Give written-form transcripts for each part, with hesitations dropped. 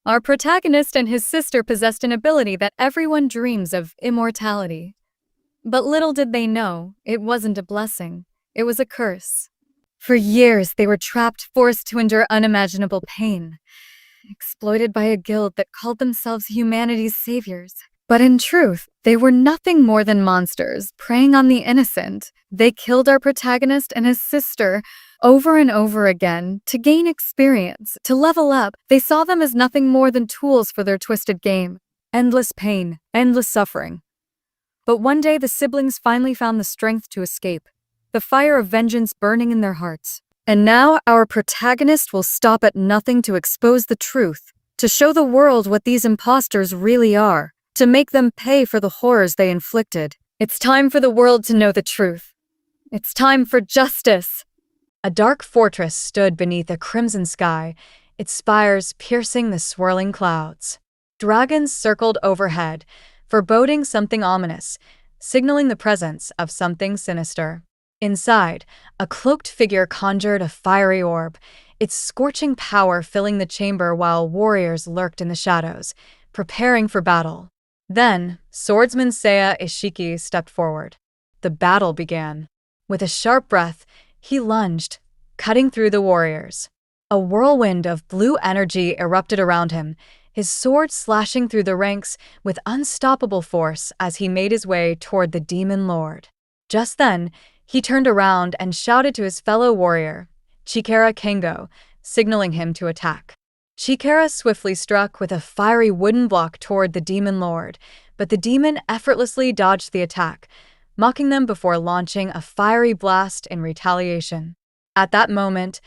Our protagonist and his sister possessed an ability that everyone dreams of: immortality. But little did they know, it wasn't a blessing, it was a curse. For years, they were trapped, forced to endure unimaginable pain, exploited by a guild that called themselves humanity's saviors. But in truth, they were nothing more than monsters, preying on the innocent. They killed our protagonist and his sister over and over again to gain experience, to level up. They saw them as nothing more than tools for their twisted game. Endless pain, endless suffering. But one day the siblings finally found the strength to escape, the fire of vengeance burning in their hearts. And now our protagonist will stop at nothing to expose the truth, to show the world what these imposters really are, to make them pay for the horrors they inflicted. It's time for the world to know the truth. It's time for justice. A dark fortress stood beneath a crimson sky, its spires piercing the swirling clouds. Dragons circled overhead, foreboding something ominous, signaling the presence of something sinister. Inside, a cloaked figure conjured a fiery orb, its scorching power filling the chamber while warriors lurked in the shadows, preparing for battle. Then, swordsman Seiya Ishiki stepped forward. The battle began. With a sharp breath, he lunged, cutting through the warriors. A whirlwind of blue energy erupted around him, his sword slashing through the ranks with unstoppable force as he made his way toward the demon lord. Just then, he turned around and shouted to his fellow warrior, Chikara Kengo, signaling him to attack. Chikara swiftly struck with a fiery wooden block toward the demon lord, but the demon effortlessly dodged the attack, mocking them before launching a fiery blast in retaliation. At that moment,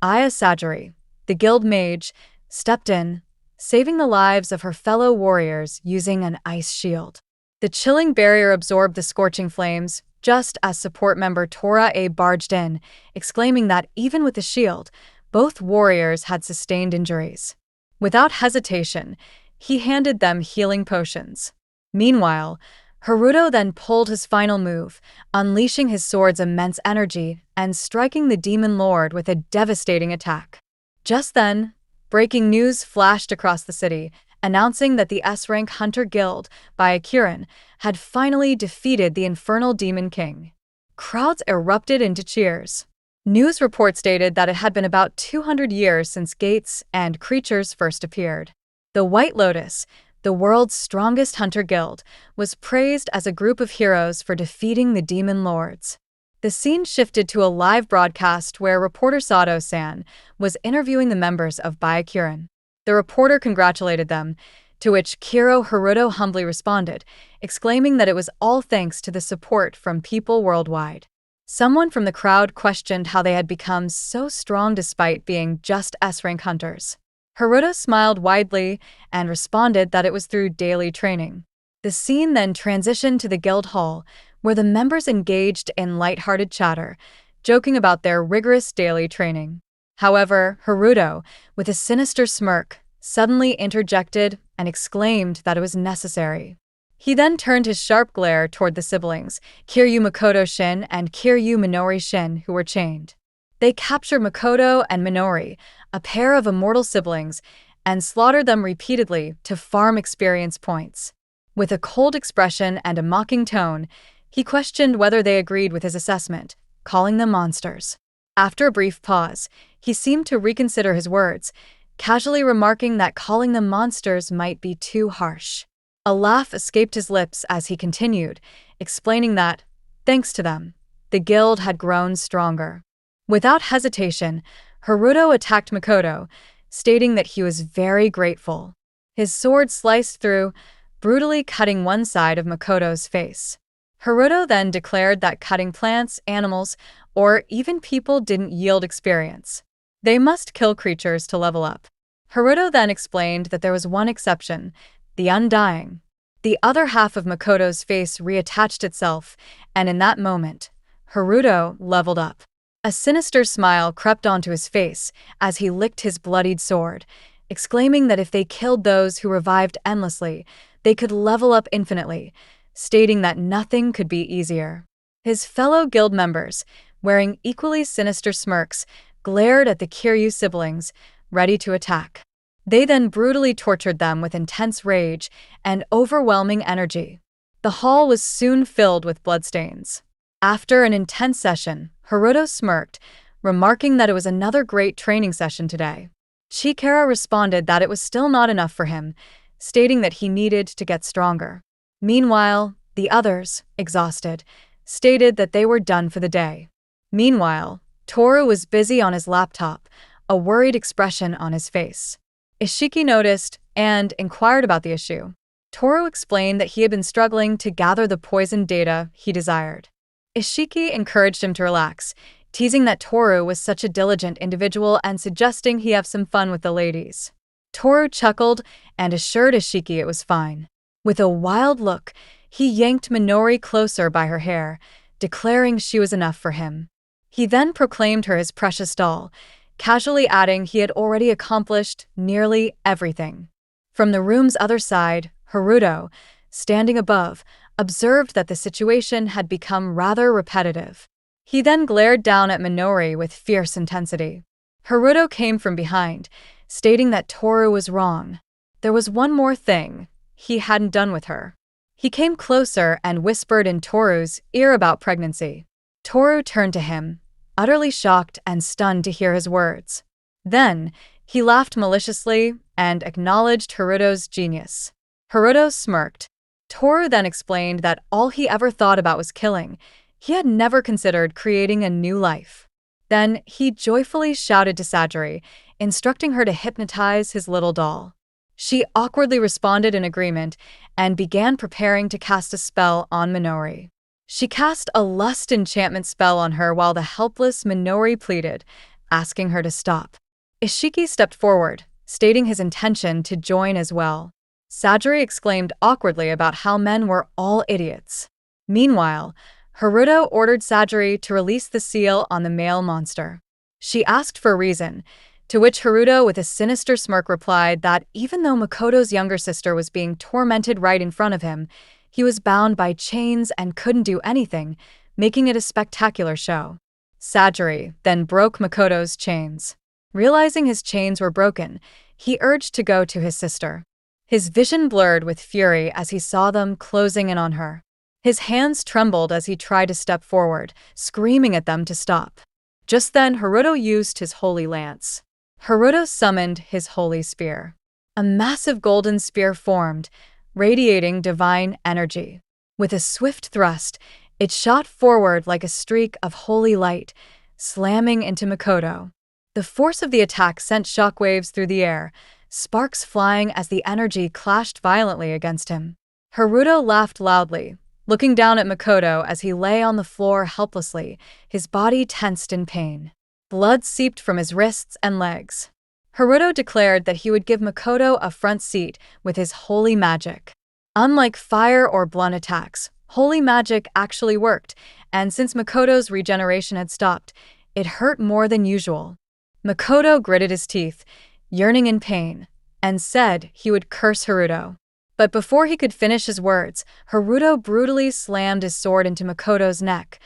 Aya Sajiri, the guild mage, stepped in, saving the lives of her fellow warriors using an ice shield. The chilling barrier absorbed the scorching flames, just as support member Tora A barged in, exclaiming that even with the shield, both warriors had sustained injuries. Without hesitation, he handed them healing potions. Meanwhile, Haruto then pulled his final move, unleashing his sword's immense energy and striking the demon lord with a devastating attack. Just then, breaking news flashed across the city, announcing that the S-rank Hunter Guild, Byakuren, had finally defeated the Infernal Demon King. Crowds erupted into cheers. News reports stated that it had been about 200 years since Gates and creatures first appeared. The White Lotus, the world's strongest hunter guild, was praised as a group of heroes for defeating the demon lords. The scene shifted to a live broadcast where reporter Sato-san was interviewing the members of Byakuren. The reporter congratulated them, to which Kiro Haruto humbly responded, exclaiming that it was all thanks to the support from people worldwide. Someone from the crowd questioned how they had become so strong despite being just S-rank hunters. Haruto smiled widely and responded that it was through daily training. The scene then transitioned to the guild hall, where the members engaged in lighthearted chatter, joking about their rigorous daily training. However, Haruto, with a sinister smirk, suddenly interjected and exclaimed that it was necessary. He then turned his sharp glare toward the siblings, Kiryu Makoto Shin and Kiryu Minori Shin, who were chained. They captured Makoto and Minori, a pair of immortal siblings, and slaughtered them repeatedly to farm experience points. With a cold expression and a mocking tone, he questioned whether they agreed with his assessment, calling them monsters. After a brief pause, he seemed to reconsider his words, casually remarking that calling them monsters might be too harsh. A laugh escaped his lips as he continued, explaining that, thanks to them, the guild had grown stronger. Without hesitation, Haruto attacked Makoto, stating that he was very grateful. His sword sliced through, brutally cutting one side of Makoto's face. Haruto then declared that cutting plants, animals, or even people didn't yield experience. They must kill creatures to level up. Haruto then explained that there was one exception, the Undying. The other half of Makoto's face reattached itself, and in that moment, Haruto leveled up. A sinister smile crept onto his face as he licked his bloodied sword, exclaiming that if they killed those who revived endlessly, they could level up infinitely, stating that nothing could be easier. His fellow guild members, wearing equally sinister smirks, glared at the Kiryu siblings, ready to attack. They then brutally tortured them with intense rage and overwhelming energy. The hall was soon filled with bloodstains. After an intense session, Haruto smirked, remarking that it was another great training session today. Chikara responded that it was still not enough for him, stating that he needed to get stronger. Meanwhile, the others, exhausted, stated that they were done for the day. Meanwhile, Toru was busy on his laptop, a worried expression on his face. Ishiki noticed and inquired about the issue. Toru explained that he had been struggling to gather the poison data he desired. Ishiki encouraged him to relax, teasing that Toru was such a diligent individual and suggesting he have some fun with the ladies. Toru chuckled and assured Ishiki it was fine. With a wild look, he yanked Minori closer by her hair, declaring she was enough for him. He then proclaimed her his precious doll, casually adding he had already accomplished nearly everything. From the room's other side, Haruto, standing above, observed that the situation had become rather repetitive. He then glared down at Minori with fierce intensity. Haruto came from behind, stating that Toru was wrong. There was one more thing he hadn't done with her. He came closer and whispered in Toru's ear about pregnancy. Toru turned to him, utterly shocked and stunned to hear his words. Then, he laughed maliciously and acknowledged Haruto's genius. Haruto smirked. Toru then explained that all he ever thought about was killing. He had never considered creating a new life. Then, he joyfully shouted to Sajiri, instructing her to hypnotize his little doll. She awkwardly responded in agreement and began preparing to cast a spell on Minori. She cast a lust enchantment spell on her while the helpless Minori pleaded, asking her to stop. Ishiki stepped forward, stating his intention to join as well. Sajiri exclaimed awkwardly about how men were all idiots. Meanwhile, Haruto ordered Sajiri to release the seal on the male monster. She asked for a reason, to which Haruto with a sinister smirk replied that even though Makoto's younger sister was being tormented right in front of him, he was bound by chains and couldn't do anything, making it a spectacular show. Sajiri then broke Makoto's chains. Realizing his chains were broken, he urged to go to his sister. His vision blurred with fury as he saw them closing in on her. His hands trembled as he tried to step forward, screaming at them to stop. Just then, Haruto used his holy lance. Haruto summoned his holy spear. A massive golden spear formed, radiating divine energy. With a swift thrust, it shot forward like a streak of holy light, slamming into Makoto. The force of the attack sent shockwaves through the air, sparks flying as the energy clashed violently against him. Haruto laughed loudly, looking down at Makoto as he lay on the floor helplessly, his body tensed in pain. Blood seeped from his wrists and legs. Haruto declared that he would give Makoto a front seat with his holy magic. Unlike fire or blunt attacks, holy magic actually worked, and since Makoto's regeneration had stopped, it hurt more than usual. Makoto gritted his teeth, yearning in pain, and said he would curse Haruto. But before he could finish his words, Haruto brutally slammed his sword into Makoto's neck,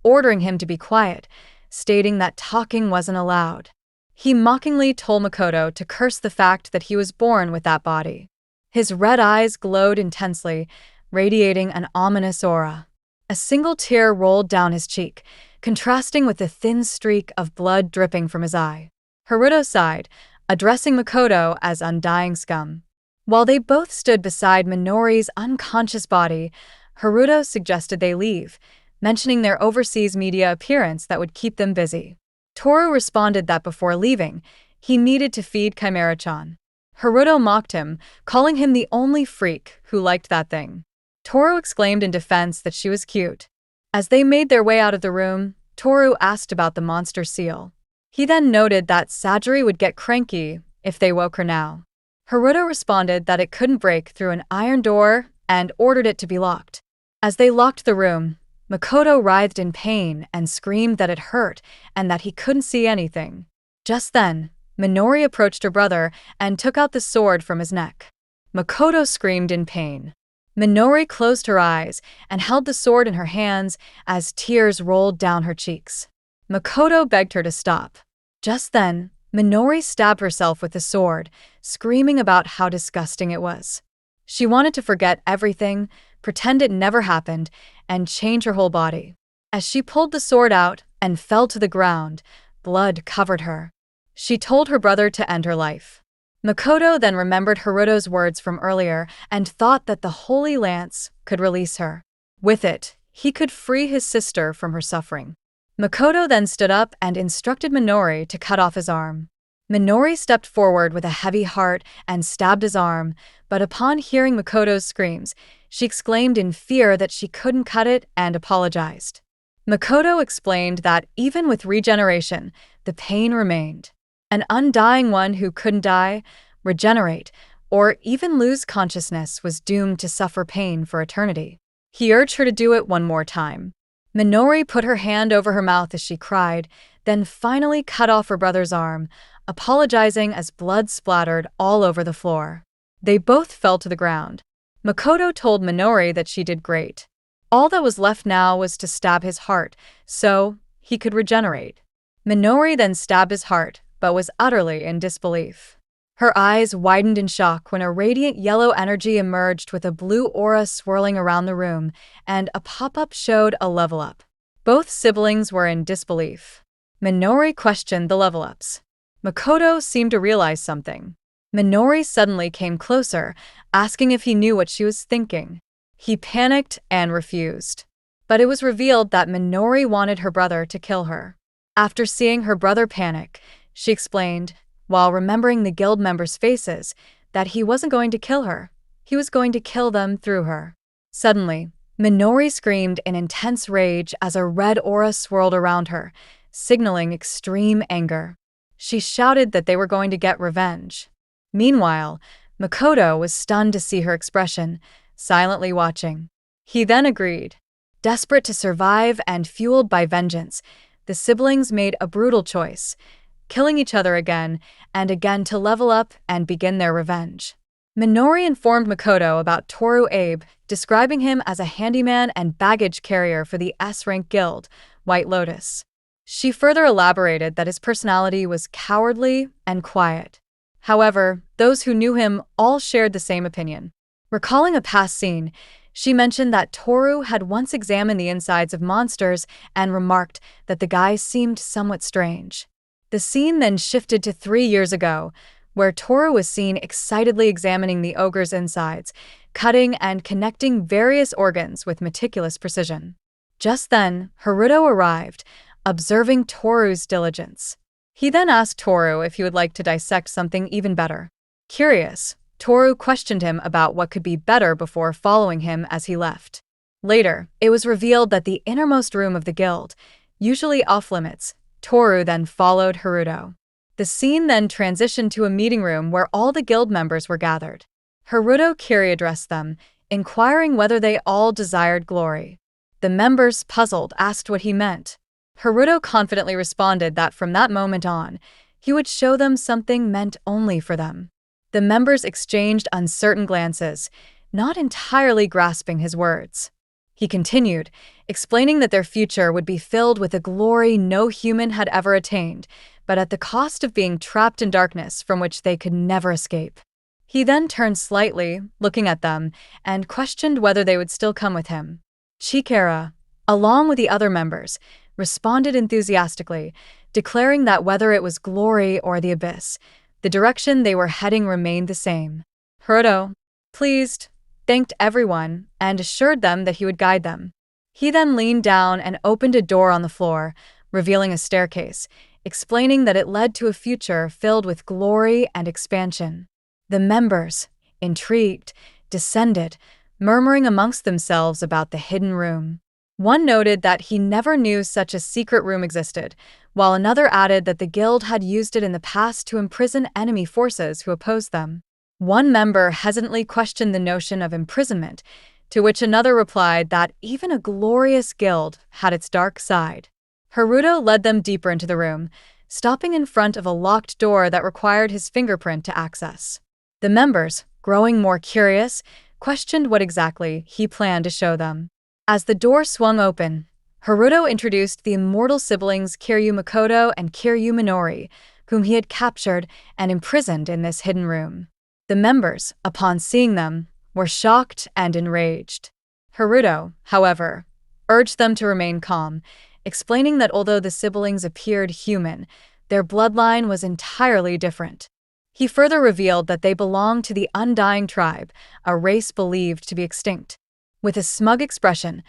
ordering him to be quiet, stating that talking wasn't allowed. He mockingly told Makoto to curse the fact that he was born with that body. His red eyes glowed intensely, radiating an ominous aura. A single tear rolled down his cheek, contrasting with the thin streak of blood dripping from his eye. Haruto sighed, addressing Makoto as undying scum. While they both stood beside Minori's unconscious body, Haruto suggested they leave, mentioning their overseas media appearance that would keep them busy. Toru responded that before leaving, he needed to feed Chimera-chan. Haruto mocked him, calling him the only freak who liked that thing. Toru exclaimed in defense that she was cute. As they made their way out of the room, Toru asked about the monster seal. He then noted that Sajiri would get cranky if they woke her now. Haruto responded that it couldn't break through an iron door and ordered it to be locked. As they locked the room, Makoto writhed in pain and screamed that it hurt and that he couldn't see anything. Just then, Minori approached her brother and took out the sword from his neck. Makoto screamed in pain. Minori closed her eyes and held the sword in her hands as tears rolled down her cheeks. Makoto begged her to stop. Just then, Minori stabbed herself with the sword, screaming about how disgusting it was. She wanted to forget everything, pretend it never happened, and change her whole body. As she pulled the sword out and fell to the ground, blood covered her. She told her brother to end her life. Makoto then remembered Haruto's words from earlier and thought that the Holy Lance could release her. With it, he could free his sister from her suffering. Makoto then stood up and instructed Minori to cut off his arm. Minori stepped forward with a heavy heart and stabbed his arm, but upon hearing Makoto's screams, she exclaimed in fear that she couldn't cut it and apologized. Makoto explained that even with regeneration, the pain remained. An undying one who couldn't die, regenerate, or even lose consciousness was doomed to suffer pain for eternity. He urged her to do it one more time. Minori put her hand over her mouth as she cried, then finally cut off her brother's arm, apologizing as blood splattered all over the floor. They both fell to the ground. Makoto told Minori that she did great. All that was left now was to stab his heart, so he could regenerate. Minori then stabbed his heart, but was utterly in disbelief. Her eyes widened in shock when a radiant yellow energy emerged with a blue aura swirling around the room, and a pop-up showed a level up. Both siblings were in disbelief. Minori questioned the level-ups. Makoto seemed to realize something. Minori suddenly came closer, asking if he knew what she was thinking. He panicked and refused. But it was revealed that Minori wanted her brother to kill her. After seeing her brother panic, she explained, while remembering the guild members' faces, that he wasn't going to kill her. He was going to kill them through her. Suddenly, Minori screamed in intense rage as a red aura swirled around her, signaling extreme anger. She shouted that they were going to get revenge. Meanwhile, Makoto was stunned to see her expression, silently watching. He then agreed. Desperate to survive and fueled by vengeance, the siblings made a brutal choice, killing each other again and again to level up and begin their revenge. Minori informed Makoto about Toru Abe, describing him as a handyman and baggage carrier for the S-rank guild, White Lotus. She further elaborated that his personality was cowardly and quiet. However, those who knew him all shared the same opinion. Recalling a past scene, she mentioned that Toru had once examined the insides of monsters and remarked that the guys seemed somewhat strange. The scene then shifted to 3 years ago, where Toru was seen excitedly examining the ogre's insides, cutting and connecting various organs with meticulous precision. Just then, Haruto arrived, observing Toru's diligence. He then asked Toru if he would like to dissect something even better. Curious, Toru questioned him about what could be better before following him as he left. Later, it was revealed that the innermost room of the guild, usually off-limits, Toru then followed Haruto. The scene then transitioned to a meeting room where all the guild members were gathered. Haruto Kiri addressed them, inquiring whether they all desired glory. The members, puzzled, asked what he meant. Haruto confidently responded that from that moment on, he would show them something meant only for them. The members exchanged uncertain glances, not entirely grasping his words. He continued, explaining that their future would be filled with a glory no human had ever attained, but at the cost of being trapped in darkness from which they could never escape. He then turned slightly, looking at them, and questioned whether they would still come with him. Chikara, along with the other members, responded enthusiastically, declaring that whether it was glory or the abyss, the direction they were heading remained the same. Haruto, pleased, thanked everyone and assured them that he would guide them. He then leaned down and opened a door on the floor, revealing a staircase, explaining that it led to a future filled with glory and expansion. The members, intrigued, descended, murmuring amongst themselves about the hidden room. One noted that he never knew such a secret room existed, while another added that the guild had used it in the past to imprison enemy forces who opposed them. One member hesitantly questioned the notion of imprisonment, to which another replied that even a glorious guild had its dark side. Haruto led them deeper into the room, stopping in front of a locked door that required his fingerprint to access. The members, growing more curious, questioned what exactly he planned to show them. As the door swung open, Haruto introduced the immortal siblings Kiryu Makoto and Kiryu Minori, whom he had captured and imprisoned in this hidden room. The members, upon seeing them, were shocked and enraged. Haruto, however, urged them to remain calm, explaining that although the siblings appeared human, their bloodline was entirely different. He further revealed that they belonged to the Undying Tribe, a race believed to be extinct. With a smug expression,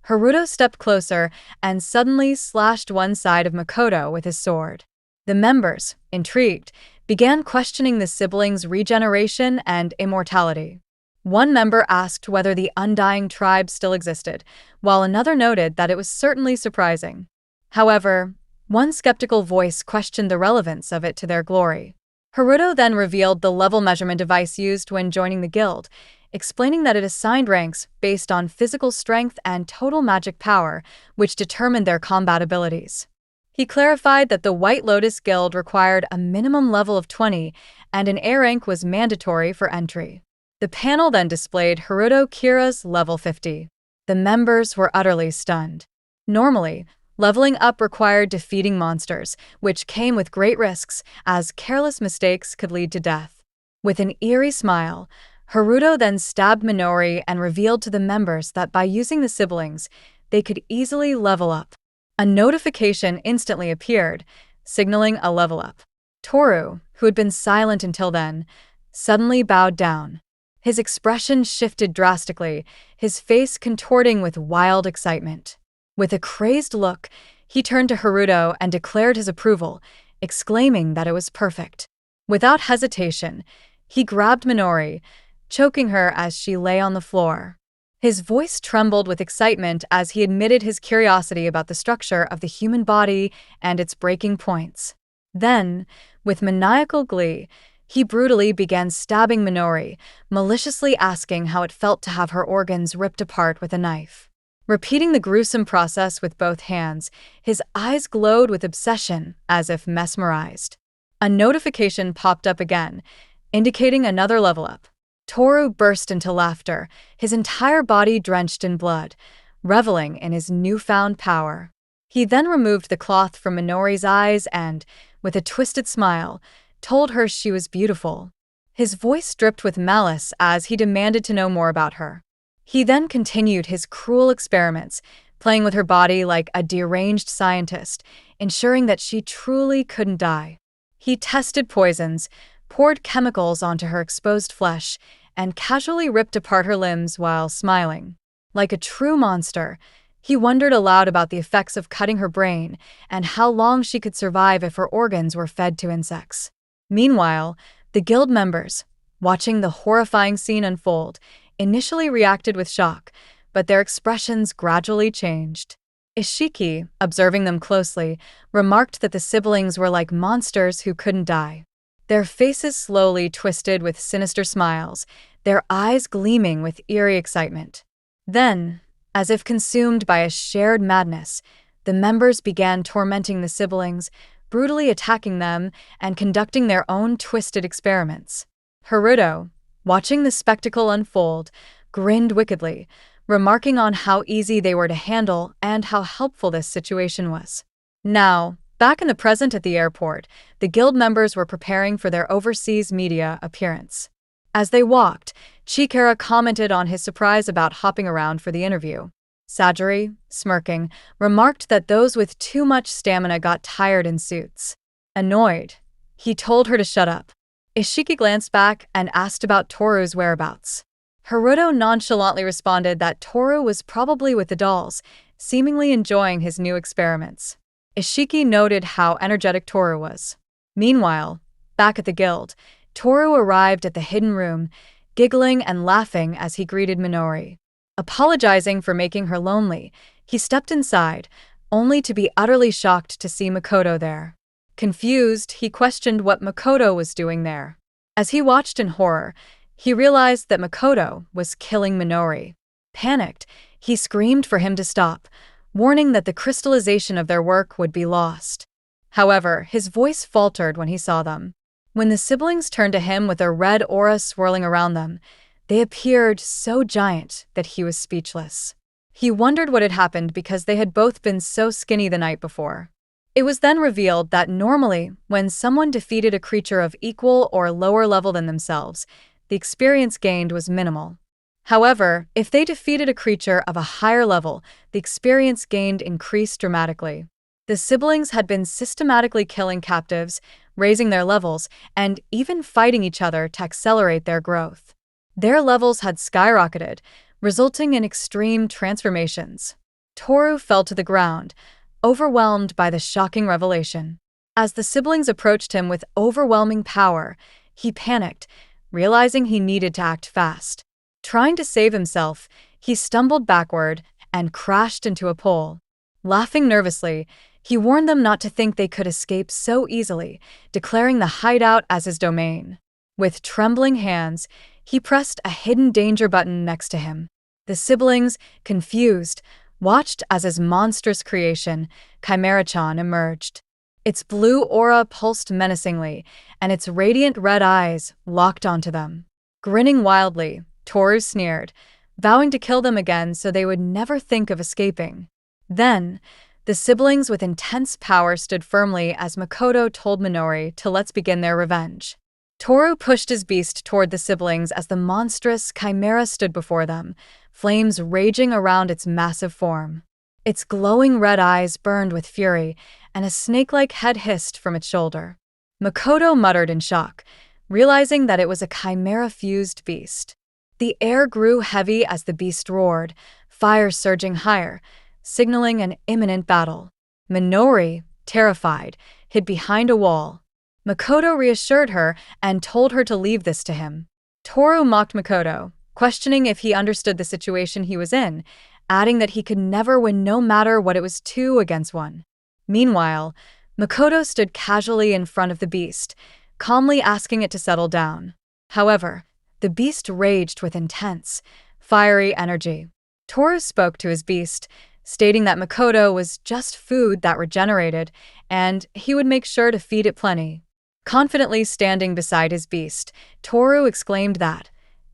Haruto stepped closer and suddenly slashed one side of Makoto with his sword. The members, intrigued, began questioning the siblings' regeneration and immortality. One member asked whether the Undying Tribe still existed, while another noted that it was certainly surprising. However, one skeptical voice questioned the relevance of it to their glory. Haruto then revealed the level measurement device used when joining the guild, explaining that it assigned ranks based on physical strength and total magic power, which determined their combat abilities. He clarified that the White Lotus Guild required a minimum level of 20, and an A rank was mandatory for entry. The panel then displayed Haruto Kira's level 50. The members were utterly stunned. Normally, leveling up required defeating monsters, which came with great risks, as careless mistakes could lead to death. With an eerie smile, Haruto then stabbed Minori and revealed to the members that by using the siblings, they could easily level up. A notification instantly appeared, signaling a level up. Toru, who had been silent until then, suddenly bowed down. His expression shifted drastically, his face contorting with wild excitement. With a crazed look, he turned to Haruto and declared his approval, exclaiming that it was perfect. Without hesitation, he grabbed Minori, choking her as she lay on the floor. His voice trembled with excitement as he admitted his curiosity about the structure of the human body and its breaking points. Then, with maniacal glee, he brutally began stabbing Minori, maliciously asking how it felt to have her organs ripped apart with a knife. Repeating the gruesome process with both hands, his eyes glowed with obsession, as if mesmerized. A notification popped up again, indicating another level up. Toru burst into laughter, his entire body drenched in blood, reveling in his newfound power. He then removed the cloth from Minori's eyes and, with a twisted smile, told her she was beautiful. His voice dripped with malice as he demanded to know more about her. He then continued his cruel experiments, playing with her body like a deranged scientist, ensuring that she truly couldn't die. He tested poisons, poured chemicals onto her exposed flesh, and casually ripped apart her limbs while smiling. Like a true monster, he wondered aloud about the effects of cutting her brain and how long she could survive if her organs were fed to insects. Meanwhile, the guild members, watching the horrifying scene unfold, initially reacted with shock, but their expressions gradually changed. Ishiki, observing them closely, remarked that the siblings were like monsters who couldn't die. Their faces slowly twisted with sinister smiles, their eyes gleaming with eerie excitement. Then, as if consumed by a shared madness, the members began tormenting the siblings, brutally attacking them and conducting their own twisted experiments. Haruto, watching the spectacle unfold, grinned wickedly, remarking on how easy they were to handle and how helpful this situation was. Now, back in the present at the airport, the guild members were preparing for their overseas media appearance. As they walked, Chikara commented on his surprise about hopping around for the interview. Sajiri, smirking, remarked that those with too much stamina got tired in suits. Annoyed, he told her to shut up. Ishiki glanced back and asked about Toru's whereabouts. Haruto nonchalantly responded that Toru was probably with the dolls, seemingly enjoying his new experiments. Ishiki noted how energetic Toru was. Meanwhile, back at the guild, Toru arrived at the hidden room, giggling and laughing as he greeted Minori. Apologizing for making her lonely, he stepped inside, only to be utterly shocked to see Makoto there. Confused, he questioned what Makoto was doing there. As he watched in horror, he realized that Makoto was killing Minori. Panicked, he screamed for him to stop, warning that the crystallization of their work would be lost. However, his voice faltered when he saw them. When the siblings turned to him with a red aura swirling around them, they appeared so giant that he was speechless. He wondered what had happened because they had both been so skinny the night before. It was then revealed that normally, when someone defeated a creature of equal or lower level than themselves, the experience gained was minimal. However, if they defeated a creature of a higher level, the experience gained increased dramatically. The siblings had been systematically killing captives, raising their levels, and even fighting each other to accelerate their growth. Their levels had skyrocketed, resulting in extreme transformations. Toru fell to the ground, overwhelmed by the shocking revelation. As the siblings approached him with overwhelming power, he panicked, realizing he needed to act fast. Trying to save himself, he stumbled backward and crashed into a pole. Laughing nervously, he warned them not to think they could escape so easily, declaring the hideout as his domain. With trembling hands, he pressed a hidden danger button next to him. The siblings, confused, watched as his monstrous creation, Chimera-chan, emerged. Its blue aura pulsed menacingly, and its radiant red eyes locked onto them. Grinning wildly, Toru sneered, vowing to kill them again so they would never think of escaping. Then, the siblings with intense power stood firmly as Makoto told Minori to let's begin their revenge. Toru pushed his beast toward the siblings as the monstrous chimera stood before them, flames raging around its massive form. Its glowing red eyes burned with fury, and a snake-like head hissed from its shoulder. Makoto muttered in shock, realizing that it was a chimera-fused beast. The air grew heavy as the beast roared, fire surging higher, signaling an imminent battle. Minori, terrified, hid behind a wall. Makoto reassured her and told her to leave this to him. Toru mocked Makoto, questioning if he understood the situation he was in, adding that he could never win no matter what it was 2 against 1. Meanwhile, Makoto stood casually in front of the beast, calmly asking it to settle down. However, the beast raged with intense, fiery energy. Toru spoke to his beast, stating that Makoto was just food that regenerated, and he would make sure to feed it plenty. Confidently standing beside his beast, Toru exclaimed that,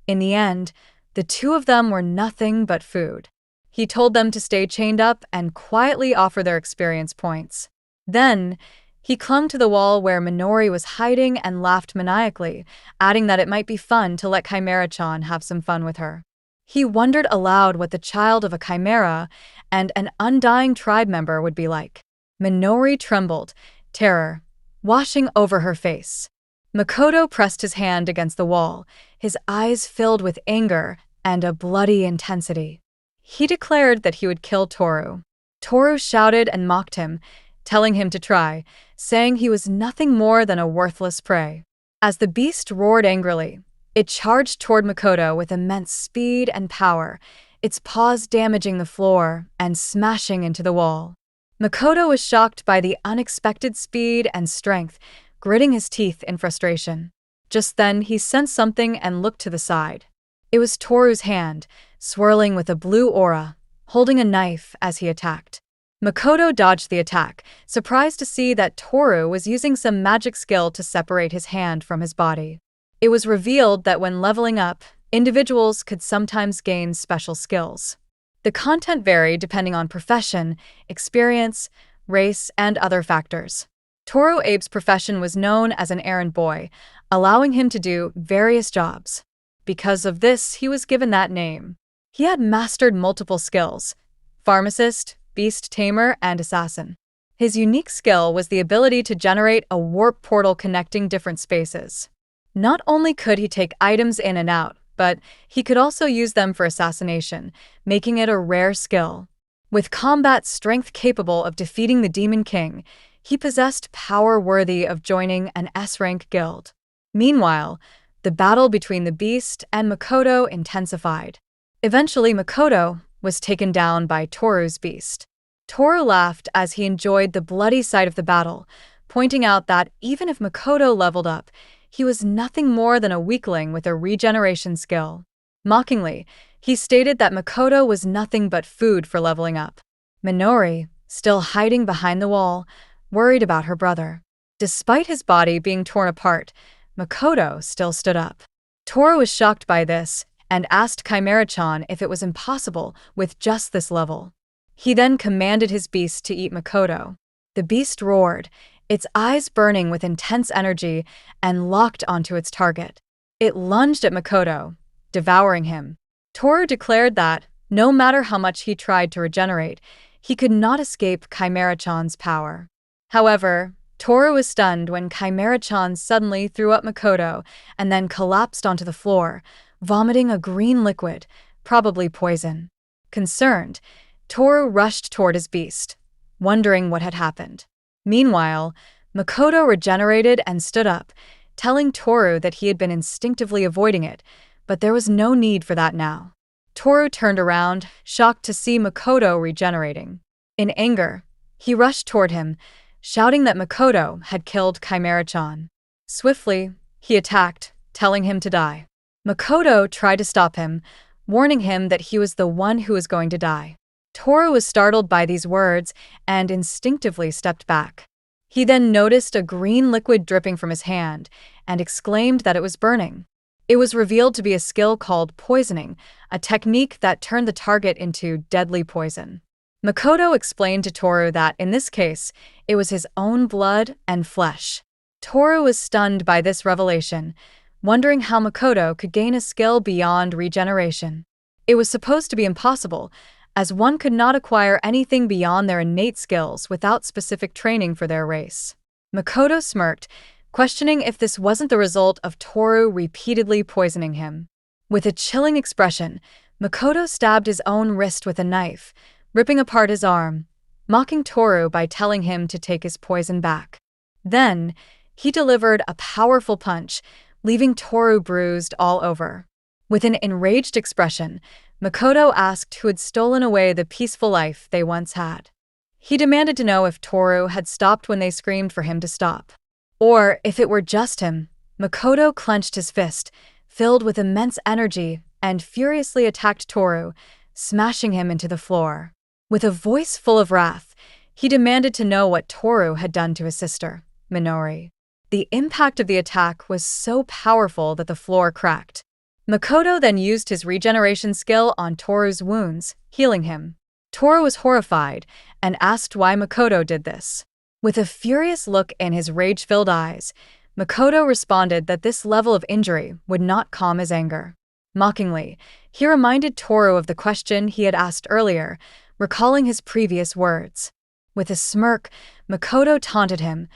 in the end, the two of them were nothing but food. He told them to stay chained up and quietly offer their experience points. Then, he clung to the wall where Minori was hiding and laughed maniacally, adding that it might be fun to let Chimera-chan have some fun with her. He wondered aloud what the child of a chimera and an undying tribe member would be like. Minori trembled, terror washing over her face. Makoto pressed his hand against the wall, his eyes filled with anger and a bloody intensity. He declared that he would kill Toru. Toru shouted and mocked him, telling him to try, saying he was nothing more than a worthless prey. As the beast roared angrily, it charged toward Makoto with immense speed and power, its paws damaging the floor and smashing into the wall. Makoto was shocked by the unexpected speed and strength, gritting his teeth in frustration. Just then, he sensed something and looked to the side. It was Toru's hand, swirling with a blue aura, holding a knife as he attacked. Makoto dodged the attack, surprised to see that Toru was using some magic skill to separate his hand from his body. It was revealed that when leveling up, individuals could sometimes gain special skills. The content varied depending on profession, experience, race, and other factors. Toru Abe's profession was known as an errand boy, allowing him to do various jobs. Because of this, he was given that name. He had mastered multiple skills: pharmacist, beast tamer, and assassin. His unique skill was the ability to generate a warp portal connecting different spaces. Not only could he take items in and out, but he could also use them for assassination, making it a rare skill. With combat strength capable of defeating the Demon King, he possessed power worthy of joining an S-rank guild. Meanwhile, the battle between the beast and Makoto intensified. Eventually, Makoto was taken down by Toru's beast. Toru laughed as he enjoyed the bloody sight of the battle, pointing out that even if Makoto leveled up, he was nothing more than a weakling with a regeneration skill. Mockingly, he stated that Makoto was nothing but food for leveling up. Minori, still hiding behind the wall, worried about her brother. Despite his body being torn apart, Makoto still stood up. Toru was shocked by this and asked Chimera-chan if it was impossible with just this level. He then commanded his beast to eat Makoto. The beast roared, its eyes burning with intense energy, and locked onto its target. It lunged at Makoto, devouring him. Toru declared that, no matter how much he tried to regenerate, he could not escape Chimera-chan's power. However, Toru was stunned when Chimera-chan suddenly threw up Makoto and then collapsed onto the floor, vomiting a green liquid, probably poison. Concerned, Toru rushed toward his beast, wondering what had happened. Meanwhile, Makoto regenerated and stood up, telling Toru that he had been instinctively avoiding it, but there was no need for that now. Toru turned around, shocked to see Makoto regenerating. In anger, he rushed toward him, shouting that Makoto had killed Chimera-chan. Swiftly, he attacked, telling him to die. Makoto tried to stop him, warning him that he was the one who was going to die. Toru was startled by these words and instinctively stepped back. He then noticed a green liquid dripping from his hand and exclaimed that it was burning. It was revealed to be a skill called poisoning, a technique that turned the target into deadly poison. Makoto explained to Toru that, in this case, it was his own blood and flesh. Toru was stunned by this revelation, wondering how Makoto could gain a skill beyond regeneration. It was supposed to be impossible, as one could not acquire anything beyond their innate skills without specific training for their race. Makoto smirked, questioning if this wasn't the result of Toru repeatedly poisoning him. With a chilling expression, Makoto stabbed his own wrist with a knife, ripping apart his arm, mocking Toru by telling him to take his poison back. Then, he delivered a powerful punch, leaving Toru bruised all over. With an enraged expression, Makoto asked who had stolen away the peaceful life they once had. He demanded to know if Toru had stopped when they screamed for him to stop. Or if it were just him. Makoto clenched his fist, filled with immense energy, and furiously attacked Toru, smashing him into the floor. With a voice full of wrath, he demanded to know what Toru had done to his sister, Minori. The impact of the attack was so powerful that the floor cracked. Makoto then used his regeneration skill on Toru's wounds, healing him. Toru was horrified and asked why Makoto did this. With a furious look in his rage-filled eyes, Makoto responded that this level of injury would not calm his anger. Mockingly, he reminded Toru of the question he had asked earlier, recalling his previous words. With a smirk, Makoto taunted him,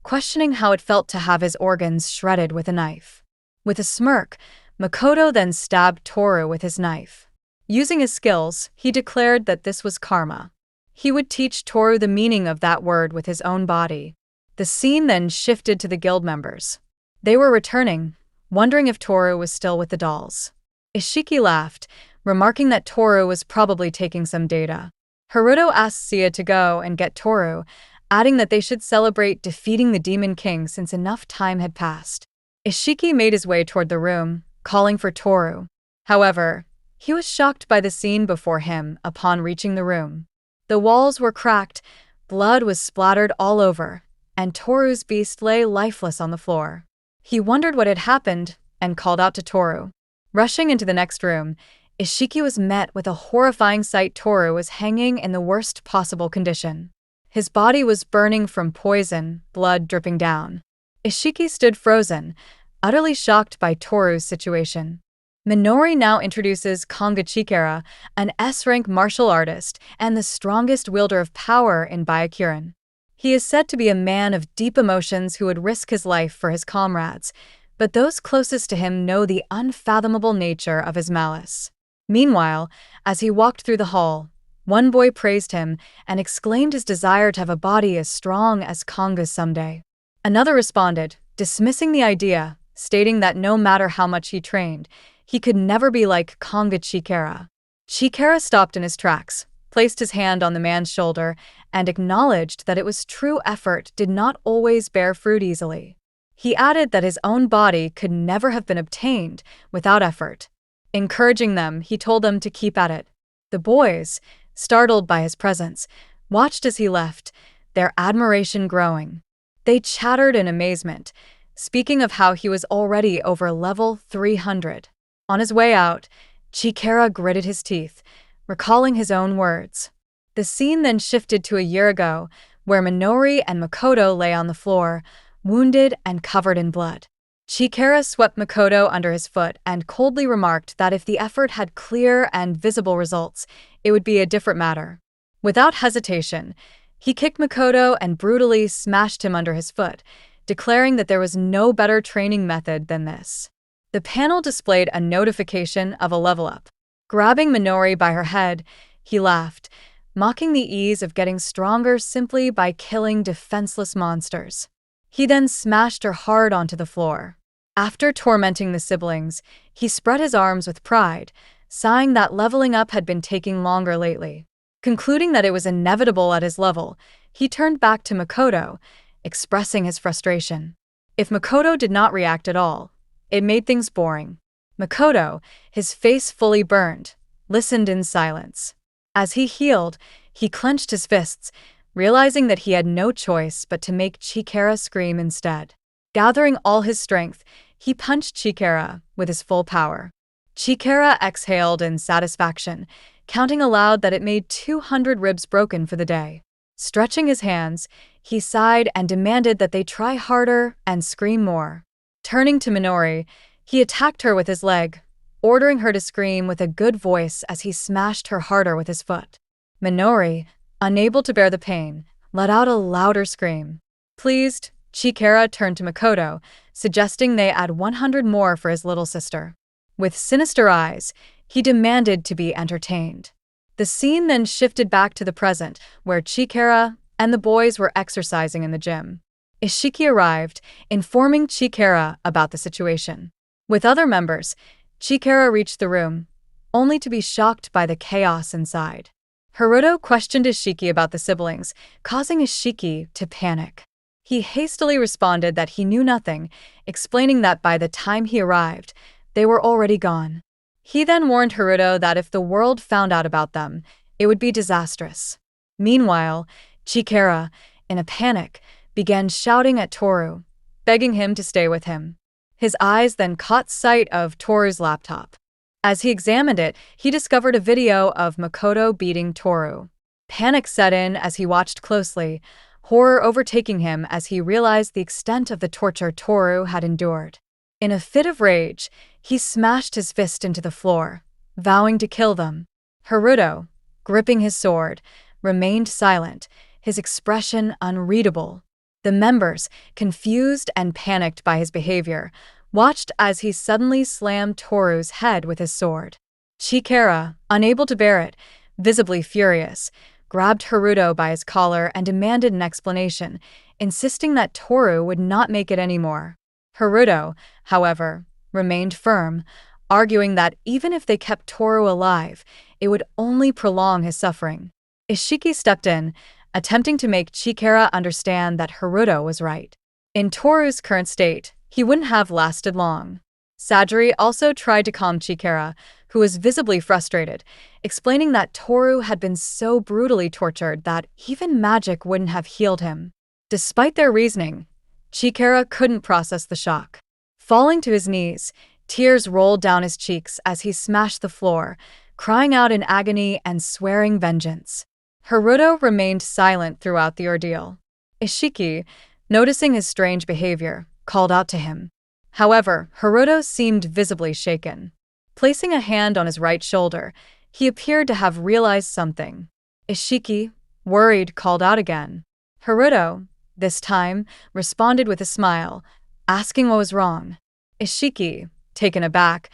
questioning how it felt to have his organs shredded with a knife. With a smirk, Makoto then stabbed Toru with his knife. Using his skills, he declared that this was karma. He would teach Toru the meaning of that word with his own body. The scene then shifted to the guild members. They were returning, wondering if Toru was still with the dolls. Ishiki laughed, remarking that Toru was probably taking some data. Haruto asked Sia to go and get Toru, adding that they should celebrate defeating the Demon King since enough time had passed. Ishiki made his way toward the room, calling for Toru. However, he was shocked by the scene before him upon reaching the room. The walls were cracked, blood was splattered all over, and Toru's beast lay lifeless on the floor. He wondered what had happened and called out to Toru. Rushing into the next room, Ishiki was met with a horrifying sight. Toru was hanging in the worst possible condition. His body was burning from poison, blood dripping down. Ishiki stood frozen, utterly shocked by Toru's situation. Minori now introduces Konga Chikara, an S-rank martial artist and the strongest wielder of power in Byakuren. He is said to be a man of deep emotions who would risk his life for his comrades, but those closest to him know the unfathomable nature of his malice. Meanwhile, as he walked through the hall, one boy praised him and exclaimed his desire to have a body as strong as Konga's someday. Another responded, dismissing the idea, stating that no matter how much he trained, he could never be like Konga Chikara. Chikara stopped in his tracks, placed his hand on the man's shoulder, and acknowledged that it was true effort did not always bear fruit easily. He added that his own body could never have been obtained without effort. Encouraging them, he told them to keep at it. The boys, startled by his presence, watched as he left, their admiration growing. They chattered in amazement, speaking of how he was already over level 300. On his way out, Chikara gritted his teeth, recalling his own words. The scene then shifted to a year ago, where Minori and Makoto lay on the floor, wounded and covered in blood. Chikara swept Makoto under his foot and coldly remarked that if the effort had clear and visible results, it would be a different matter. Without hesitation, he kicked Makoto and brutally smashed him under his foot, declaring that there was no better training method than this. The panel displayed a notification of a level up. Grabbing Minori by her head, he laughed, mocking the ease of getting stronger simply by killing defenseless monsters. He then smashed her hard onto the floor. After tormenting the siblings, he spread his arms with pride, sighing that leveling up had been taking longer lately. Concluding that it was inevitable at his level, he turned back to Makoto, expressing his frustration. If Makoto did not react at all, it made things boring. Makoto, his face fully burned, listened in silence. As he healed, he clenched his fists, realizing that he had no choice but to make Chikara scream instead. Gathering all his strength, he punched Chikara with his full power. Chikara exhaled in satisfaction, counting aloud that it made 200 ribs broken for the day. Stretching his hands, he sighed and demanded that they try harder and scream more. Turning to Minori, he attacked her with his leg, ordering her to scream with a good voice as he smashed her harder with his foot. Minori, unable to bear the pain, let out a louder scream. Pleased, Chikara turned to Makoto, suggesting they add 100 more for his little sister. With sinister eyes, he demanded to be entertained. The scene then shifted back to the present, where Chikara and the boys were exercising in the gym. Ishiki arrived, informing Chikara about the situation. With other members, Chikara reached the room, only to be shocked by the chaos inside. Haruto questioned Ishiki about the siblings, causing Ishiki to panic. He hastily responded that he knew nothing, explaining that by the time he arrived, they were already gone. He then warned Haruto that if the world found out about them, it would be disastrous. Meanwhile, Chikara, in a panic, began shouting at Toru, begging him to stay with him. His eyes then caught sight of Toru's laptop. As he examined it, he discovered a video of Makoto beating Toru. Panic set in as he watched closely, horror overtaking him as he realized the extent of the torture Toru had endured. In a fit of rage, he smashed his fist into the floor, vowing to kill them. Haruto, gripping his sword, remained silent, his expression unreadable. The members, confused and panicked by his behavior, watched as he suddenly slammed Toru's head with his sword. Chikara, unable to bear it, visibly furious, grabbed Haruto by his collar and demanded an explanation, insisting that Toru would not make it anymore. Haruto, however, remained firm, arguing that even if they kept Toru alive, it would only prolong his suffering. Ishiki stepped in, attempting to make Chikara understand that Haruto was right. In Toru's current state, he wouldn't have lasted long. Sajiri also tried to calm Chikara, who was visibly frustrated, explaining that Toru had been so brutally tortured that even magic wouldn't have healed him. Despite their reasoning, Chikara couldn't process the shock. Falling to his knees, tears rolled down his cheeks as he smashed the floor, crying out in agony and swearing vengeance. Haruto remained silent throughout the ordeal. Ishiki, noticing his strange behavior, called out to him. However, Haruto seemed visibly shaken. Placing a hand on his right shoulder, he appeared to have realized something. Ishiki, worried, called out again. Haruto, this time, responded with a smile, asking what was wrong. Ishiki, taken aback,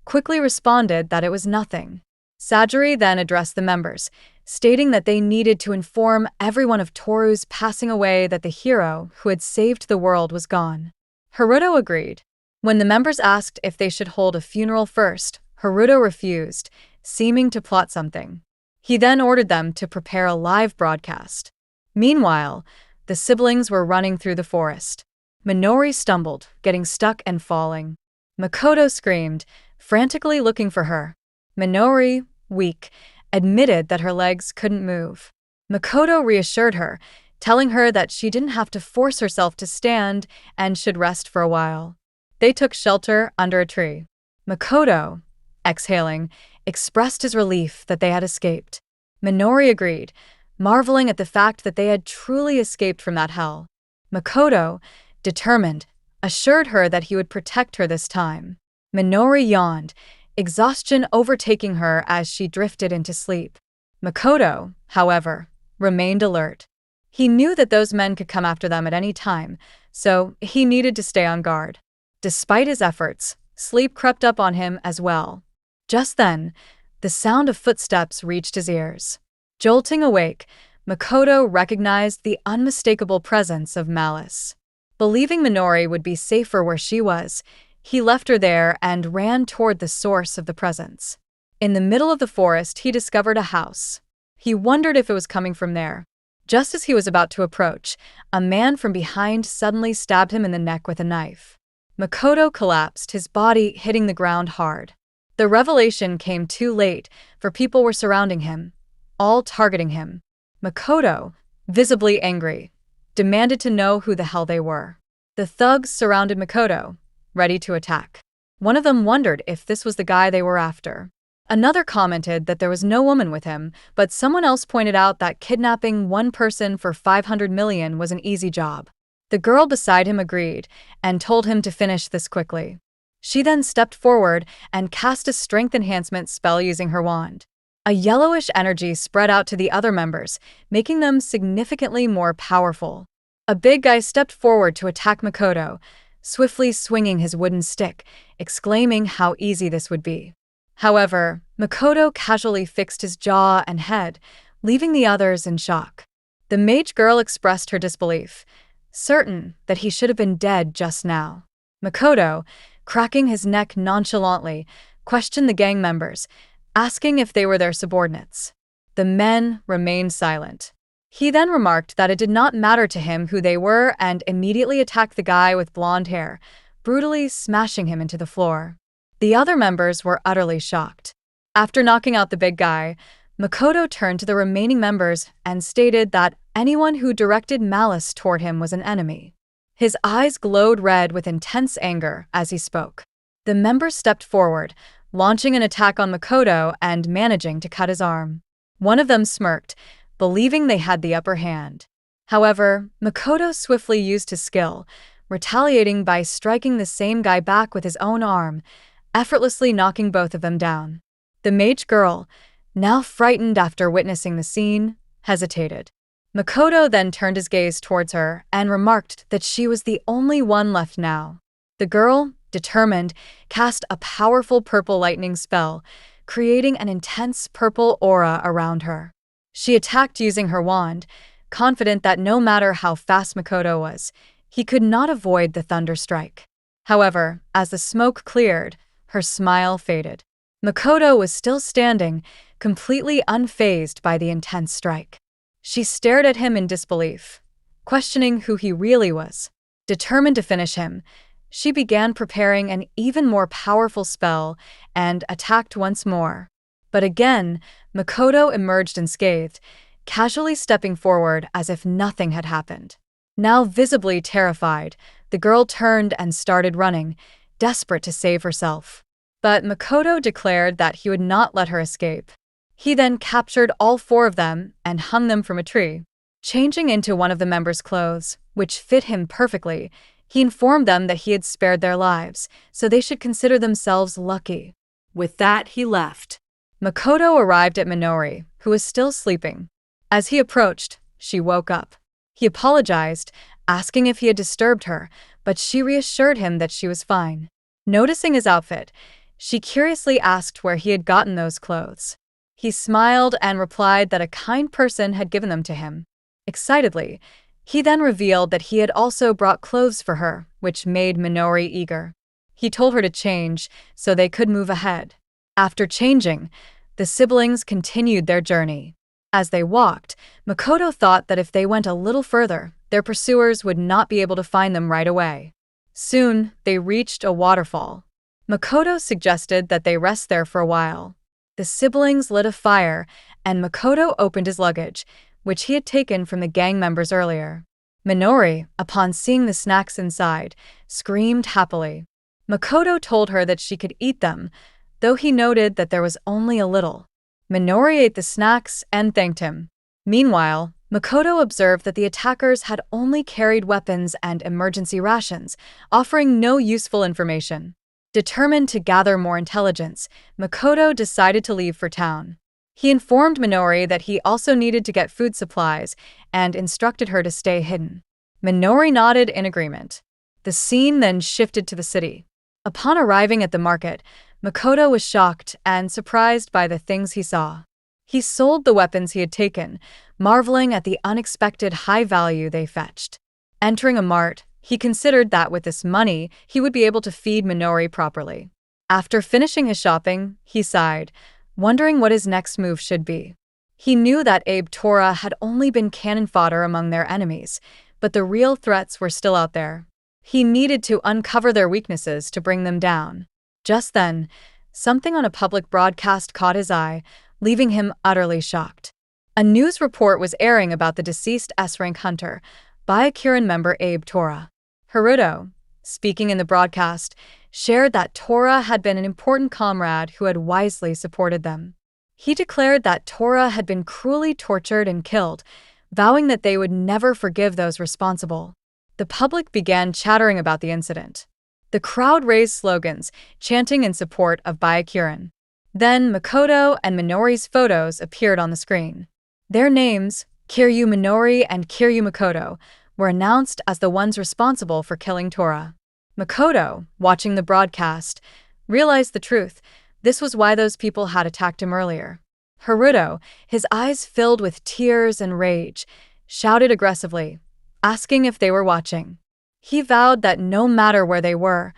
quickly responded that it was nothing. Sajiri then addressed the members, stating that they needed to inform everyone of Toru's passing away, that the hero who had saved the world was gone. Haruto agreed. When the members asked if they should hold a funeral first, Haruto refused, seeming to plot something. He then ordered them to prepare a live broadcast. Meanwhile, the siblings were running through the forest. Minori stumbled, getting stuck and falling. Makoto screamed, frantically looking for her. Minori, weak, admitted that her legs couldn't move. Makoto reassured her, telling her that she didn't have to force herself to stand and should rest for a while. They took shelter under a tree. Makoto, exhaling, expressed his relief that they had escaped. Minori agreed, marveling at the fact that they had truly escaped from that hell. Makoto, determined, assured her that he would protect her this time. Minori yawned, exhaustion overtaking her as she drifted into sleep. Makoto, however, remained alert. He knew that those men could come after them at any time, so he needed to stay on guard. Despite his efforts, sleep crept up on him as well. Just then, the sound of footsteps reached his ears. Jolting awake, Makoto recognized the unmistakable presence of Malice. Believing Minori would be safer where she was, he left her there and ran toward the source of the presence. In the middle of the forest, he discovered a house. He wondered if it was coming from there. Just as he was about to approach, a man from behind suddenly stabbed him in the neck with a knife. Makoto collapsed, his body hitting the ground hard. The revelation came too late, for people were surrounding him, all targeting him. Makoto, visibly angry, demanded to know who the hell they were. The thugs surrounded Makoto, ready to attack. One of them wondered if this was the guy they were after. Another commented that there was no woman with him, but someone else pointed out that kidnapping one person for 500 million was an easy job. The girl beside him agreed and told him to finish this quickly. She then stepped forward and cast a strength enhancement spell using her wand. A yellowish energy spread out to the other members, making them significantly more powerful. A big guy stepped forward to attack Makoto, swiftly swinging his wooden stick, exclaiming how easy this would be. However, Makoto casually fixed his jaw and head, leaving the others in shock. The mage girl expressed her disbelief, certain that he should have been dead just now. Makoto, cracking his neck nonchalantly, questioned the gang members, asking if they were their subordinates. The men remained silent. He then remarked that it did not matter to him who they were and immediately attacked the guy with blonde hair, brutally smashing him into the floor. The other members were utterly shocked. After knocking out the big guy, Makoto turned to the remaining members and stated that anyone who directed malice toward him was an enemy. His eyes glowed red with intense anger as he spoke. The members stepped forward, launching an attack on Makoto and managing to cut his arm. One of them smirked, believing they had the upper hand. However, Makoto swiftly used his skill, retaliating by striking the same guy back with his own arm, effortlessly knocking both of them down. The mage girl, now frightened after witnessing the scene, hesitated. Makoto then turned his gaze towards her and remarked that she was the only one left now. The girl, determined, cast a powerful purple lightning spell, creating an intense purple aura around her. She attacked using her wand, confident that no matter how fast Makoto was, he could not avoid the thunder strike. However, as the smoke cleared, her smile faded. Makoto was still standing, completely unfazed by the intense strike. She stared at him in disbelief, questioning who he really was. Determined to finish him, she began preparing an even more powerful spell and attacked once more. But again, Makoto emerged unscathed, casually stepping forward as if nothing had happened. Now visibly terrified, the girl turned and started running, desperate to save herself. But Makoto declared that he would not let her escape. He then captured all four of them and hung them from a tree. Changing into one of the members' clothes, which fit him perfectly, he informed them that he had spared their lives, so they should consider themselves lucky. With that, he left. Makoto arrived at Minori, who was still sleeping. As he approached, she woke up. He apologized, asking if he had disturbed her, but she reassured him that she was fine. Noticing his outfit, she curiously asked where he had gotten those clothes. He smiled and replied that a kind person had given them to him. Excitedly, he then revealed that he had also brought clothes for her, which made Minori eager. He told her to change so they could move ahead. After changing, the siblings continued their journey. As they walked, Makoto thought that if they went a little further, their pursuers would not be able to find them right away. Soon, they reached a waterfall. Makoto suggested that they rest there for a while. The siblings lit a fire, and Makoto opened his luggage, which he had taken from the gang members earlier. Minori, upon seeing the snacks inside, screamed happily. Makoto told her that she could eat them, though he noted that there was only a little. Minori ate the snacks and thanked him. Meanwhile, Makoto observed that the attackers had only carried weapons and emergency rations, offering no useful information. Determined to gather more intelligence, Makoto decided to leave for town. He informed Minori that he also needed to get food supplies and instructed her to stay hidden. Minori nodded in agreement. The scene then shifted to the city. Upon arriving at the market, Makoto was shocked and surprised by the things he saw. He sold the weapons he had taken, marveling at the unexpected high value they fetched. Entering a mart, he considered that with this money, he would be able to feed Minori properly. After finishing his shopping, he sighed, wondering what his next move should be. He knew that Abe Tora had only been cannon fodder among their enemies, but the real threats were still out there. He needed to uncover their weaknesses to bring them down. Just then, something on a public broadcast caught his eye, leaving him utterly shocked. A news report was airing about the deceased S-rank hunter, Byakuren member Abe Tora. Haruto, speaking in the broadcast, shared that Tora had been an important comrade who had wisely supported them. He declared that Tora had been cruelly tortured and killed, vowing that they would never forgive those responsible. The public began chattering about the incident. The crowd raised slogans, chanting in support of Byakuren. Then Makoto and Minori's photos appeared on the screen. Their names, Kiryu Minori and Kiryu Makoto, were announced as the ones responsible for killing Tora. Makoto, watching the broadcast, realized the truth. This was why those people had attacked him earlier. Haruto, his eyes filled with tears and rage, shouted aggressively, asking if they were watching. He vowed that no matter where they were,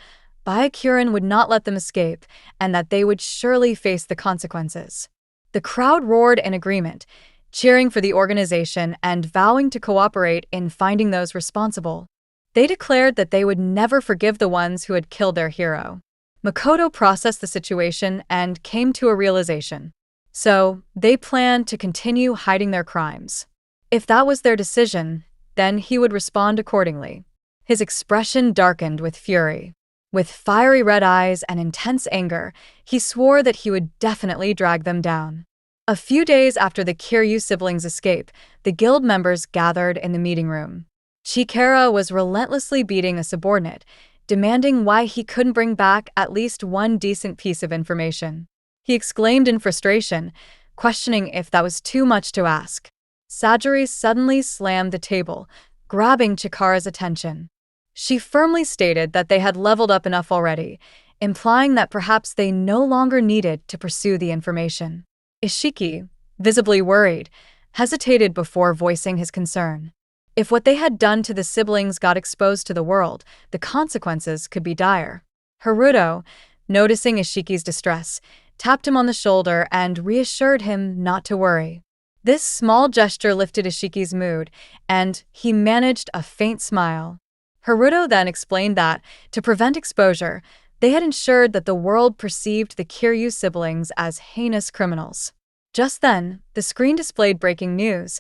Byakuren would not let them escape and that they would surely face the consequences. The crowd roared in agreement, cheering for the organization and vowing to cooperate in finding those responsible. They declared that they would never forgive the ones who had killed their hero. Makoto processed the situation and came to a realization. So, they planned to continue hiding their crimes. If that was their decision, then he would respond accordingly. His expression darkened with fury. With fiery red eyes and intense anger, he swore that he would definitely drag them down. A few days after the Kiryu siblings' escape, the guild members gathered in the meeting room. Chikara was relentlessly beating a subordinate, demanding why he couldn't bring back at least one decent piece of information. He exclaimed in frustration, questioning if that was too much to ask. Sajiri suddenly slammed the table, grabbing Chikara's attention. She firmly stated that they had leveled up enough already, implying that perhaps they no longer needed to pursue the information. Ishiki, visibly worried, hesitated before voicing his concern. If what they had done to the siblings got exposed to the world, the consequences could be dire. Haruto, noticing Ishiki's distress, tapped him on the shoulder and reassured him not to worry. This small gesture lifted Ishiki's mood, and he managed a faint smile. Haruto then explained that, to prevent exposure, they had ensured that the world perceived the Kiryu siblings as heinous criminals. Just then, the screen displayed breaking news.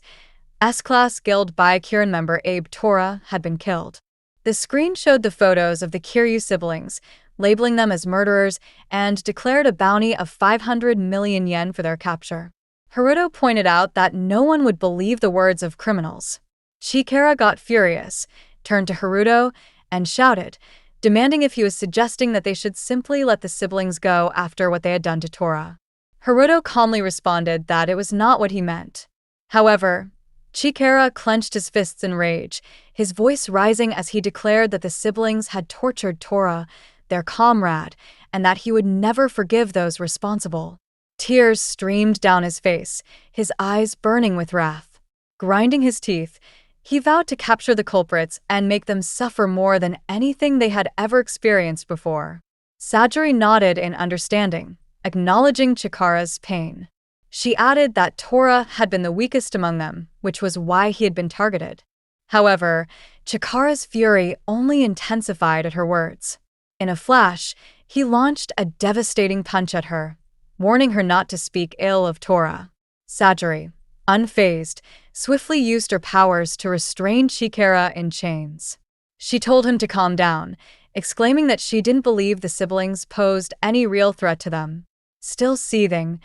S-Class Guild Byakuren member Abe Tora had been killed. The screen showed the photos of the Kiryu siblings, labeling them as murderers, and declared a bounty of 500 million yen for their capture. Haruto pointed out that no one would believe the words of criminals. Chikara got furious, turned to Haruto, and shouted, demanding if he was suggesting that they should simply let the siblings go after what they had done to Tora. Haruto calmly responded that it was not what he meant. However, Chikara clenched his fists in rage, his voice rising as he declared that the siblings had tortured Tora, their comrade, and that he would never forgive those responsible. Tears streamed down his face, his eyes burning with wrath. Grinding his teeth, he vowed to capture the culprits and make them suffer more than anything they had ever experienced before. Sajiri nodded in understanding, acknowledging Chikara's pain. She added that Tora had been the weakest among them, which was why he had been targeted. However, Chikara's fury only intensified at her words. In a flash, he launched a devastating punch at her, warning her not to speak ill of Tora. Sajiri, unfazed, swiftly used her powers to restrain Chikara in chains. She told him to calm down, exclaiming that she didn't believe the siblings posed any real threat to them. Still seething,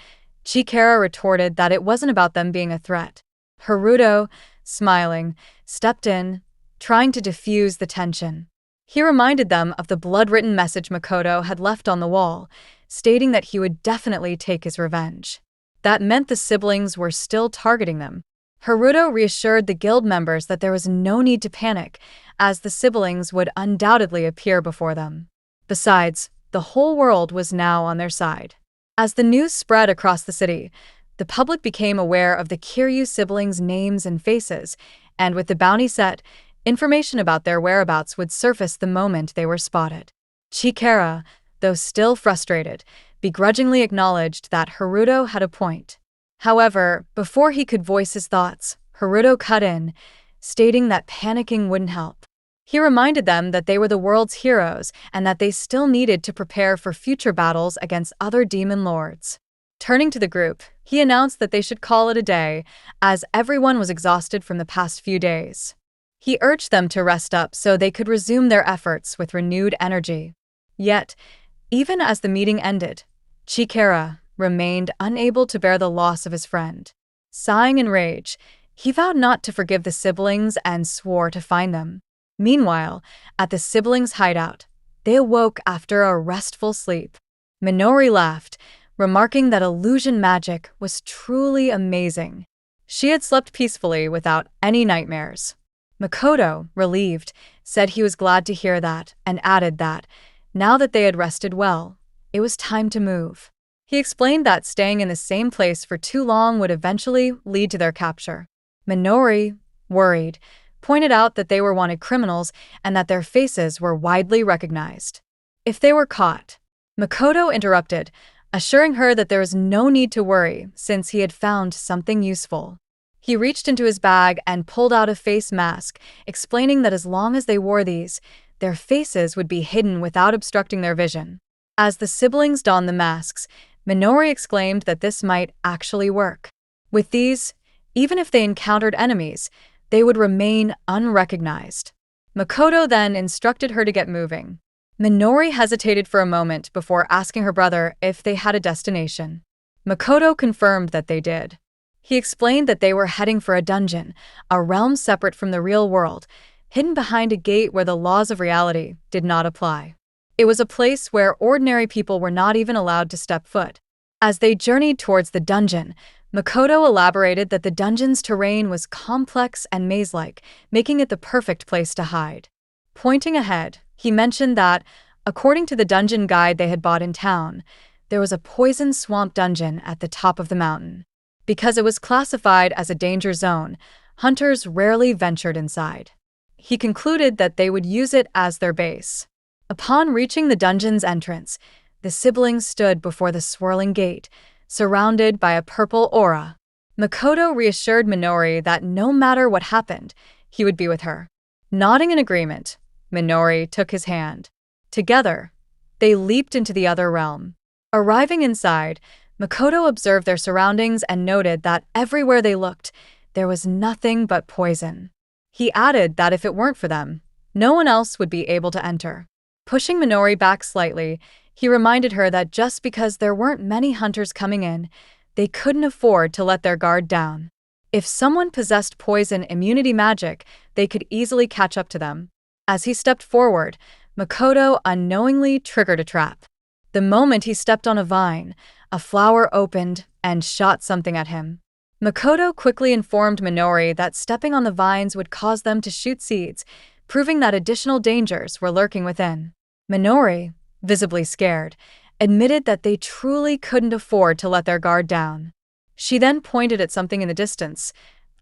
Chikara retorted that it wasn't about them being a threat. Haruto, smiling, stepped in, trying to diffuse the tension. He reminded them of the blood-written message Makoto had left on the wall, stating that he would definitely take his revenge. That meant the siblings were still targeting them. Haruto reassured the guild members that there was no need to panic, as the siblings would undoubtedly appear before them. Besides, the whole world was now on their side. As the news spread across the city, the public became aware of the Kiryu siblings' names and faces, and with the bounty set, information about their whereabouts would surface the moment they were spotted. Chikara, though still frustrated, begrudgingly acknowledged that Haruto had a point. However, before he could voice his thoughts, Haruto cut in, stating that panicking wouldn't help. He reminded them that they were the world's heroes and that they still needed to prepare for future battles against other demon lords. Turning to the group, he announced that they should call it a day, as everyone was exhausted from the past few days. He urged them to rest up so they could resume their efforts with renewed energy. Yet, even as the meeting ended, Chikara remained unable to bear the loss of his friend. Sighing in rage, he vowed not to forgive the siblings and swore to find them. Meanwhile, at the siblings' hideout, they awoke after a restful sleep. Minori laughed, remarking that illusion magic was truly amazing. She had slept peacefully without any nightmares. Makoto, relieved, said he was glad to hear that and added that, now that they had rested well, it was time to move. He explained that staying in the same place for too long would eventually lead to their capture. Minori, worried, pointed out that they were wanted criminals and that their faces were widely recognized. If they were caught, Makoto interrupted, assuring her that there was no need to worry since he had found something useful. He reached into his bag and pulled out a face mask, explaining that as long as they wore these, their faces would be hidden without obstructing their vision. As the siblings donned the masks, Minori exclaimed that this might actually work. With these, even if they encountered enemies, they would remain unrecognized. Makoto then instructed her to get moving. Minori hesitated for a moment before asking her brother if they had a destination. Makoto confirmed that they did. He explained that they were heading for a dungeon, a realm separate from the real world, hidden behind a gate where the laws of reality did not apply. It was a place where ordinary people were not even allowed to step foot. As they journeyed towards the dungeon, Makoto elaborated that the dungeon's terrain was complex and maze-like, making it the perfect place to hide. Pointing ahead, he mentioned that, according to the dungeon guide they had bought in town, there was a poison swamp dungeon at the top of the mountain. Because it was classified as a danger zone, hunters rarely ventured inside. He concluded that they would use it as their base. Upon reaching the dungeon's entrance, the siblings stood before the swirling gate, surrounded by a purple aura. Makoto reassured Minori that no matter what happened, he would be with her. Nodding in agreement, Minori took his hand. Together, they leaped into the other realm. Arriving inside, Makoto observed their surroundings and noted that everywhere they looked, there was nothing but poison. He added that if it weren't for them, no one else would be able to enter. Pushing Minori back slightly, he reminded her that just because there weren't many hunters coming in, they couldn't afford to let their guard down. If someone possessed poison immunity magic, they could easily catch up to them. As he stepped forward, Makoto unknowingly triggered a trap. The moment he stepped on a vine, a flower opened and shot something at him. Makoto quickly informed Minori that stepping on the vines would cause them to shoot seeds, proving that additional dangers were lurking within. Minori, visibly scared, admitted that they truly couldn't afford to let their guard down. She then pointed at something in the distance,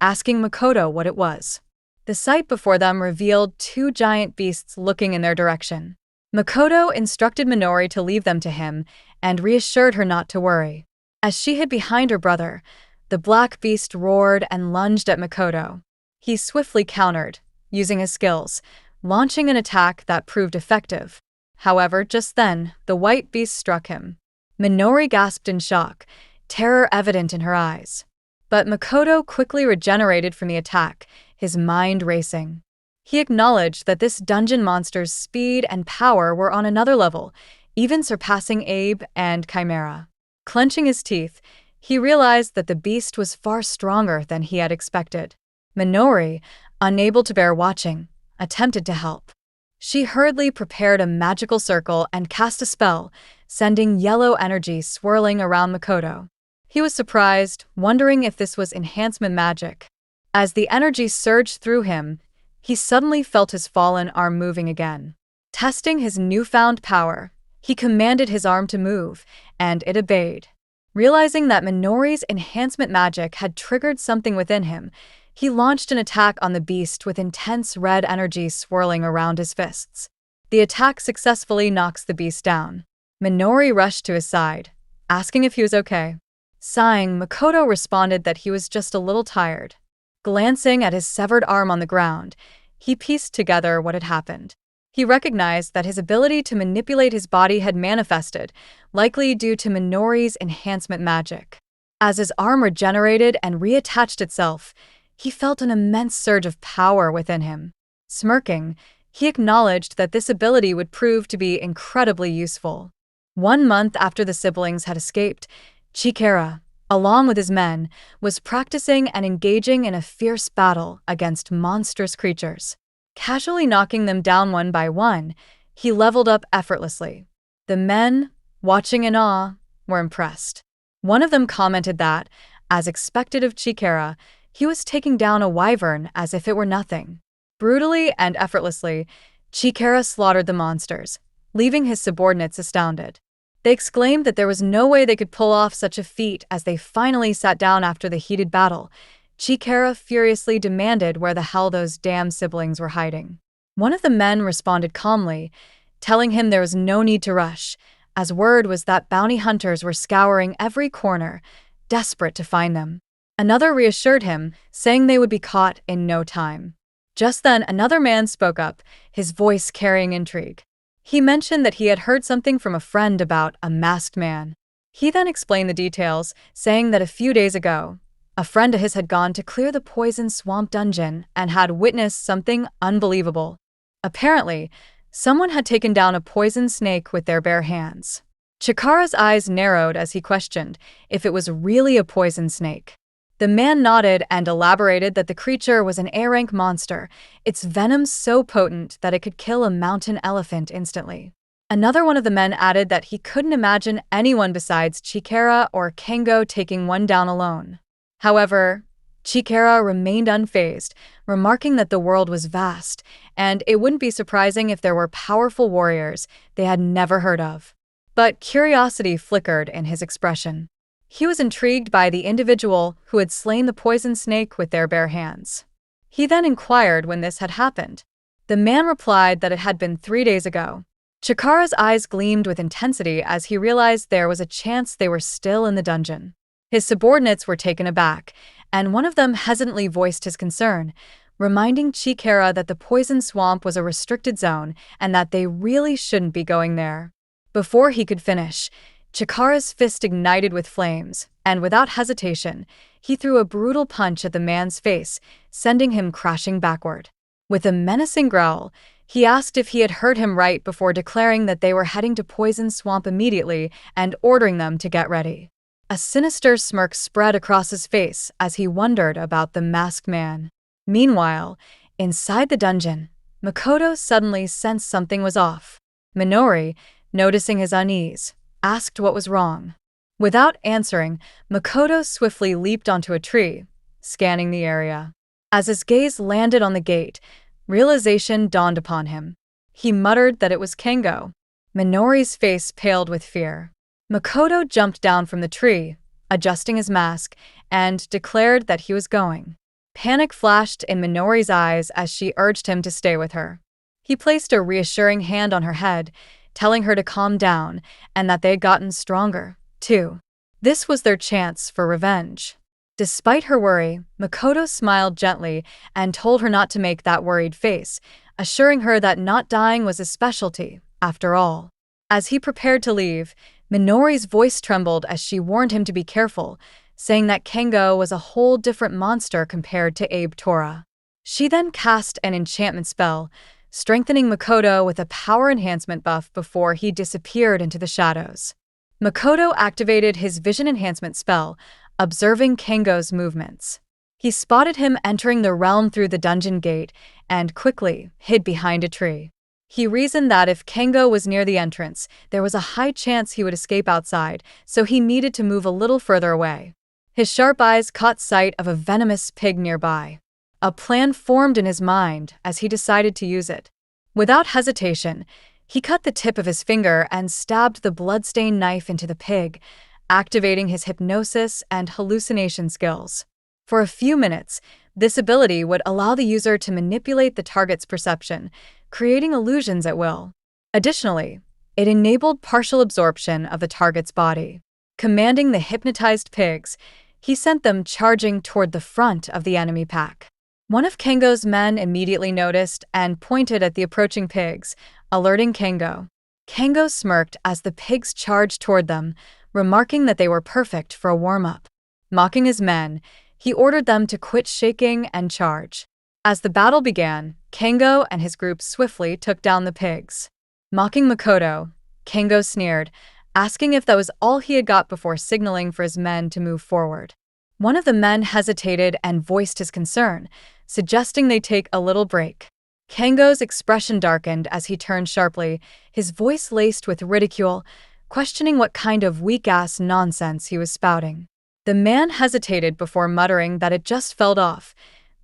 asking Makoto what it was. The sight before them revealed two giant beasts looking in their direction. Makoto instructed Minori to leave them to him and reassured her not to worry. As she hid behind her brother, the black beast roared and lunged at Makoto. He swiftly countered, using his skills, launching an attack that proved effective. However, just then, the white beast struck him. Minori gasped in shock, terror evident in her eyes. But Makoto quickly regenerated from the attack, his mind racing. He acknowledged that this dungeon monster's speed and power were on another level, even surpassing Abe and Chimera. Clenching his teeth, He realized that the beast was far stronger than he had expected. Minori, unable to bear watching, attempted to help. She hurriedly prepared a magical circle and cast a spell, sending yellow energy swirling around Makoto. He was surprised, wondering if this was enhancement magic. As the energy surged through him, he suddenly felt his fallen arm moving again. Testing his newfound power, he commanded his arm to move, and it obeyed. Realizing that Minori's enhancement magic had triggered something within him, he launched an attack on the beast with intense red energy swirling around his fists. The attack successfully knocks the beast down. Minori rushed to his side, asking if he was okay. Sighing, Makoto responded that he was just a little tired. Glancing at his severed arm on the ground, he pieced together what had happened. He recognized that his ability to manipulate his body had manifested, likely due to Minori's enhancement magic. As his arm regenerated and reattached itself, he felt an immense surge of power within him. Smirking, he acknowledged that this ability would prove to be incredibly useful. 1 month after the siblings had escaped, Chikara, along with his men, was practicing and engaging in a fierce battle against monstrous creatures. Casually knocking them down one by one, he leveled up effortlessly. The men, watching in awe, were impressed. One of them commented that, as expected of Chikara, he was taking down a wyvern as if it were nothing. Brutally and effortlessly, Chikara slaughtered the monsters, leaving his subordinates astounded. They exclaimed that there was no way they could pull off such a feat. As they finally sat down after the heated battle, Chikara furiously demanded where the hell those damn siblings were hiding. One of the men responded calmly, telling him there was no need to rush, as word was that bounty hunters were scouring every corner, desperate to find them. Another reassured him, saying they would be caught in no time. Just then, another man spoke up, his voice carrying intrigue. He mentioned that he had heard something from a friend about a masked man. He then explained the details, saying that a few days ago, a friend of his had gone to clear the poison swamp dungeon and had witnessed something unbelievable. Apparently, someone had taken down a poison snake with their bare hands. Chikara's eyes narrowed as he questioned if it was really a poison snake. The man nodded and elaborated that the creature was an A-rank monster, its venom so potent that it could kill a mountain elephant instantly. Another one of the men added that he couldn't imagine anyone besides Chikara or Kengo taking one down alone. However, Chikara remained unfazed, remarking that the world was vast, and it wouldn't be surprising if there were powerful warriors they had never heard of. But curiosity flickered in his expression. He was intrigued by the individual who had slain the poison snake with their bare hands. He then inquired when this had happened. The man replied that it had been 3 days ago. Chikara's eyes gleamed with intensity as he realized there was a chance they were still in the dungeon. His subordinates were taken aback, and one of them hesitantly voiced his concern, reminding Chikara that the poison swamp was a restricted zone and that they really shouldn't be going there. Before he could finish, Chikara's fist ignited with flames, and without hesitation, he threw a brutal punch at the man's face, sending him crashing backward. With a menacing growl, he asked if he had heard him right before declaring that they were heading to Poison Swamp immediately and ordering them to get ready. A sinister smirk spread across his face as he wondered about the masked man. Meanwhile, inside the dungeon, Makoto suddenly sensed something was off. Minori, noticing his unease, asked what was wrong. Without answering, Makoto swiftly leaped onto a tree, scanning the area. As his gaze landed on the gate, realization dawned upon him. He muttered that it was Kengo. Minori's face paled with fear. Makoto jumped down from the tree, adjusting his mask, and declared that he was going. Panic flashed in Minori's eyes as she urged him to stay with her. He placed a reassuring hand on her head, telling her to calm down and that they had gotten stronger, too. This was their chance for revenge. Despite her worry, Makoto smiled gently and told her not to make that worried face, assuring her that not dying was a specialty, after all. As he prepared to leave, Minori's voice trembled as she warned him to be careful, saying that Kengo was a whole different monster compared to Abe Tora. She then cast an enchantment spell, strengthening Makoto with a power enhancement buff before he disappeared into the shadows. Makoto activated his vision enhancement spell, observing Kengo's movements. He spotted him entering the realm through the dungeon gate and quickly hid behind a tree. He reasoned that if Kengo was near the entrance, there was a high chance he would escape outside, so he needed to move a little further away. His sharp eyes caught sight of a venomous pig nearby. A plan formed in his mind as he decided to use it. Without hesitation, he cut the tip of his finger and stabbed the bloodstained knife into the pig, activating his hypnosis and hallucination skills. For a few minutes, this ability would allow the user to manipulate the target's perception, creating illusions at will. Additionally, it enabled partial absorption of the target's body. Commanding the hypnotized pigs, he sent them charging toward the front of the enemy pack. One of Kengo's men immediately noticed and pointed at the approaching pigs, alerting Kengo. Kengo smirked as the pigs charged toward them, remarking that they were perfect for a warm-up. Mocking his men, he ordered them to quit shaking and charge. As the battle began, Kengo and his group swiftly took down the pigs. Mocking Makoto, Kengo sneered, asking if that was all he had got before signaling for his men to move forward. One of the men hesitated and voiced his concern, suggesting they take a little break. Kengo's expression darkened as he turned sharply, his voice laced with ridicule, questioning what kind of weak-ass nonsense he was spouting. The man hesitated before muttering that it just fell off,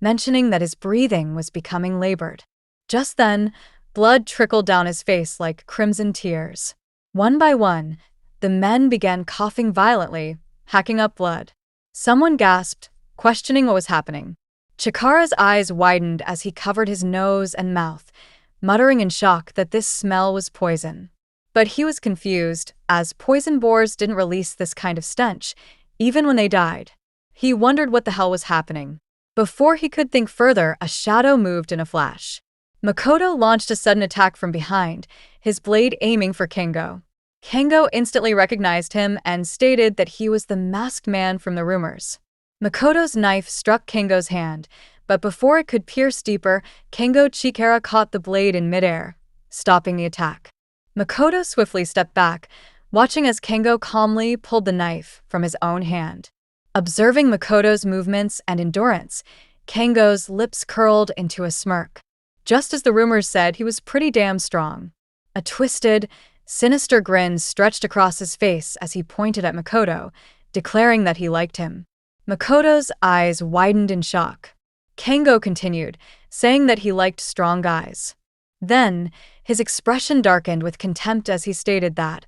mentioning that his breathing was becoming labored. Just then, blood trickled down his face like crimson tears. One by one, the men began coughing violently, hacking up blood. Someone gasped, questioning what was happening. Chikara's eyes widened as he covered his nose and mouth, muttering in shock that this smell was poison. But he was confused, as poison boars didn't release this kind of stench, even when they died. He wondered what the hell was happening. Before he could think further, a shadow moved in a flash. Makoto launched a sudden attack from behind, his blade aiming for Kengo. Kengo instantly recognized him and stated that he was the masked man from the rumors. Makoto's knife struck Kengo's hand, but before it could pierce deeper, Kengo Chikara caught the blade in midair, stopping the attack. Makoto swiftly stepped back, watching as Kengo calmly pulled the knife from his own hand. Observing Makoto's movements and endurance, Kengo's lips curled into a smirk. Just as the rumors said, he was pretty damn strong. A twisted, sinister grin stretched across his face as he pointed at Makoto, declaring that he liked him. Makoto's eyes widened in shock. Kengo continued, saying that he liked strong guys. Then, his expression darkened with contempt as he stated that,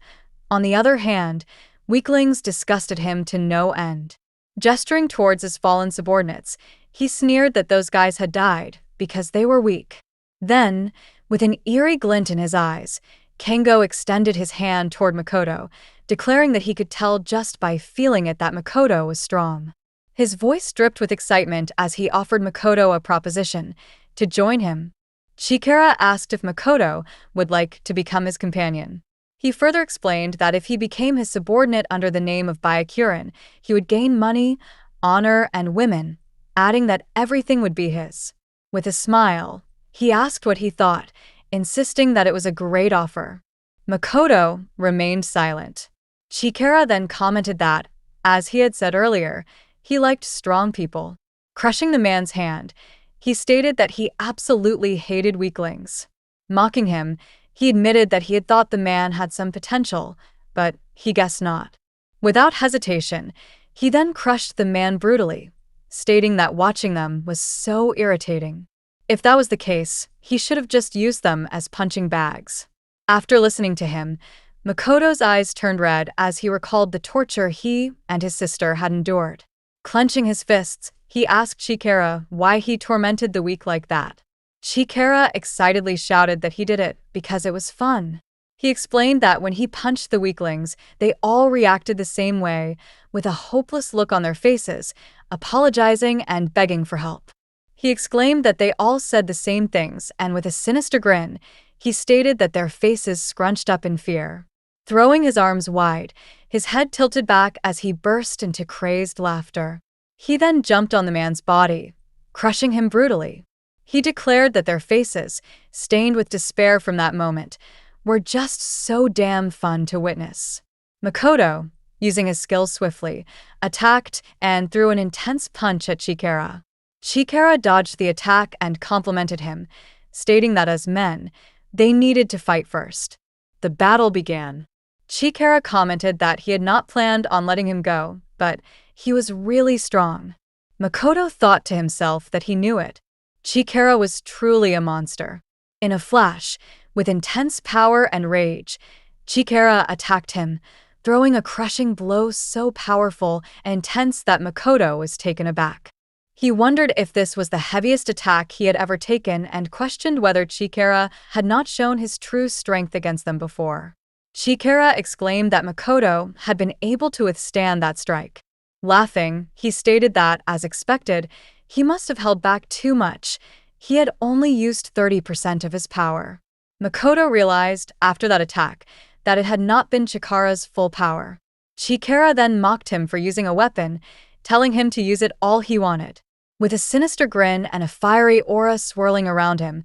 on the other hand, weaklings disgusted him to no end. Gesturing towards his fallen subordinates, he sneered that those guys had died because they were weak. Then, with an eerie glint in his eyes, Kengo extended his hand toward Makoto, declaring that he could tell just by feeling it that Makoto was strong. His voice dripped with excitement as he offered Makoto a proposition to join him. Chikara asked if Makoto would like to become his companion. He further explained that if he became his subordinate under the name of Byakuren, he would gain money, honor, and women, adding that everything would be his. With a smile, he asked what he thought, insisting that it was a great offer. Makoto remained silent. Chikara then commented that, as he had said earlier, he liked strong people. Crushing the man's hand, he stated that he absolutely hated weaklings. Mocking him, he admitted that he had thought the man had some potential, but he guessed not. Without hesitation, he then crushed the man brutally, stating that watching them was so irritating. If that was the case, he should have just used them as punching bags. After listening to him, Makoto's eyes turned red as he recalled the torture he and his sister had endured. Clenching his fists, he asked Chikara why he tormented the weak like that. Chikara excitedly shouted that he did it because it was fun. He explained that when he punched the weaklings, they all reacted the same way, with a hopeless look on their faces, apologizing and begging for help. He exclaimed that they all said the same things, and with a sinister grin, he stated that their faces scrunched up in fear. Throwing his arms wide, his head tilted back as he burst into crazed laughter. He then jumped on the man's body, crushing him brutally. He declared that their faces, stained with despair from that moment, were just so damn fun to witness. Makoto, using his skills swiftly, attacked and threw an intense punch at Chikara. Chikara dodged the attack and complimented him, stating that as men, they needed to fight first. The battle began. Chikara commented that he had not planned on letting him go, but he was really strong. Makoto thought to himself that he knew it. Chikara was truly a monster. In a flash, with intense power and rage, Chikara attacked him, throwing a crushing blow so powerful and intense that Makoto was taken aback. He wondered if this was the heaviest attack he had ever taken and questioned whether Chikara had not shown his true strength against them before. Chikara exclaimed that Makoto had been able to withstand that strike. Laughing, he stated that, as expected, he must have held back too much. He had only used 30% of his power. Makoto realized, after that attack, that it had not been Chikara's full power. Chikara then mocked him for using a weapon, telling him to use it all he wanted. With a sinister grin and a fiery aura swirling around him,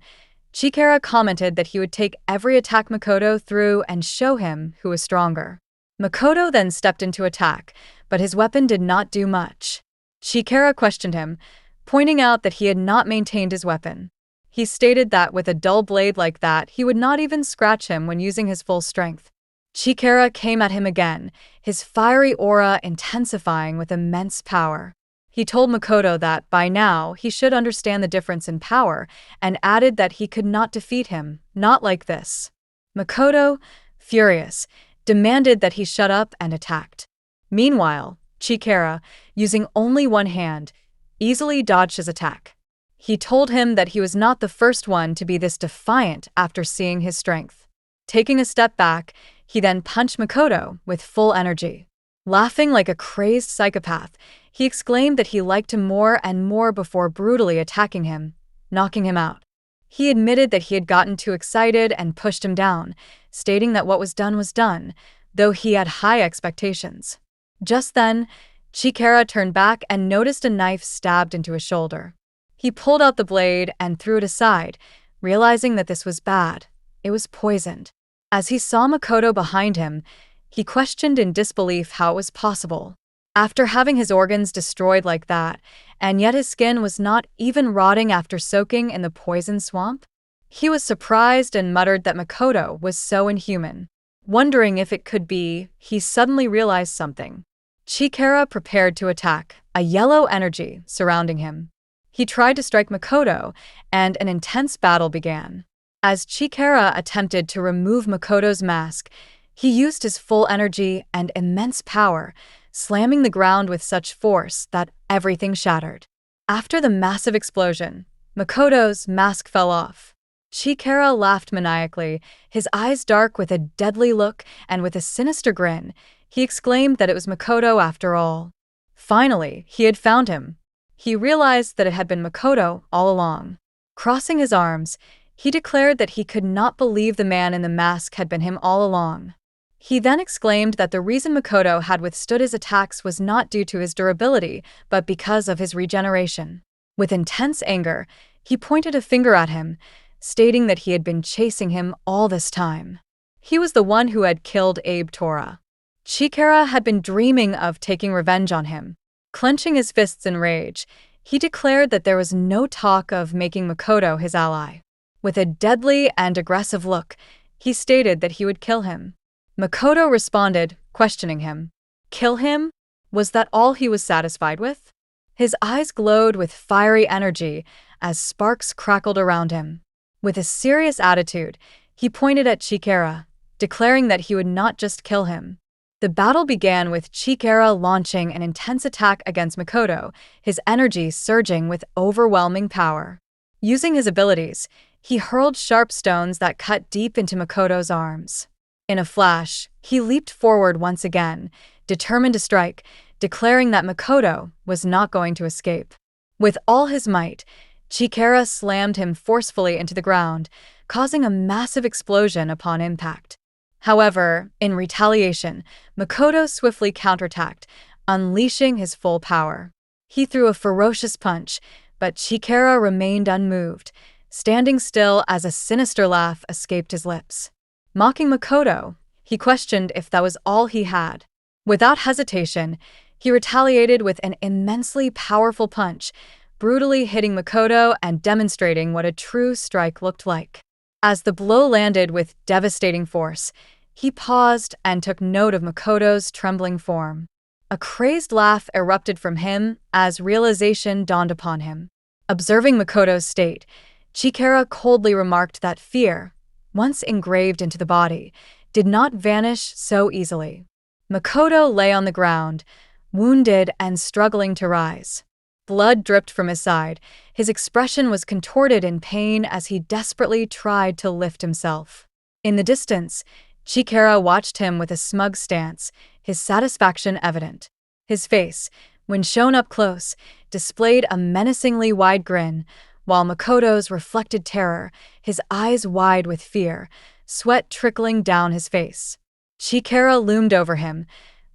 Chikara commented that he would take every attack Makoto threw and show him who was stronger. Makoto then stepped into attack, but his weapon did not do much. Chikara questioned him, pointing out that he had not maintained his weapon. He stated that with a dull blade like that, he would not even scratch him when using his full strength. Chikara came at him again, his fiery aura intensifying with immense power. He told Makoto that, by now, he should understand the difference in power, and added that he could not defeat him, not like this. Makoto, furious, demanded that he shut up and attacked. Meanwhile, Chikara, using only one hand, easily dodged his attack. He told him that he was not the first one to be this defiant after seeing his strength. Taking a step back, he then punched Makoto with full energy. Laughing like a crazed psychopath, he exclaimed that he liked him more and more before brutally attacking him, knocking him out. He admitted that he had gotten too excited and pushed him down, stating that what was done, though he had high expectations. Just then, Chikara turned back and noticed a knife stabbed into his shoulder. He pulled out the blade and threw it aside, realizing that this was bad. It was poisoned. As he saw Makoto behind him, he questioned in disbelief how it was possible. After having his organs destroyed like that, and yet his skin was not even rotting after soaking in the poison swamp? He was surprised and muttered that Makoto was so inhuman. Wondering if it could be, he suddenly realized something. Chikara prepared to attack, a yellow energy surrounding him. He tried to strike Makoto, and an intense battle began. As Chikara attempted to remove Makoto's mask, he used his full energy and immense power, slamming the ground with such force that everything shattered. After the massive explosion, Makoto's mask fell off. Chikara laughed maniacally, his eyes dark with a deadly look, and with a sinister grin, he exclaimed that it was Makoto after all. Finally, he had found him. He realized that it had been Makoto all along. Crossing his arms, he declared that he could not believe the man in the mask had been him all along. He then exclaimed that the reason Makoto had withstood his attacks was not due to his durability, but because of his regeneration. With intense anger, he pointed a finger at him, stating that he had been chasing him all this time. He was the one who had killed Abe Tora. Chikara had been dreaming of taking revenge on him. Clenching his fists in rage, he declared that there was no talk of making Makoto his ally. With a deadly and aggressive look, he stated that he would kill him. Makoto responded, questioning him. Kill him? Was that all he was satisfied with? His eyes glowed with fiery energy as sparks crackled around him. With a serious attitude, he pointed at Chikara, declaring that he would not just kill him. The battle began with Chikara launching an intense attack against Makoto, his energy surging with overwhelming power. Using his abilities, he hurled sharp stones that cut deep into Makoto's arms. In a flash, he leaped forward once again, determined to strike, declaring that Makoto was not going to escape. With all his might, Chikara slammed him forcefully into the ground, causing a massive explosion upon impact. However, in retaliation, Makoto swiftly counterattacked, unleashing his full power. He threw a ferocious punch, but Chikara remained unmoved, standing still as a sinister laugh escaped his lips. Mocking Makoto, He questioned if that was all he had. Without hesitation, he retaliated with an immensely powerful punch, brutally hitting Makoto and demonstrating what a true strike looked like. As the blow landed with devastating force, he paused and took note of Makoto's trembling form. A crazed laugh erupted from him as realization dawned upon him. Observing Makoto's state, Chikara coldly remarked that fear, once engraved into the body, did not vanish so easily. Makoto lay on the ground, wounded and struggling to rise. Blood dripped from his side. His expression was contorted in pain as he desperately tried to lift himself. In the distance, Chikara watched him with a smug stance, his satisfaction evident. His face, when shown up close, displayed a menacingly wide grin, while Makoto's reflected terror, his eyes wide with fear, sweat trickling down his face. Chikara loomed over him,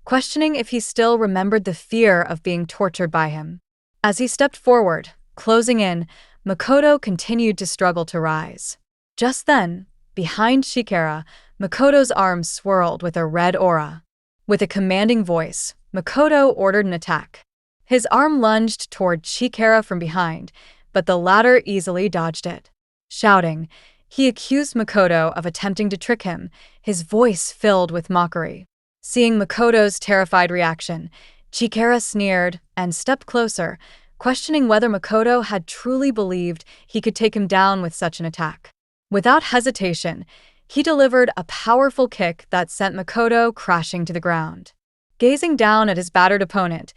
questioning if he still remembered the fear of being tortured by him. As he stepped forward, closing in, Makoto continued to struggle to rise. Just then, behind Chikara, Makoto's arms swirled with a red aura. With a commanding voice, Makoto ordered an attack. His arm lunged toward Chikara from behind, but the latter easily dodged it. Shouting, he accused Makoto of attempting to trick him, his voice filled with mockery. Seeing Makoto's terrified reaction, Chikara sneered and stepped closer, questioning whether Makoto had truly believed he could take him down with such an attack. Without hesitation, he delivered a powerful kick that sent Makoto crashing to the ground. Gazing down at his battered opponent,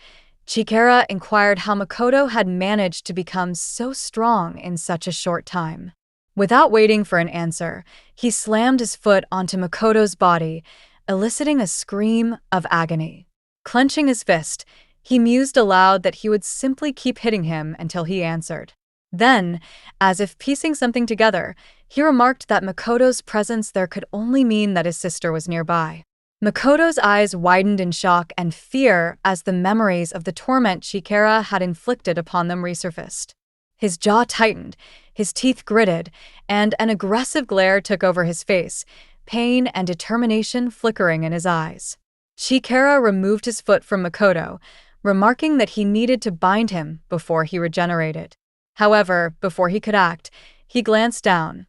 Chikara inquired how Makoto had managed to become so strong in such a short time. Without waiting for an answer, he slammed his foot onto Makoto's body, eliciting a scream of agony. Clenching his fist, he mused aloud that he would simply keep hitting him until he answered. Then, as if piecing something together, he remarked that Makoto's presence there could only mean that his sister was nearby. Makoto's eyes widened in shock and fear as the memories of the torment Chikara had inflicted upon them resurfaced. His jaw tightened, his teeth gritted, and an aggressive glare took over his face, pain and determination flickering in his eyes. Chikara removed his foot from Makoto, remarking that he needed to bind him before he regenerated. However, before he could act, he glanced down,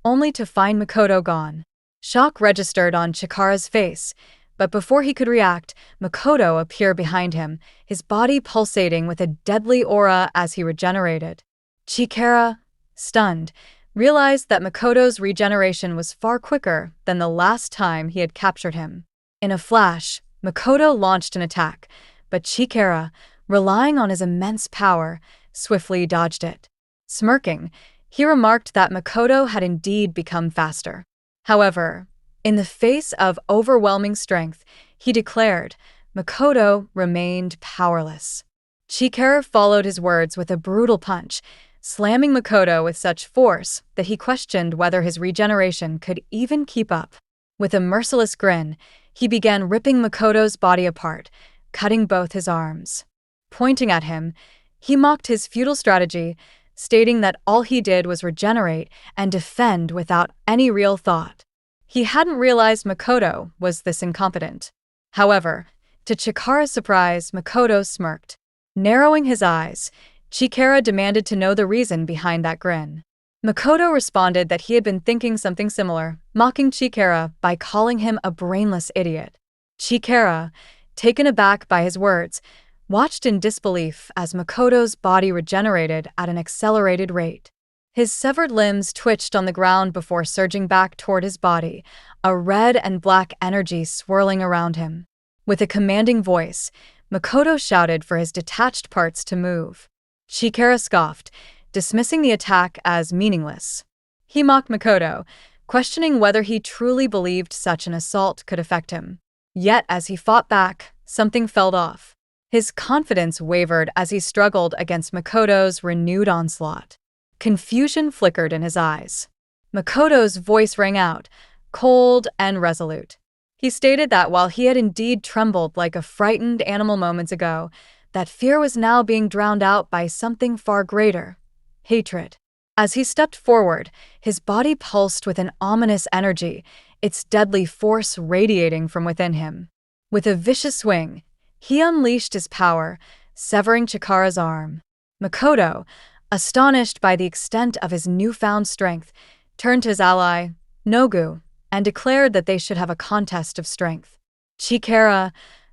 only to find Makoto gone. Shock registered on Chikara's face, but before he could react, Makoto appeared behind him, his body pulsating with a deadly aura as he regenerated. Chikara, stunned, realized that Makoto's regeneration was far quicker than the last time he had captured him. In a flash, Makoto launched an attack, but Chikara, relying on his immense power, swiftly dodged it. Smirking, he remarked that Makoto had indeed become faster. However, in the face of overwhelming strength, he declared, Makoto remained powerless. Chikara followed his words with a brutal punch, slamming Makoto with such force that he questioned whether his regeneration could even keep up. With a merciless grin, he began ripping Makoto's body apart, cutting both his arms. Pointing at him, he mocked his futile strategy, stating that all he did was regenerate and defend without any real thought. He hadn't realized Makoto was this incompetent. However, to Chikara's surprise, Makoto smirked. Narrowing his eyes, Chikara demanded to know the reason behind that grin. Makoto responded that he had been thinking something similar, mocking Chikara by calling him a brainless idiot. Chikara, taken aback by his words, watched in disbelief as Makoto's body regenerated at an accelerated rate. His severed limbs twitched on the ground before surging back toward his body, a red and black energy swirling around him. With a commanding voice, Makoto shouted for his detached parts to move. Chikara scoffed, dismissing the attack as meaningless. He mocked Makoto, questioning whether he truly believed such an assault could affect him. Yet as he fought back, something felt off. His confidence wavered as he struggled against Makoto's renewed onslaught. Confusion flickered in his eyes. Makoto's voice rang out, cold and resolute. He stated that while he had indeed trembled like a frightened animal moments ago, that fear was now being drowned out by something far greater: hatred. As he stepped forward, his body pulsed with an ominous energy, its deadly force radiating from within him. With a vicious swing, he unleashed his power, severing Chikara's arm. Makoto, astonished by the extent of his newfound strength, turned to his ally, Nogu, and declared that they should have a contest of strength. Chikara,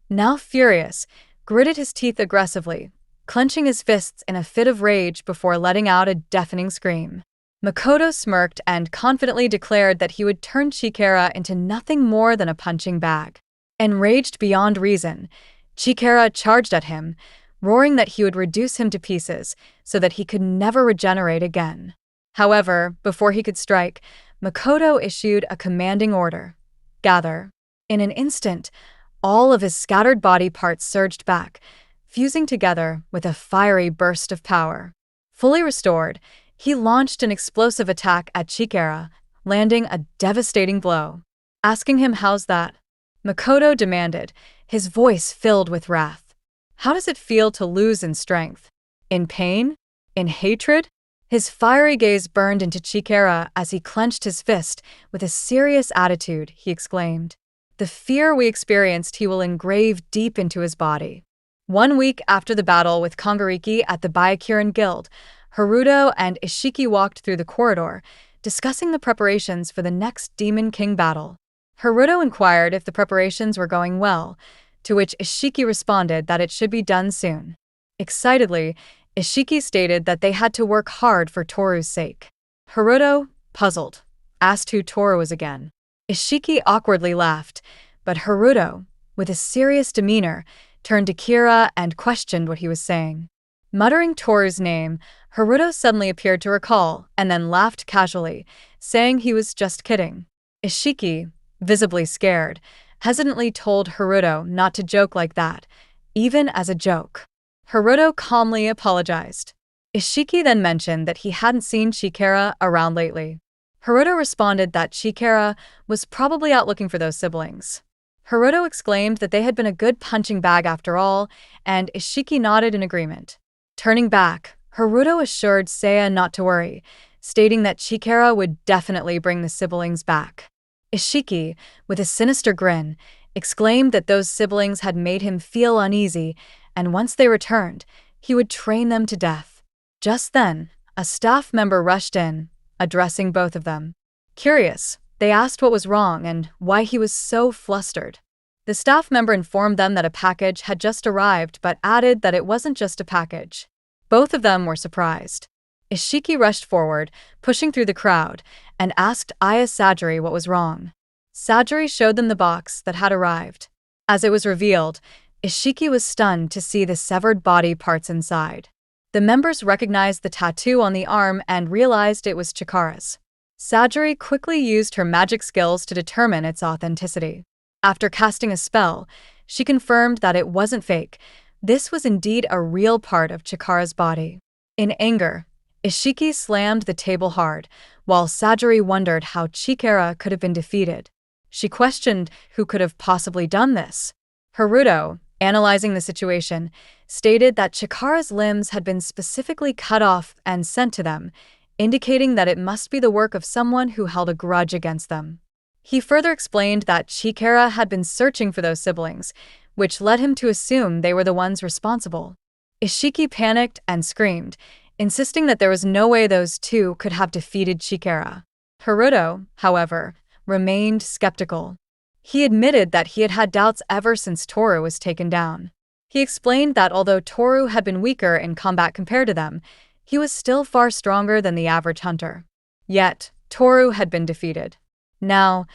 now furious, gritted his teeth aggressively, clenching his fists in a fit of rage before letting out a deafening scream. Makoto smirked and confidently declared that he would turn Chikara into nothing more than a punching bag. Enraged beyond reason, Chikara charged at him, roaring that he would reduce him to pieces so that he could never regenerate again. However, before he could strike, Makoto issued a commanding order. Gather. In an instant, all of his scattered body parts surged back, fusing together with a fiery burst of power. Fully restored, he launched an explosive attack at Chikara, landing a devastating blow. Asking him how's that, Makoto demanded, his voice filled with wrath. How does it feel to lose in strength? In pain? In hatred? His fiery gaze burned into Chikara as he clenched his fist. With a serious attitude, he exclaimed, "The fear we experienced he will engrave deep into his body." 1 week after the battle with Kongariki at the Byakuren Guild, Haruto and Ishiki walked through the corridor, discussing the preparations for the next Demon King battle. Haruto inquired if the preparations were going well, to which Ishiki responded that it should be done soon. Excitedly, Ishiki stated that they had to work hard for Toru's sake. Haruto, puzzled, asked who Toru was again. Ishiki awkwardly laughed, but Haruto, with a serious demeanor, turned to Kira and questioned what he was saying. Muttering Toru's name, Haruto suddenly appeared to recall and then laughed casually, saying he was just kidding. Ishiki, visibly scared, hesitantly told Haruto not to joke like that, even as a joke. Haruto calmly apologized. Ishiki then mentioned that he hadn't seen Chikara around lately. Haruto responded that Chikara was probably out looking for those siblings. Haruto exclaimed that they had been a good punching bag after all, and Ishiki nodded in agreement. Turning back, Haruto assured Seiya not to worry, stating that Chikara would definitely bring the siblings back. Ishiki, with a sinister grin, exclaimed that those siblings had made him feel uneasy, and once they returned, he would train them to death. Just then, a staff member rushed in, addressing both of them. Curious, they asked what was wrong and why he was so flustered. The staff member informed them that a package had just arrived but added that it wasn't just a package. Both of them were surprised. Ishiki rushed forward, pushing through the crowd, and asked Aya Sajiri what was wrong. Sajiri showed them the box that had arrived. As it was revealed, Ishiki was stunned to see the severed body parts inside. The members recognized the tattoo on the arm and realized it was Chikara's. Sajiri quickly used her magic skills to determine its authenticity. After casting a spell, she confirmed that it wasn't fake. This was indeed a real part of Chikara's body. In anger, Ishiki slammed the table hard, while Sajiri wondered how Chikara could have been defeated. She questioned who could have possibly done this. Haruto, analyzing the situation, stated that Chikara's limbs had been specifically cut off and sent to them, indicating that it must be the work of someone who held a grudge against them. He further explained that Chikara had been searching for those siblings, which led him to assume they were the ones responsible. Ishiki panicked and screamed, insisting that there was no way those two could have defeated Chikara. Haruto, however, remained skeptical. He admitted that he had had doubts ever since Toru was taken down. He explained that although Toru had been weaker in combat compared to them, he was still far stronger than the average hunter. Yet, Toru had been defeated. Now,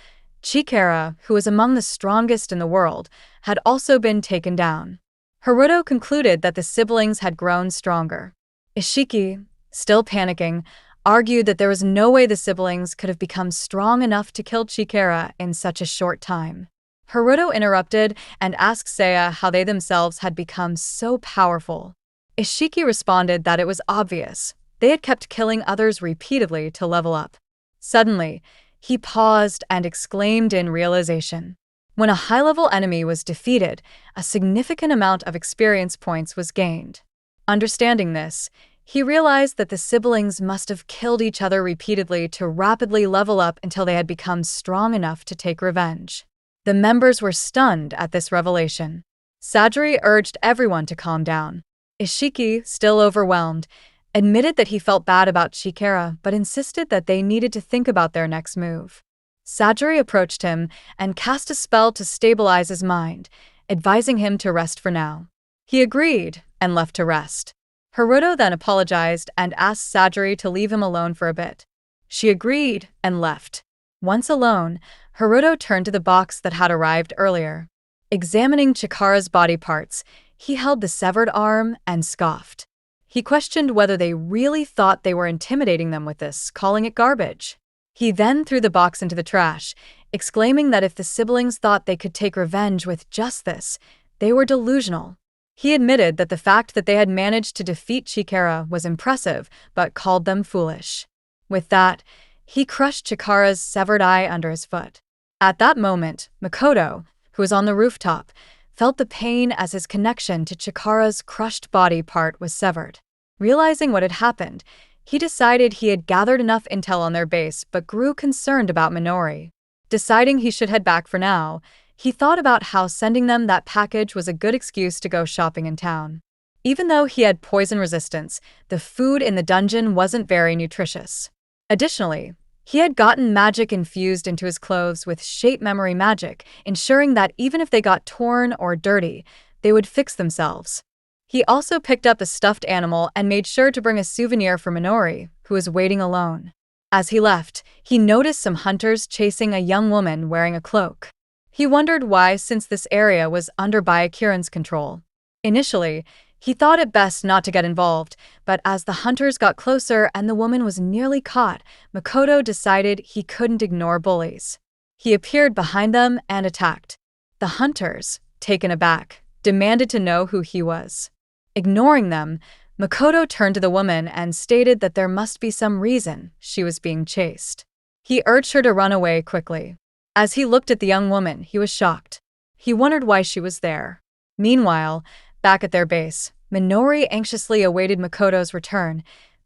Chikara, who was among the strongest in the world, had also been taken down. Haruto concluded that the siblings had grown stronger. Ishiki, still panicking, argued that there was no way the siblings could have become strong enough to kill Chikara in such a short time. Haruto interrupted and asked Seiya how they themselves had become so powerful. Ishiki responded that it was obvious. They had kept killing others repeatedly to level up. Suddenly, he paused and exclaimed in realization. When a high-level enemy was defeated, a significant amount of experience points was gained. Understanding this, He realized that the siblings must have killed each other repeatedly to rapidly level up until they had become strong enough to take revenge. The members were stunned at this revelation. Sajiri urged everyone to calm down. Ishiki, still overwhelmed, admitted that he felt bad about Chikara but insisted that they needed to think about their next move. Sajiri approached him and cast a spell to stabilize his mind, advising him to rest for now. He agreed and left to rest. Haruto then apologized and asked Sajiri to leave him alone for a bit. She agreed and left. Once alone, Haruto turned to the box that had arrived earlier. Examining Chikara's body parts, he held the severed arm and scoffed. He questioned whether they really thought they were intimidating them with this, calling it garbage. He then threw the box into the trash, exclaiming that if the siblings thought they could take revenge with just this, they were delusional. He admitted that the fact that they had managed to defeat Chikara was impressive, but called them foolish. With that, he crushed Chikara's severed eye under his foot. At that moment, Makoto, who was on the rooftop, felt the pain as his connection to Chikara's crushed body part was severed. Realizing what had happened, he decided he had gathered enough intel on their base but grew concerned about Minori. Deciding he should head back for now, he thought about how sending them that package was a good excuse to go shopping in town. Even though he had poison resistance, the food in the dungeon wasn't very nutritious. Additionally, he had gotten magic infused into his clothes with shape memory magic, ensuring that even if they got torn or dirty, they would fix themselves. He also picked up a stuffed animal and made sure to bring a souvenir for Minori, who was waiting alone. As he left, he noticed some hunters chasing a young woman wearing a cloak. He wondered why, since this area was under Byakuran's control. Initially, he thought it best not to get involved, but as the hunters got closer and the woman was nearly caught, Makoto decided he couldn't ignore bullies. He appeared behind them and attacked. The hunters, taken aback, demanded to know who he was. Ignoring them, Makoto turned to the woman and stated that there must be some reason she was being chased. He urged her to run away quickly. As he looked at the young woman, he was shocked. He wondered why she was there. Meanwhile, back at their base, Minori anxiously awaited Makoto's return,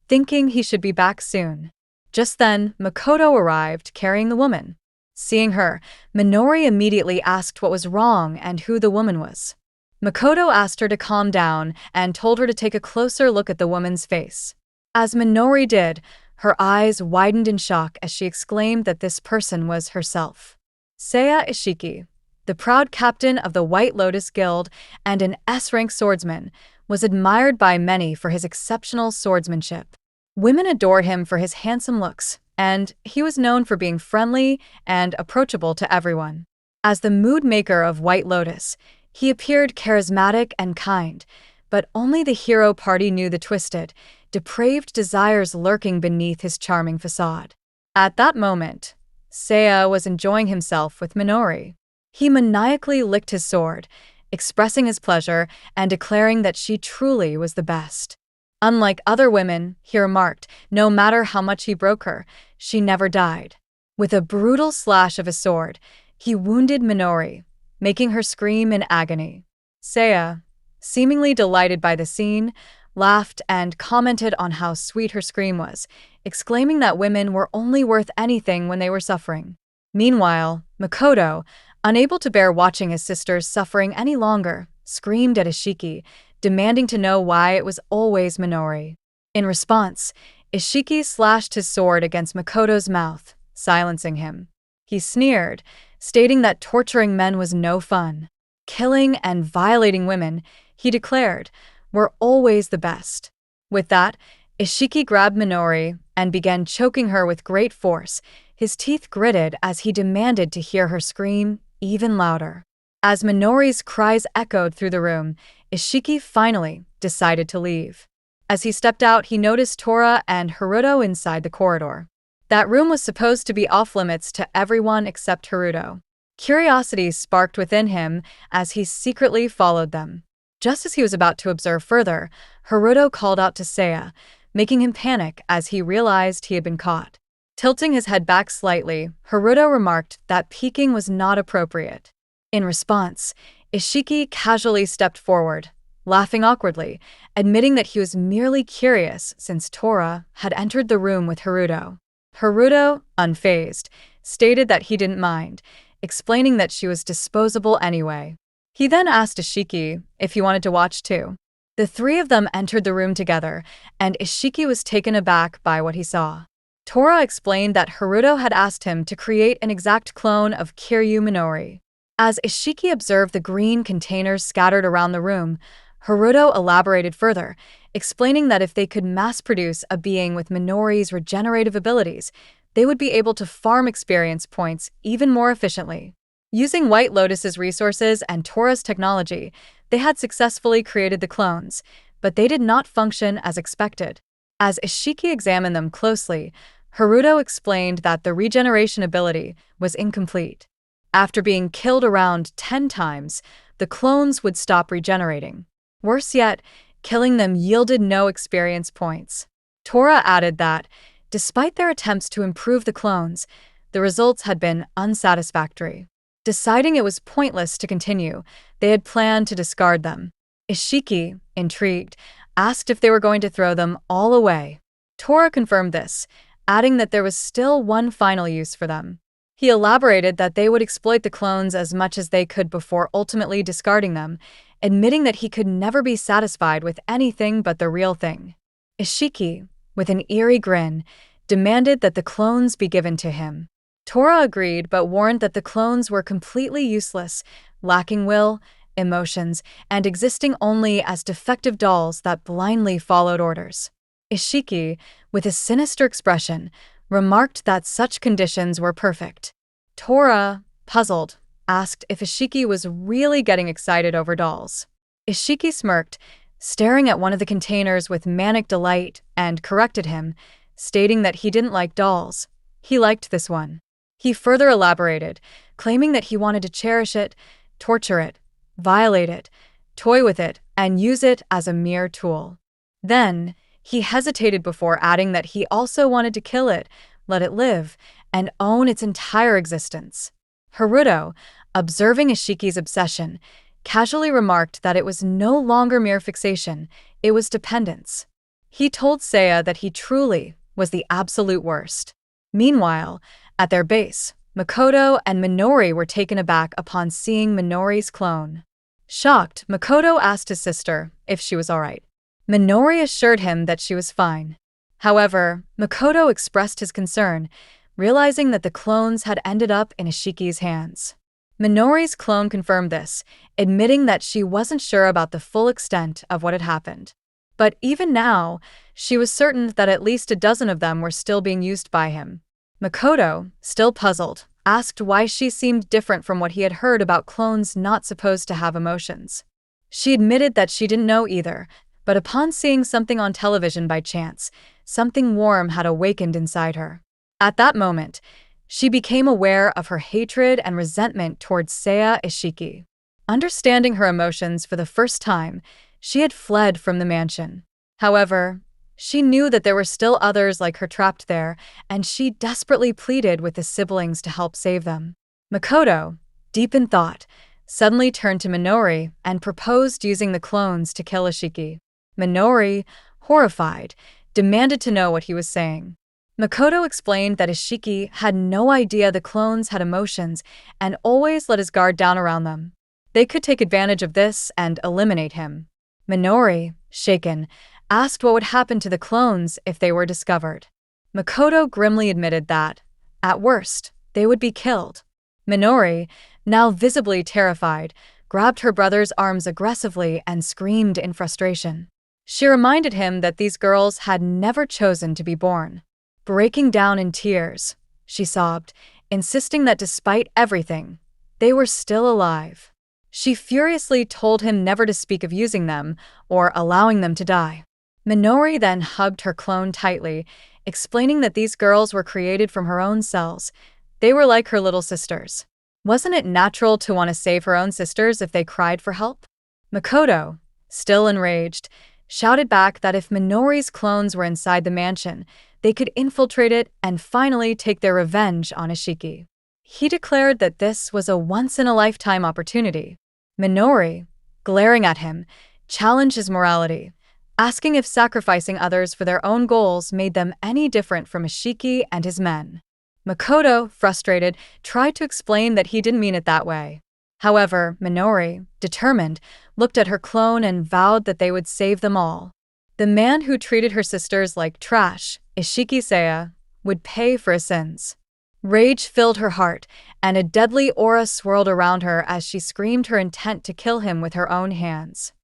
thinking he should be back soon. Just then, Makoto arrived, carrying the woman. Seeing her, Minori immediately asked what was wrong and who the woman was. Makoto asked her to calm down and told her to take a closer look at the woman's face. As Minori did, her eyes widened in shock as she exclaimed that this person was herself. Seiya Ishiki, the proud captain of the White Lotus Guild and an S-rank swordsman, was admired by many for his exceptional swordsmanship. Women adored him for his handsome looks, and he was known for being friendly and approachable to everyone. As the mood maker of White Lotus, he appeared charismatic and kind, but only the hero party knew the twisted, depraved desires lurking beneath his charming facade. At that moment, Seiya was enjoying himself with Minori. He maniacally licked his sword, expressing his pleasure and declaring that she truly was the best. Unlike other women, he remarked, no matter how much he broke her, she never died. With a brutal slash of his sword, he wounded Minori, making her scream in agony. Seiya, seemingly delighted by the scene, laughed and commented on how sweet her scream was, exclaiming that women were only worth anything when they were suffering. Meanwhile, Makoto, unable to bear watching his sisters suffering any longer, screamed at Ishiki, demanding to know why it was always Minori. In response, Ishiki slashed his sword against Makoto's mouth, silencing him. He sneered, stating that torturing men was no fun. Killing and violating women, he declared, were always the best. With that, Ishiki grabbed Minori and began choking her with great force, his teeth gritted as he demanded to hear her scream even louder. As Minori's cries echoed through the room, Ishiki finally decided to leave. As he stepped out, he noticed Tora and Haruto inside the corridor. That room was supposed to be off-limits to everyone except Haruto. Curiosity sparked within him as he secretly followed them. Just as he was about to observe further, Haruto called out to Seiya, making him panic as he realized he had been caught. Tilting his head back slightly, Haruto remarked that peeking was not appropriate. In response, Ishiki casually stepped forward, laughing awkwardly, admitting that he was merely curious since Tora had entered the room with Haruto. Haruto, unfazed, stated that he didn't mind, explaining that she was disposable anyway. He then asked Ishiki if he wanted to watch too. The three of them entered the room together, and Ishiki was taken aback by what he saw. Tora explained that Haruto had asked him to create an exact clone of Kiryu Minori. As Ishiki observed the green containers scattered around the room, Haruto elaborated further, explaining that if they could mass-produce a being with Minori's regenerative abilities, they would be able to farm experience points even more efficiently. Using White Lotus's resources and Tora's technology, they had successfully created the clones, but they did not function as expected. As Ishiki examined them closely, Haruto explained that the regeneration ability was incomplete. After being killed around 10 times, the clones would stop regenerating. Worse yet, killing them yielded no experience points. Tora added that, despite their attempts to improve the clones, the results had been unsatisfactory. Deciding it was pointless to continue, they had planned to discard them. Ishiki, intrigued, asked if they were going to throw them all away. Tora confirmed this, adding that there was still one final use for them. He elaborated that they would exploit the clones as much as they could before ultimately discarding them, admitting that he could never be satisfied with anything but the real thing. Ishiki, with an eerie grin, demanded that the clones be given to him. Tora agreed but warned that the clones were completely useless, lacking will, emotions, and existing only as defective dolls that blindly followed orders. Ishiki, with a sinister expression, remarked that such conditions were perfect. Tora, puzzled, asked if Ishiki was really getting excited over dolls. Ishiki smirked, staring at one of the containers with manic delight, and corrected him, stating that he didn't like dolls. He liked this one. He further elaborated, claiming that he wanted to cherish it, torture it, violate it, toy with it, and use it as a mere tool. Then, he hesitated before adding that he also wanted to kill it, let it live, and own its entire existence. Haruto, observing Ishiki's obsession, casually remarked that it was no longer mere fixation, it was dependence. He told Seiya that he truly was the absolute worst. Meanwhile, at their base, Makoto and Minori were taken aback upon seeing Minori's clone. Shocked, Makoto asked his sister if she was alright. Minori assured him that she was fine. However, Makoto expressed his concern, realizing that the clones had ended up in Ishiki's hands. Minori's clone confirmed this, admitting that she wasn't sure about the full extent of what had happened. But even now, she was certain that at least a dozen of them were still being used by him. Makoto, still puzzled, asked why she seemed different from what he had heard about clones not supposed to have emotions. She admitted that she didn't know either, but upon seeing something on television by chance, something warm had awakened inside her. At that moment, she became aware of her hatred and resentment towards Seiya Ishiki. Understanding her emotions for the first time, she had fled from the mansion. However, she knew that there were still others like her trapped there, and she desperately pleaded with the siblings to help save them. Makoto, deep in thought, suddenly turned to Minori and proposed using the clones to kill Ishiki. Minori, horrified, demanded to know what he was saying. Makoto explained that Ishiki had no idea the clones had emotions and always let his guard down around them. They could take advantage of this and eliminate him. Minori, shaken, asked what would happen to the clones if they were discovered. Makoto grimly admitted that, at worst, they would be killed. Minori, now visibly terrified, grabbed her brother's arms aggressively and screamed in frustration. She reminded him that these girls had never chosen to be born. Breaking down in tears, she sobbed, insisting that despite everything, they were still alive. She furiously told him never to speak of using them or allowing them to die. Minori then hugged her clone tightly, explaining that these girls were created from her own cells. They were like her little sisters. Wasn't it natural to want to save her own sisters if they cried for help? Makoto, still enraged, shouted back that if Minori's clones were inside the mansion, they could infiltrate it and finally take their revenge on Ishiki. He declared that this was a once-in-a-lifetime opportunity. Minori, glaring at him, challenged his morality, asking if sacrificing others for their own goals made them any different from Ishiki and his men. Makoto, frustrated, tried to explain that he didn't mean it that way. However, Minori, determined, looked at her clone and vowed that they would save them all. The man who treated her sisters like trash, Ishiki-seiya, would pay for his sins. Rage filled her heart, and a deadly aura swirled around her as she screamed her intent to kill him with her own hands.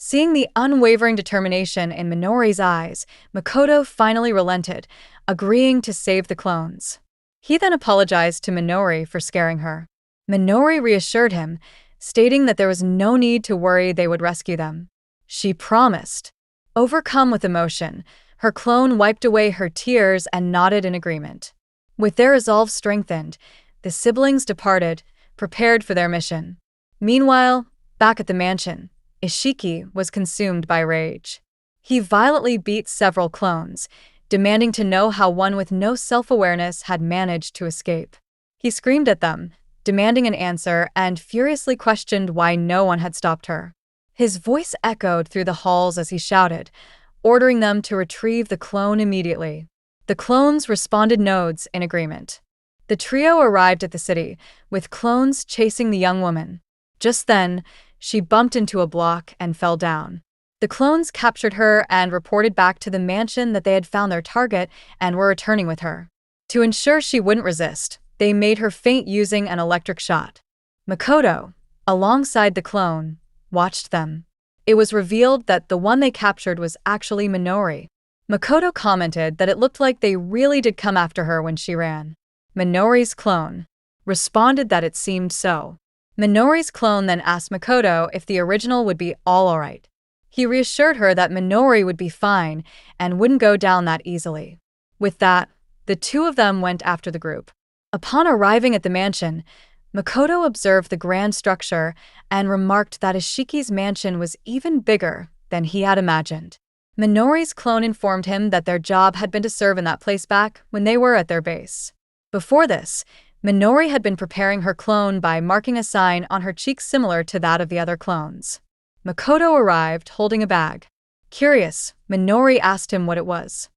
Seeing the unwavering determination in Minori's eyes, Makoto finally relented, agreeing to save the clones. He then apologized to Minori for scaring her. Minori reassured him, stating that there was no need to worry they would rescue them. She promised. Overcome with emotion, her clone wiped away her tears and nodded in agreement. With their resolve strengthened, the siblings departed, prepared for their mission. Meanwhile, back at the mansion, Ishiki was consumed by rage. He violently beat several clones, demanding to know how one with no self-awareness had managed to escape. He screamed at them, demanding an answer, and furiously questioned why no one had stopped her. His voice echoed through the halls as he shouted, ordering them to retrieve the clone immediately. The clones responded nods in agreement. The trio arrived at the city, with clones chasing the young woman. Just then, she bumped into a block and fell down. The clones captured her and reported back to the mansion that they had found their target and were returning with her. To ensure she wouldn't resist, they made her faint using an electric shot. Makoto, alongside the clone, watched them. It was revealed that the one they captured was actually Minori. Makoto commented that it looked like they really did come after her when she ran. Minori's clone responded that it seemed so. Minori's clone then asked Makoto if the original would be all alright. He reassured her that Minori would be fine and wouldn't go down that easily. With that, the two of them went after the group. Upon arriving at the mansion, Makoto observed the grand structure and remarked that Ishiki's mansion was even bigger than he had imagined. Minori's clone informed him that their job had been to serve in that place back when they were at their base. Before this, Minori had been preparing her clone by marking a sign on her cheek similar to that of the other clones. Makoto arrived holding a bag. Curious, Minori asked him what it was.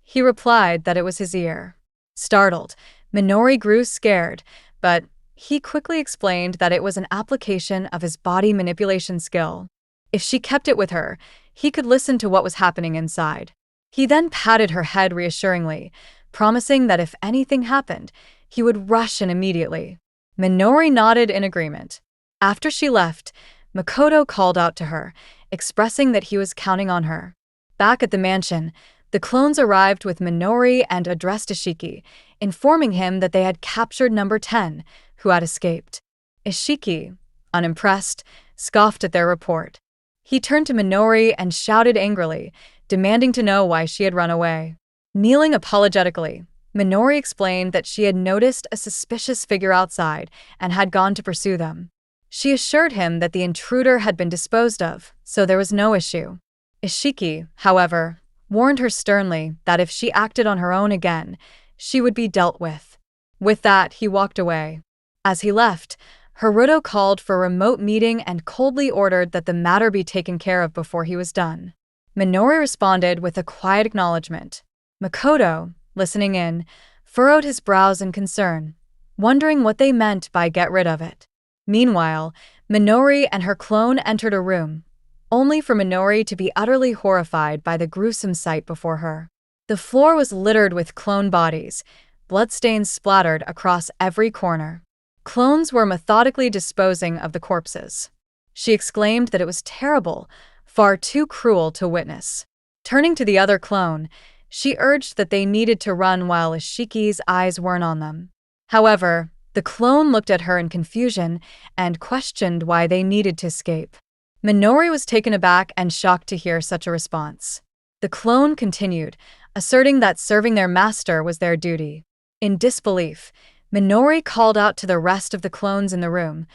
He replied that it was his ear. Startled, Minori grew scared, but he quickly explained that it was an application of his body manipulation skill. If she kept it with her, he could listen to what was happening inside. He then patted her head reassuringly, promising that if anything happened, he would rush in immediately. Minori nodded in agreement. After she left, Makoto called out to her, expressing that he was counting on her. Back at the mansion, the clones arrived with Minori and addressed Ishiki, informing him that they had captured number 10, who had escaped. Ishiki, unimpressed, scoffed at their report. He turned to Minori and shouted angrily, demanding to know why she had run away. Kneeling apologetically, Minori explained that she had noticed a suspicious figure outside and had gone to pursue them. She assured him that the intruder had been disposed of, so there was no issue. Ishiki, however, warned her sternly that if she acted on her own again, she would be dealt with. With that, he walked away. As he left, Haruto called for a remote meeting and coldly ordered that the matter be taken care of before he was done. Minori responded with a quiet acknowledgement. Makoto, listening in, furrowed his brows in concern, wondering what they meant by get rid of it. Meanwhile, Minori and her clone entered a room, only for Minori to be utterly horrified by the gruesome sight before her. The floor was littered with clone bodies, bloodstains splattered across every corner. Clones were methodically disposing of the corpses. She exclaimed that it was terrible, far too cruel to witness. Turning to the other clone, she urged that they needed to run while Ishiki's eyes weren't on them. However, the clone looked at her in confusion and questioned why they needed to escape. Minori was taken aback and shocked to hear such a response. The clone continued, asserting that serving their master was their duty. In disbelief, Minori called out to the rest of the clones in the room,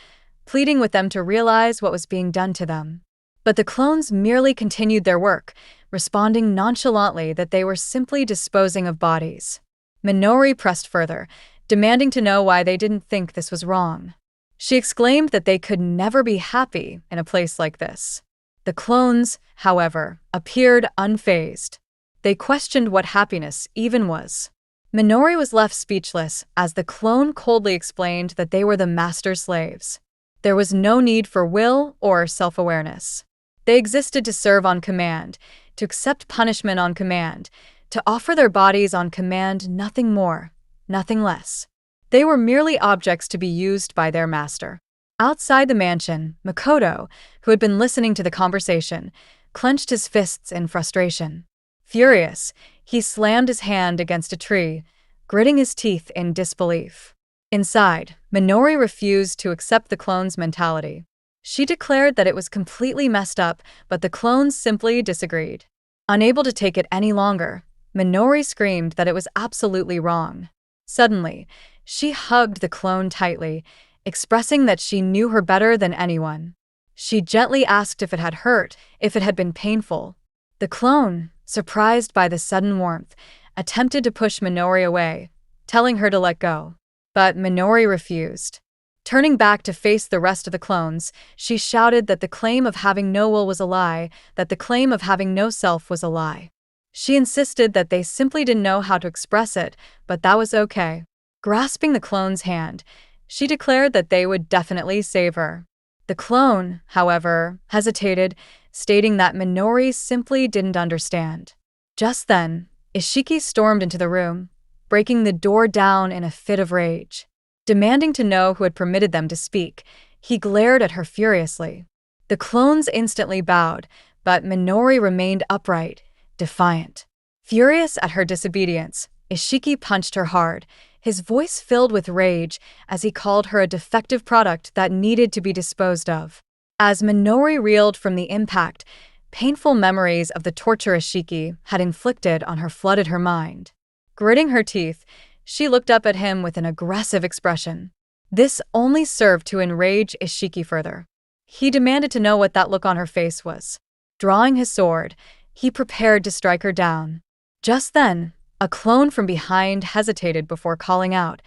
pleading with them to realize what was being done to them. But the clones merely continued their work, responding nonchalantly that they were simply disposing of bodies. Minori pressed further, demanding to know why they didn't think this was wrong. She exclaimed that they could never be happy in a place like this. The clones, however, appeared unfazed. They questioned what happiness even was. Minori was left speechless as the clone coldly explained that they were the master slaves. There was no need for will or self-awareness. They existed to serve on command, to accept punishment on command, to offer their bodies on command, nothing more, nothing less. They were merely objects to be used by their master. Outside the mansion, Makoto, who had been listening to the conversation, clenched his fists in frustration. Furious, he slammed his hand against a tree, gritting his teeth in disbelief. Inside, Minori refused to accept the clone's mentality. She declared that it was completely messed up, but the clones simply disagreed. Unable to take it any longer, Minori screamed that it was absolutely wrong. Suddenly, she hugged the clone tightly, expressing that she knew her better than anyone. She gently asked if it had hurt, if it had been painful. The clone, surprised by the sudden warmth, attempted to push Minori away, telling her to let go. But Minori refused. Turning back to face the rest of the clones, she shouted that the claim of having no will was a lie, that the claim of having no self was a lie. She insisted that they simply didn't know how to express it, but that was okay. Grasping the clone's hand, she declared that they would definitely save her. The clone, however, hesitated, stating that Minori simply didn't understand. Just then, Ishiki stormed into the room, breaking the door down in a fit of rage. Demanding to know who had permitted them to speak, he glared at her furiously. The clones instantly bowed, but Minori remained upright, defiant. Furious at her disobedience, Ishiki punched her hard, his voice filled with rage as he called her a defective product that needed to be disposed of. As Minori reeled from the impact, painful memories of the torture Ishiki had inflicted on her flooded her mind. Gritting her teeth, she looked up at him with an aggressive expression. This only served to enrage Ishiki further. He demanded to know what that look on her face was. Drawing his sword, he prepared to strike her down. Just then, a clone from behind hesitated before calling out,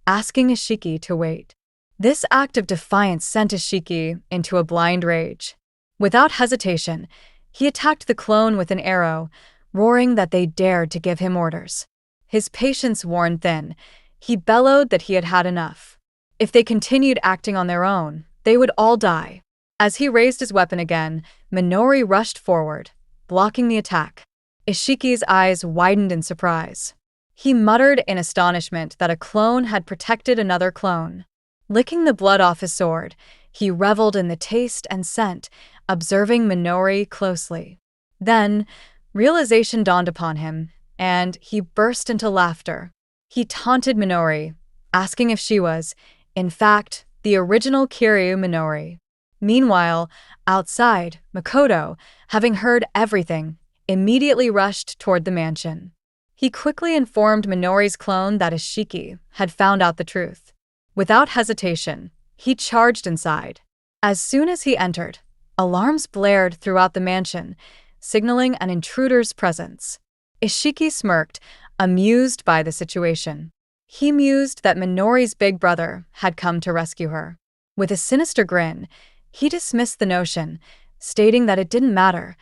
asking Ishiki to wait. This act of defiance sent Ishiki into a blind rage. Without hesitation, he attacked the clone with an arrow, roaring that they dared to give him orders. His patience worn thin, he bellowed that he had had enough. If they continued acting on their own, they would all die. As he raised his weapon again, Minori rushed forward, blocking the attack. Ishiki's eyes widened in surprise. He muttered in astonishment that a clone had protected another clone. Licking the blood off his sword, he reveled in the taste and scent, observing Minori closely. Then, realization dawned upon him, and he burst into laughter. He taunted Minori, asking if she was, in fact, the original Kiryu Minori. Meanwhile, outside, Makoto, having heard everything, immediately rushed toward the mansion. He quickly informed Minori's clone that Ishiki had found out the truth. Without hesitation, he charged inside. As soon as he entered, alarms blared throughout the mansion, signaling an intruder's presence. Ishiki smirked, amused by the situation. He mused that Minori's big brother had come to rescue her. With a sinister grin, he dismissed the notion, stating that it didn't matter.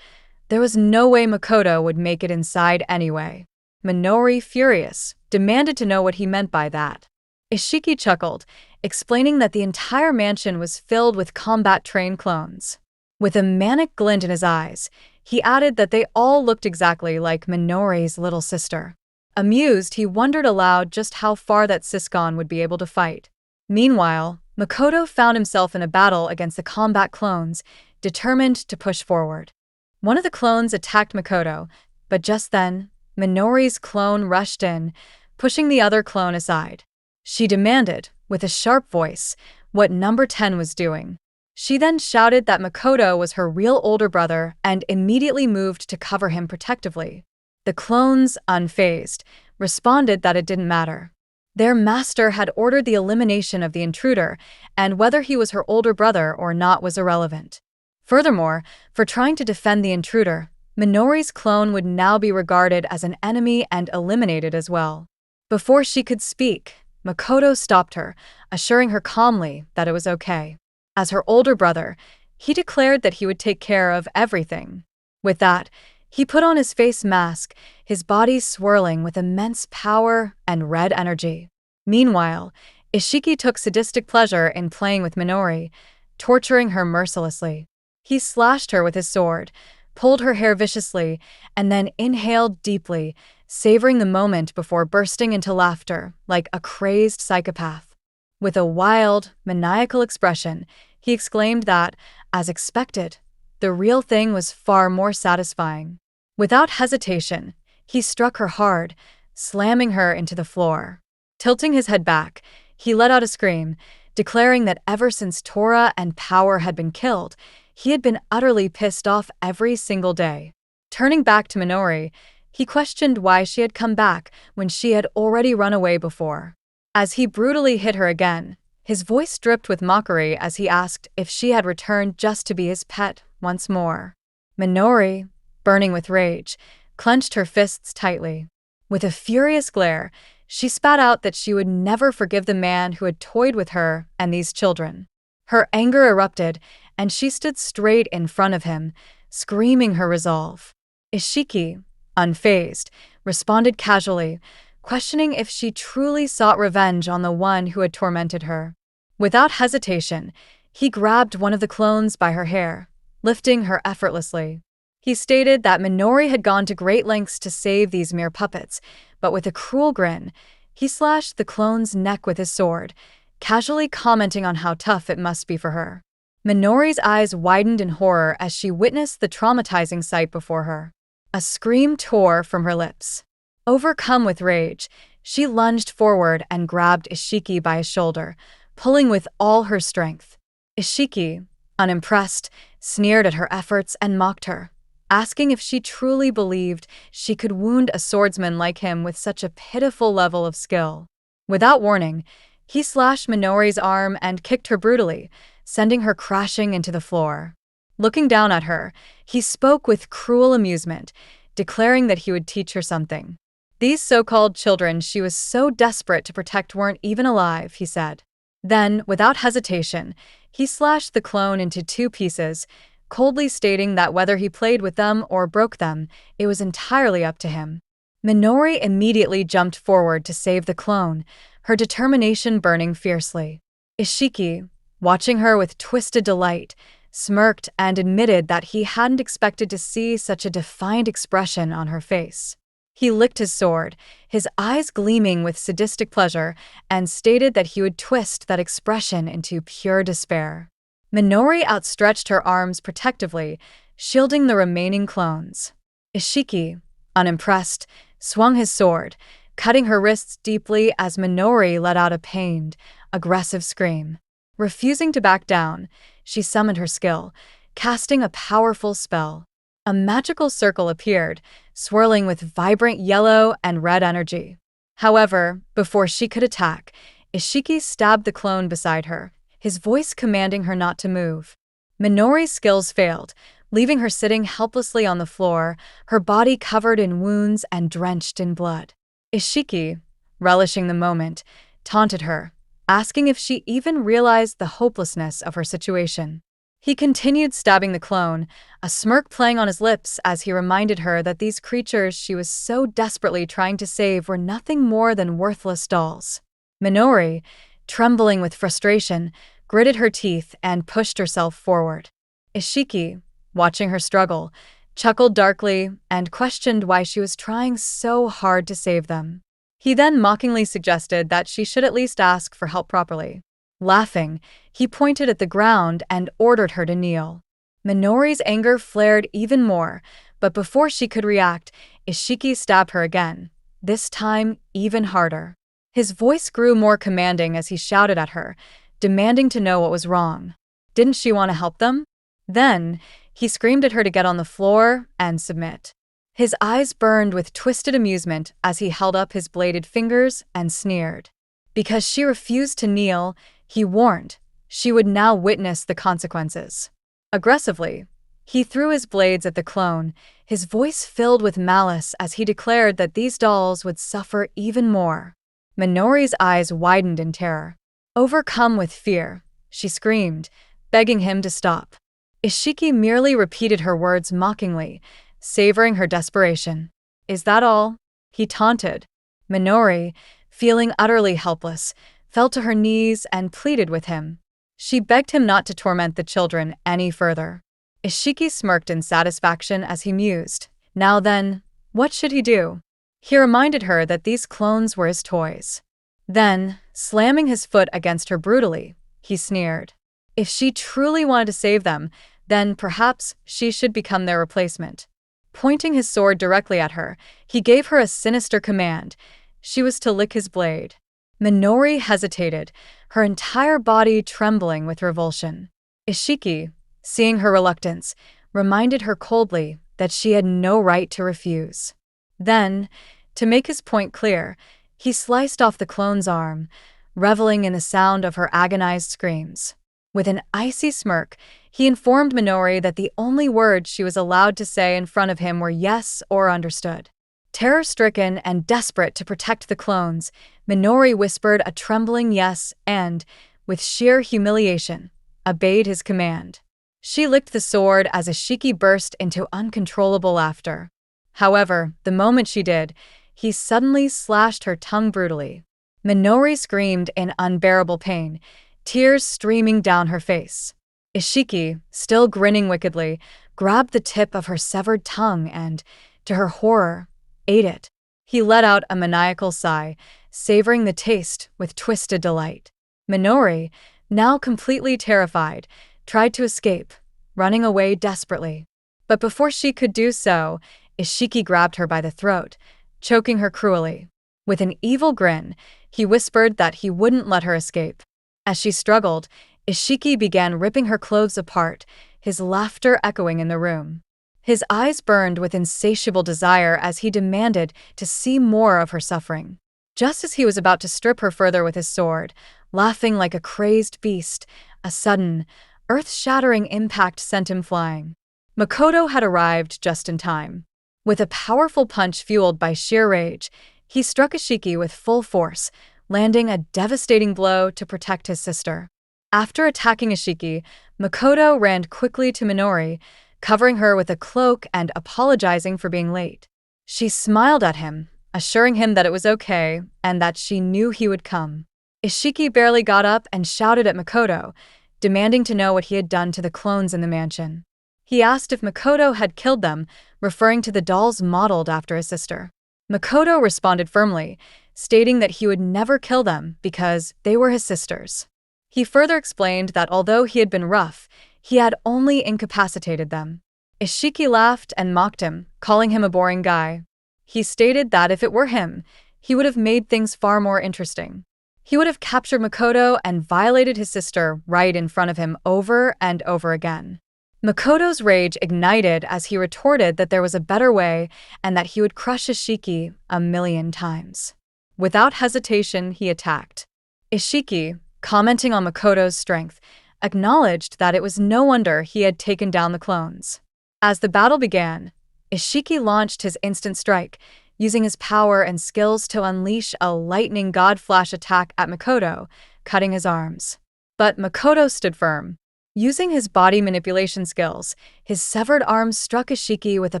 There was no way Makoto would make it inside anyway. Minori, furious, demanded to know what he meant by that. Ishiki chuckled, explaining that the entire mansion was filled with combat-trained clones. With a manic glint in his eyes, he added that they all looked exactly like Minori's little sister. Amused, he wondered aloud just how far that Siscon would be able to fight. Meanwhile, Makoto found himself in a battle against the combat clones, determined to push forward. One of the clones attacked Makoto, but just then, Minori's clone rushed in, pushing the other clone aside. She demanded, with a sharp voice, what number 10 was doing. She then shouted that Makoto was her real older brother and immediately moved to cover him protectively. The clones, unfazed, responded that it didn't matter. Their master had ordered the elimination of the intruder, and whether he was her older brother or not was irrelevant. Furthermore, for trying to defend the intruder, Minori's clone would now be regarded as an enemy and eliminated as well. Before she could speak, Makoto stopped her, assuring her calmly that it was okay. As her older brother, he declared that he would take care of everything. With that, he put on his face mask, his body swirling with immense power and red energy. Meanwhile, Ishiki took sadistic pleasure in playing with Minori, torturing her mercilessly. He slashed her with his sword, pulled her hair viciously, and then inhaled deeply, savoring the moment before bursting into laughter like a crazed psychopath. With a wild, maniacal expression, he exclaimed that, as expected, the real thing was far more satisfying. Without hesitation, he struck her hard, slamming her into the floor. Tilting his head back, he let out a scream, declaring that ever since Tora and Power had been killed, he had been utterly pissed off every single day. Turning back to Minori, he questioned why she had come back when she had already run away before. As he brutally hit her again, his voice dripped with mockery as he asked if she had returned just to be his pet once more. Minori, burning with rage, clenched her fists tightly. With a furious glare, she spat out that she would never forgive the man who had toyed with her and these children. Her anger erupted, and she stood straight in front of him, screaming her resolve. Ishiki, unfazed, responded casually, questioning if she truly sought revenge on the one who had tormented her. Without hesitation, he grabbed one of the clones by her hair, lifting her effortlessly. He stated that Minori had gone to great lengths to save these mere puppets, but with a cruel grin, he slashed the clone's neck with his sword, casually commenting on how tough it must be for her. Minori's eyes widened in horror as she witnessed the traumatizing sight before her. A scream tore from her lips. Overcome with rage, she lunged forward and grabbed Ishiki by his shoulder, pulling with all her strength. Ishiki, unimpressed, sneered at her efforts and mocked her, asking if she truly believed she could wound a swordsman like him with such a pitiful level of skill. Without warning, he slashed Minori's arm and kicked her brutally, sending her crashing into the floor. Looking down at her, he spoke with cruel amusement, declaring that he would teach her something. These so-called children she was so desperate to protect weren't even alive, he said. Then, without hesitation, he slashed the clone into 2 pieces, coldly stating that whether he played with them or broke them, it was entirely up to him. Minori immediately jumped forward to save the clone, her determination burning fiercely. Ishiki, watching her with twisted delight, smirked and admitted that he hadn't expected to see such a defiant expression on her face. He licked his sword, his eyes gleaming with sadistic pleasure, and stated that he would twist that expression into pure despair. Minori outstretched her arms protectively, shielding the remaining clones. Ishiki, unimpressed, swung his sword, cutting her wrists deeply as Minori let out a pained, aggressive scream. Refusing to back down, she summoned her skill, casting a powerful spell. A magical circle appeared, swirling with vibrant yellow and red energy. However, before she could attack, Ishiki stabbed the clone beside her, his voice commanding her not to move. Minori's skills failed, leaving her sitting helplessly on the floor, her body covered in wounds and drenched in blood. Ishiki, relishing the moment, taunted her, asking if she even realized the hopelessness of her situation. He continued stabbing the clone, a smirk playing on his lips as he reminded her that these creatures she was so desperately trying to save were nothing more than worthless dolls. Minori, trembling with frustration, gritted her teeth and pushed herself forward. Ishiki, watching her struggle, chuckled darkly and questioned why she was trying so hard to save them. He then mockingly suggested that she should at least ask for help properly. Laughing, he pointed at the ground and ordered her to kneel. Minori's anger flared even more, but before she could react, Ishiki stabbed her again, this time even harder. His voice grew more commanding as he shouted at her, demanding to know what was wrong. Didn't she want to help them? Then, he screamed at her to get on the floor and submit. His eyes burned with twisted amusement as he held up his bladed fingers and sneered. Because she refused to kneel, he warned, she would now witness the consequences. Aggressively, he threw his blades at the clone, his voice filled with malice as he declared that these dolls would suffer even more. Minori's eyes widened in terror. Overcome with fear, she screamed, begging him to stop. Ishiki merely repeated her words mockingly, savoring her desperation. "Is that all?" he taunted. Minori, feeling utterly helpless, fell to her knees and pleaded with him. She begged him not to torment the children any further. Ishiki smirked in satisfaction as he mused. Now then, what should he do? He reminded her that these clones were his toys. Then, slamming his foot against her brutally, he sneered. If she truly wanted to save them, then perhaps she should become their replacement. Pointing his sword directly at her, he gave her a sinister command. She was to lick his blade. Minori hesitated, her entire body trembling with revulsion. Ishiki, seeing her reluctance, reminded her coldly that she had no right to refuse. Then, to make his point clear, he sliced off the clone's arm, reveling in the sound of her agonized screams. With an icy smirk, he informed Minori that the only words she was allowed to say in front of him were yes or understood. Terror-stricken and desperate to protect the clones, Minori whispered a trembling yes and, with sheer humiliation, obeyed his command. She licked the sword as Ishiki burst into uncontrollable laughter. However, the moment she did, he suddenly slashed her tongue brutally. Minori screamed in unbearable pain, tears streaming down her face. Ishiki, still grinning wickedly, grabbed the tip of her severed tongue and, to her horror, ate it. He let out a maniacal sigh, savoring the taste with twisted delight. Minori, now completely terrified, tried to escape, running away desperately. But before she could do so, Ishiki grabbed her by the throat, choking her cruelly. With an evil grin, he whispered that he wouldn't let her escape. As she struggled, Ishiki began ripping her clothes apart, his laughter echoing in the room. His eyes burned with insatiable desire as he demanded to see more of her suffering. Just as he was about to strip her further with his sword, laughing like a crazed beast, a sudden, earth-shattering impact sent him flying. Makoto had arrived just in time. With a powerful punch fueled by sheer rage, he struck Ishiki with full force, landing a devastating blow to protect his sister. After attacking Ishiki, Makoto ran quickly to Minori, covering her with a cloak and apologizing for being late. She smiled at him, assuring him that it was okay and that she knew he would come. Ishiki barely got up and shouted at Makoto, demanding to know what he had done to the clones in the mansion. He asked if Makoto had killed them, referring to the dolls modeled after his sister. Makoto responded firmly, stating that he would never kill them because they were his sisters. He further explained that although he had been rough, he had only incapacitated them. Ishiki laughed and mocked him, calling him a boring guy. He stated that if it were him, he would have made things far more interesting. He would have captured Makoto and violated his sister right in front of him over and over again. Makoto's rage ignited as he retorted that there was a better way and that he would crush Ishiki 1,000,000 times. Without hesitation, he attacked. Ishiki, commenting on Makoto's strength, acknowledged that it was no wonder he had taken down the clones. As the battle began, Ishiki launched his instant strike, using his power and skills to unleash a lightning god flash attack at Makoto, cutting his arms. But Makoto stood firm. Using his body manipulation skills, his severed arms struck Ishiki with a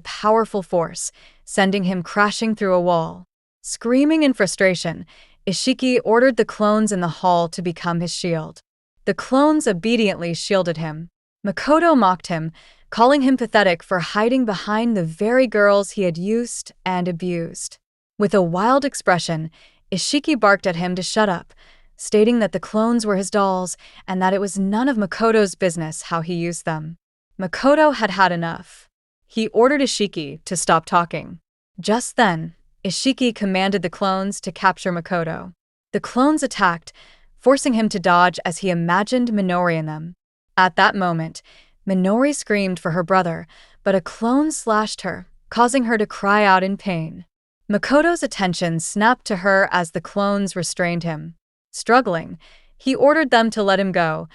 powerful force, sending him crashing through a wall. Screaming in frustration, Ishiki ordered the clones in the hall to become his shield. The clones obediently shielded him. Makoto mocked him, calling him pathetic for hiding behind the very girls he had used and abused. With a wild expression, Ishiki barked at him to shut up, stating that the clones were his dolls and that it was none of Makoto's business how he used them. Makoto had had enough. He ordered Ishiki to stop talking. Just then, Ishiki commanded the clones to capture Makoto. The clones attacked, forcing him to dodge as he imagined Minori in them. At that moment, Minori screamed for her brother, but a clone slashed her, causing her to cry out in pain. Makoto's attention snapped to her as the clones restrained him. Struggling, he ordered them to let him go,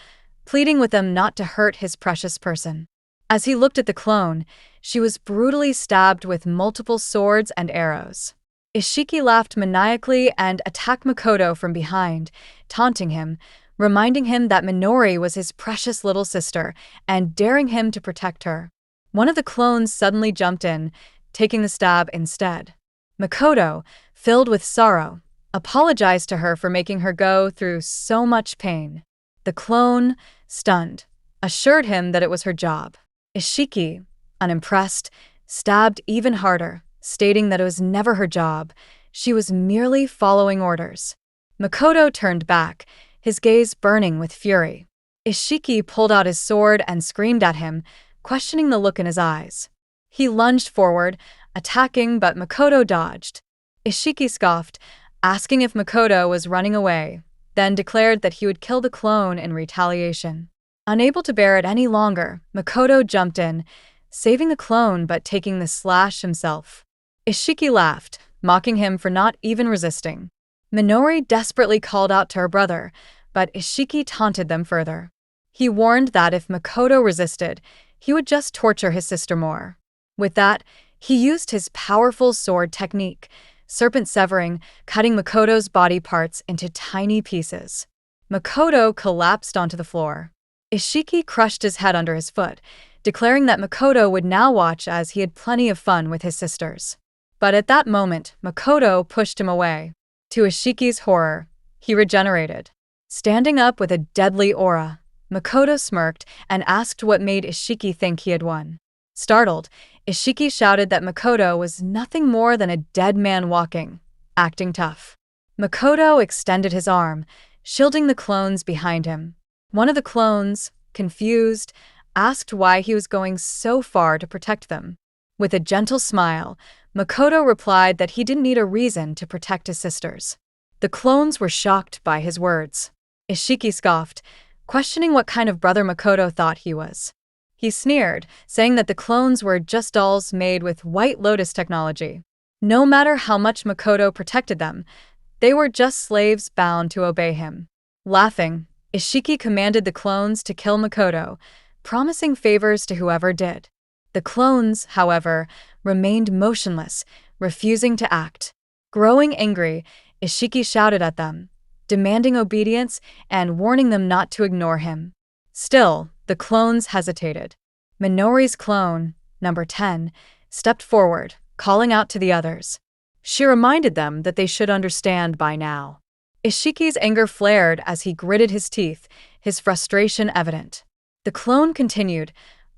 pleading with them not to hurt his precious person. As he looked at the clone, she was brutally stabbed with multiple swords and arrows. Ishiki laughed maniacally and attacked Makoto from behind, taunting him, reminding him that Minori was his precious little sister and daring him to protect her. One of the clones suddenly jumped in, taking the stab instead. Makoto, filled with sorrow, apologized to her for making her go through so much pain. The clone, stunned, assured him that it was her job. Ishiki, unimpressed, stabbed even harder, stating that it was never her job. She was merely following orders. Makoto turned back, his gaze burning with fury. Ishiki pulled out his sword and screamed at him, questioning the look in his eyes. He lunged forward, attacking, but Makoto dodged. Ishiki scoffed, asking if Makoto was running away, then declared that he would kill the clone in retaliation. Unable to bear it any longer, Makoto jumped in, saving the clone but taking the slash himself. Ishiki laughed, mocking him for not even resisting. Minori desperately called out to her brother, but Ishiki taunted them further. He warned that if Makoto resisted, he would just torture his sister more. With that, he used his powerful sword technique, serpent severing, cutting Makoto's body parts into tiny pieces. Makoto collapsed onto the floor. Ishiki crushed his head under his foot, declaring that Makoto would now watch as he had plenty of fun with his sisters. But at that moment, Makoto pushed him away. To Ishiki's horror, he regenerated. Standing up with a deadly aura, Makoto smirked and asked what made Ishiki think he had won. Startled, Ishiki shouted that Makoto was nothing more than a dead man walking, acting tough. Makoto extended his arm, shielding the clones behind him. One of the clones, confused, asked why he was going so far to protect them. With a gentle smile, Makoto replied that he didn't need a reason to protect his sisters. The clones were shocked by his words. Ishiki scoffed, questioning what kind of brother Makoto thought he was. He sneered, saying that the clones were just dolls made with White Lotus technology. No matter how much Makoto protected them, they were just slaves bound to obey him. Laughing, Ishiki commanded the clones to kill Makoto, promising favors to whoever did. The clones, however, remained motionless, refusing to act. Growing angry, Ishiki shouted at them, demanding obedience and warning them not to ignore him. Still, the clones hesitated. Minori's clone, number 10, stepped forward, calling out to the others. She reminded them that they should understand by now. Ishiki's anger flared as he gritted his teeth, his frustration evident. The clone continued,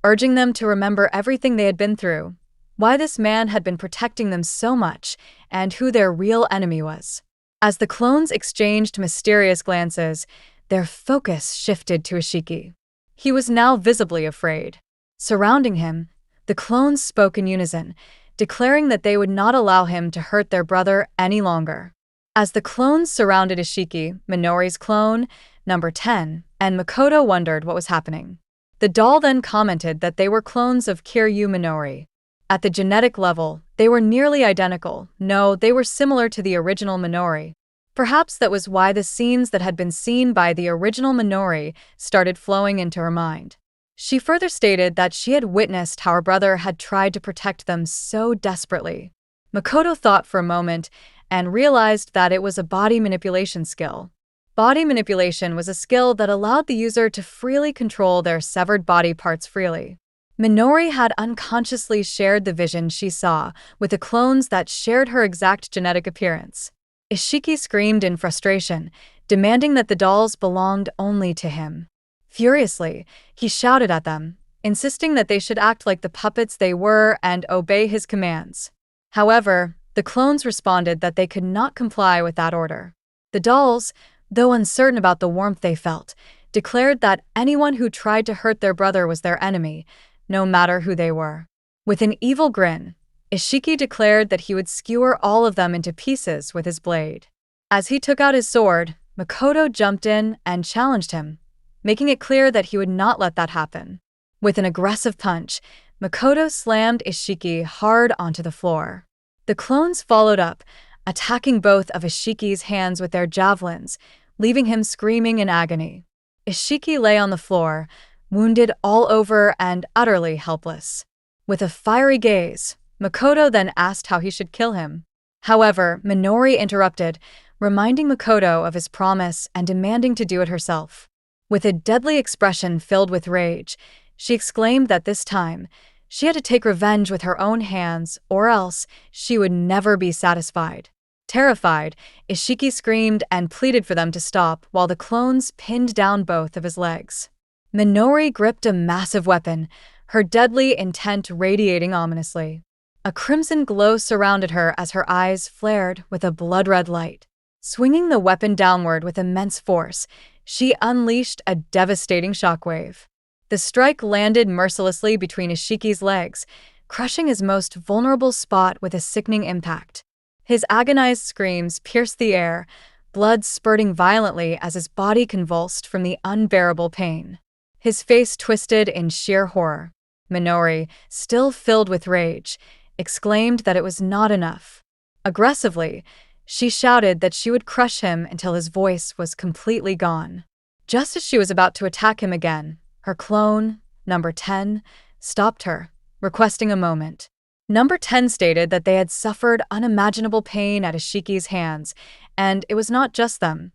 urging them to remember everything they had been through, why this man had been protecting them so much, and who their real enemy was. As the clones exchanged mysterious glances, their focus shifted to Ishiki. He was now visibly afraid. Surrounding him, the clones spoke in unison, declaring that they would not allow him to hurt their brother any longer. As the clones surrounded Ishiki, Minori's clone, number 10, and Makoto wondered what was happening. The doll then commented that they were clones of Kiryu Minori. At the genetic level, they were nearly identical. No, they were similar to the original Minori. Perhaps that was why the scenes that had been seen by the original Minori started flowing into her mind. She further stated that she had witnessed how her brother had tried to protect them so desperately. Makoto thought for a moment and realized that it was a body manipulation skill. Body manipulation was a skill that allowed the user to freely control their severed body parts freely. Minori had unconsciously shared the vision she saw with the clones that shared her exact genetic appearance. Ishiki screamed in frustration, demanding that the dolls belonged only to him. Furiously, he shouted at them, insisting that they should act like the puppets they were and obey his commands. However, the clones responded that they could not comply with that order. The dolls, though uncertain about the warmth they felt, declared that anyone who tried to hurt their brother was their enemy, no matter who they were. With an evil grin, Ishiki declared that he would skewer all of them into pieces with his blade. As he took out his sword, Makoto jumped in and challenged him, making it clear that he would not let that happen. With an aggressive punch, Makoto slammed Ishiki hard onto the floor. The clones followed up, attacking both of Ishiki's hands with their javelins, leaving him screaming in agony. Ishiki lay on the floor, wounded all over and utterly helpless. With a fiery gaze, Makoto then asked how he should kill him. However, Minori interrupted, reminding Makoto of his promise and demanding to do it herself. With a deadly expression filled with rage, she exclaimed that this time, she had to take revenge with her own hands, or else she would never be satisfied. Terrified, Ishiki screamed and pleaded for them to stop while the clones pinned down both of his legs. Minori gripped a massive weapon, her deadly intent radiating ominously. A crimson glow surrounded her as her eyes flared with a blood-red light. Swinging the weapon downward with immense force, she unleashed a devastating shockwave. The strike landed mercilessly between Ishiki's legs, crushing his most vulnerable spot with a sickening impact. His agonized screams pierced the air, blood spurting violently as his body convulsed from the unbearable pain. His face twisted in sheer horror. Minori, still filled with rage, exclaimed that it was not enough. Aggressively, she shouted that she would crush him until his voice was completely gone. Just as she was about to attack him again, her clone, number 10, stopped her, requesting a moment. Number 10 stated that they had suffered unimaginable pain at Ishiki's hands, and it was not just them.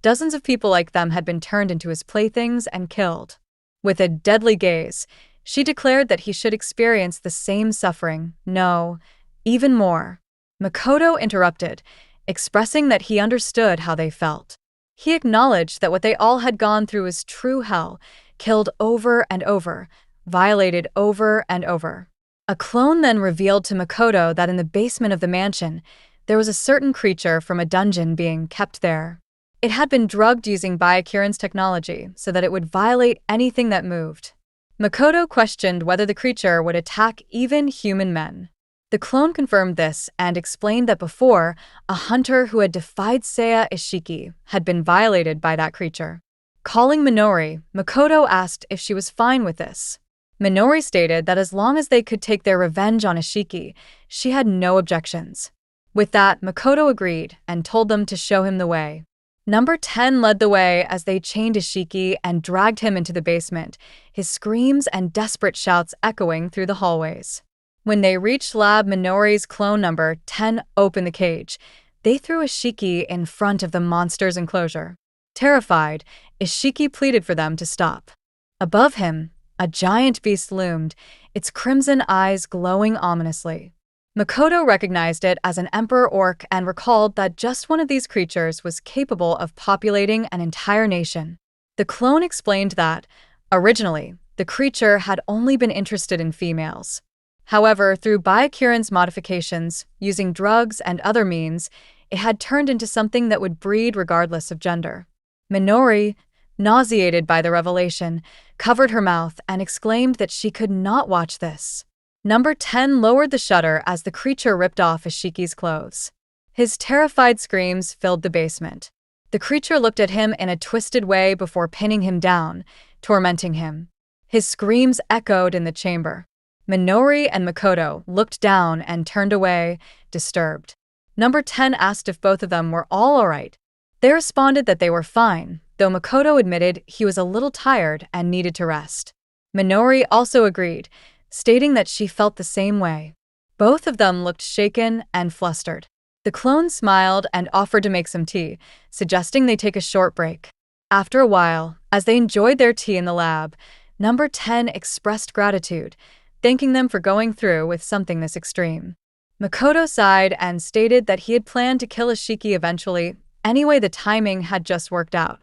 Dozens of people like them had been turned into his playthings and killed. With a deadly gaze, she declared that he should experience the same suffering, no, even more. Makoto interrupted, expressing that he understood how they felt. He acknowledged that what they all had gone through was true hell, killed over and over, violated over and over. A clone then revealed to Makoto that in the basement of the mansion, there was a certain creature from a dungeon being kept there. It had been drugged using Byakuran's technology so that it would violate anything that moved. Makoto questioned whether the creature would attack even human men. The clone confirmed this and explained that before, a hunter who had defied Seiya Ishiki had been violated by that creature. Calling Minori, Makoto asked if she was fine with this. Minori stated that as long as they could take their revenge on Ishiki, she had no objections. With that, Makoto agreed and told them to show him the way. Number 10 led the way as they chained Ishiki and dragged him into the basement, his screams and desperate shouts echoing through the hallways. When they reached Lab Minori's clone number 10 opened the cage, they threw Ishiki in front of the monster's enclosure. Terrified, Ishiki pleaded for them to stop. Above him, a giant beast loomed, its crimson eyes glowing ominously. Makoto recognized it as an emperor orc and recalled that just one of these creatures was capable of populating an entire nation. The clone explained that, originally, the creature had only been interested in females. However, through Byakuran's modifications, using drugs and other means, it had turned into something that would breed regardless of gender. Minori, nauseated by the revelation, covered her mouth and exclaimed that she could not watch this. Number 10 lowered the shutter as the creature ripped off Ishiki's clothes. His terrified screams filled the basement. The creature looked at him in a twisted way before pinning him down, tormenting him. His screams echoed in the chamber. Minori and Makoto looked down and turned away, disturbed. Number 10 asked if both of them were all alright. They responded that they were fine, though Makoto admitted he was a little tired and needed to rest. Minori also agreed, stating that she felt the same way. Both of them looked shaken and flustered. The clone smiled and offered to make some tea, suggesting they take a short break. After a while, as they enjoyed their tea in the lab, Number 10 expressed gratitude, thanking them for going through with something this extreme. Makoto sighed and stated that he had planned to kill Ishiki eventually, anyway the timing had just worked out.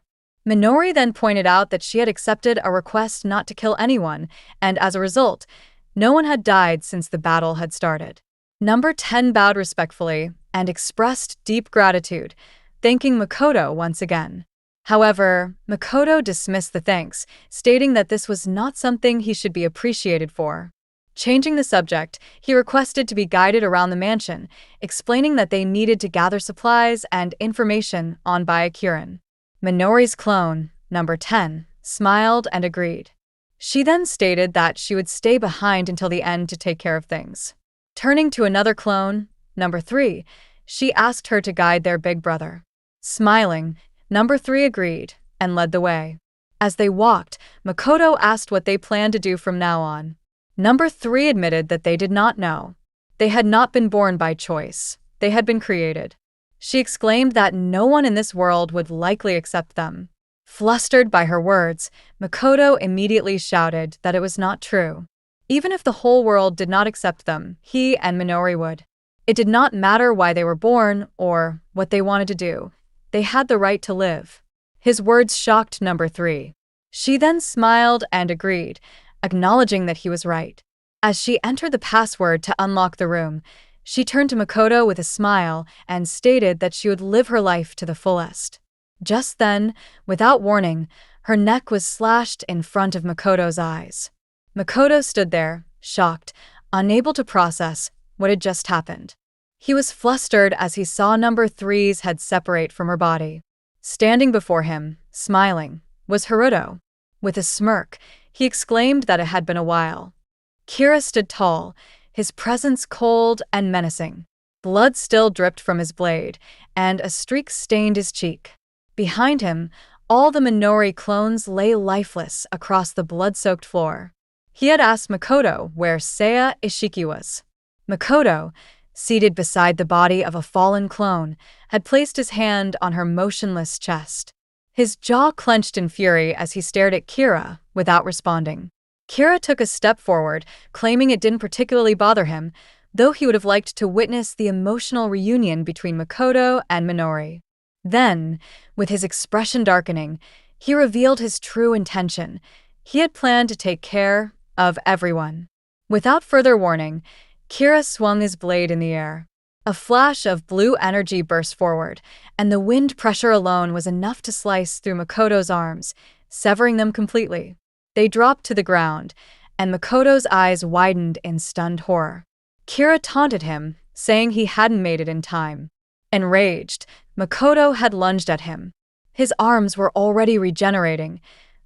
Minori then pointed out that she had accepted a request not to kill anyone, and as a result, no one had died since the battle had started. Number 10 bowed respectfully and expressed deep gratitude, thanking Makoto once again. However, Makoto dismissed the thanks, stating that this was not something he should be appreciated for. Changing the subject, he requested to be guided around the mansion, explaining that they needed to gather supplies and information on Byakuran. Minori's clone, Number 10, smiled and agreed. She then stated that she would stay behind until the end to take care of things. Turning to another clone, Number 3, she asked her to guide their big brother. Smiling, Number 3 agreed and led the way. As they walked, Makoto asked what they planned to do from now on. Number 3 admitted that they did not know. They had not been born by choice. They had been created. She exclaimed that no one in this world would likely accept them. Flustered by her words, Makoto immediately shouted that it was not true. Even if the whole world did not accept them, he and Minori would. It did not matter why they were born or what they wanted to do. They had the right to live. His words shocked number 3. She then smiled and agreed, acknowledging that he was right. As she entered the password to unlock the room, she turned to Makoto with a smile and stated that she would live her life to the fullest. Just then, without warning, her neck was slashed in front of Makoto's eyes. Makoto stood there, shocked, unable to process what had just happened. He was flustered as he saw number 3's head separate from her body. Standing before him, smiling, was Haruto. With a smirk, he exclaimed that it had been a while. Kira stood tall, his presence cold and menacing. Blood still dripped from his blade, and a streak stained his cheek. Behind him, all the Minori clones lay lifeless across the blood-soaked floor. He had asked Makoto where Seiya Ishiki was. Makoto, seated beside the body of a fallen clone, had placed his hand on her motionless chest. His jaw clenched in fury as he stared at Kira without responding. Kira took a step forward, claiming it didn't particularly bother him, though he would have liked to witness the emotional reunion between Makoto and Minori. Then, with his expression darkening, he revealed his true intention. He had planned to take care of everyone. Without further warning, Kira swung his blade in the air. A flash of blue energy burst forward, and the wind pressure alone was enough to slice through Makoto's arms, severing them completely. They dropped to the ground, and Makoto's eyes widened in stunned horror. Kira taunted him, saying he hadn't made it in time. Enraged, Makoto had lunged at him. His arms were already regenerating,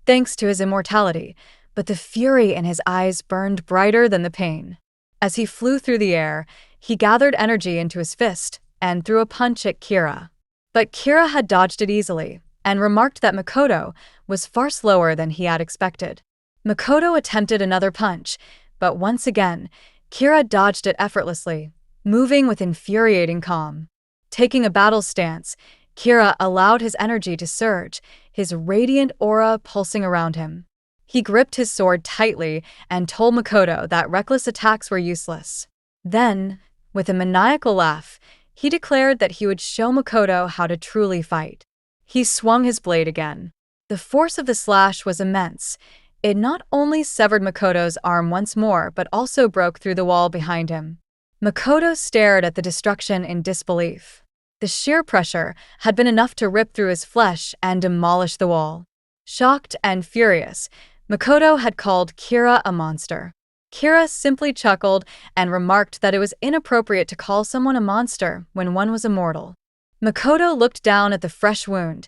thanks to his immortality, but the fury in his eyes burned brighter than the pain. As he flew through the air, he gathered energy into his fist and threw a punch at Kira. But Kira had dodged it easily, and remarked that Makoto was far slower than he had expected. Makoto attempted another punch, but once again, Kira dodged it effortlessly, moving with infuriating calm. Taking a battle stance, Kira allowed his energy to surge, his radiant aura pulsing around him. He gripped his sword tightly and told Makoto that reckless attacks were useless. Then, with a maniacal laugh, he declared that he would show Makoto how to truly fight. He swung his blade again. The force of the slash was immense. It not only severed Makoto's arm once more, but also broke through the wall behind him. Makoto stared at the destruction in disbelief. The sheer pressure had been enough to rip through his flesh and demolish the wall. Shocked and furious, Makoto had called Kira a monster. Kira simply chuckled and remarked that it was inappropriate to call someone a monster when one was immortal. Makoto looked down at the fresh wound,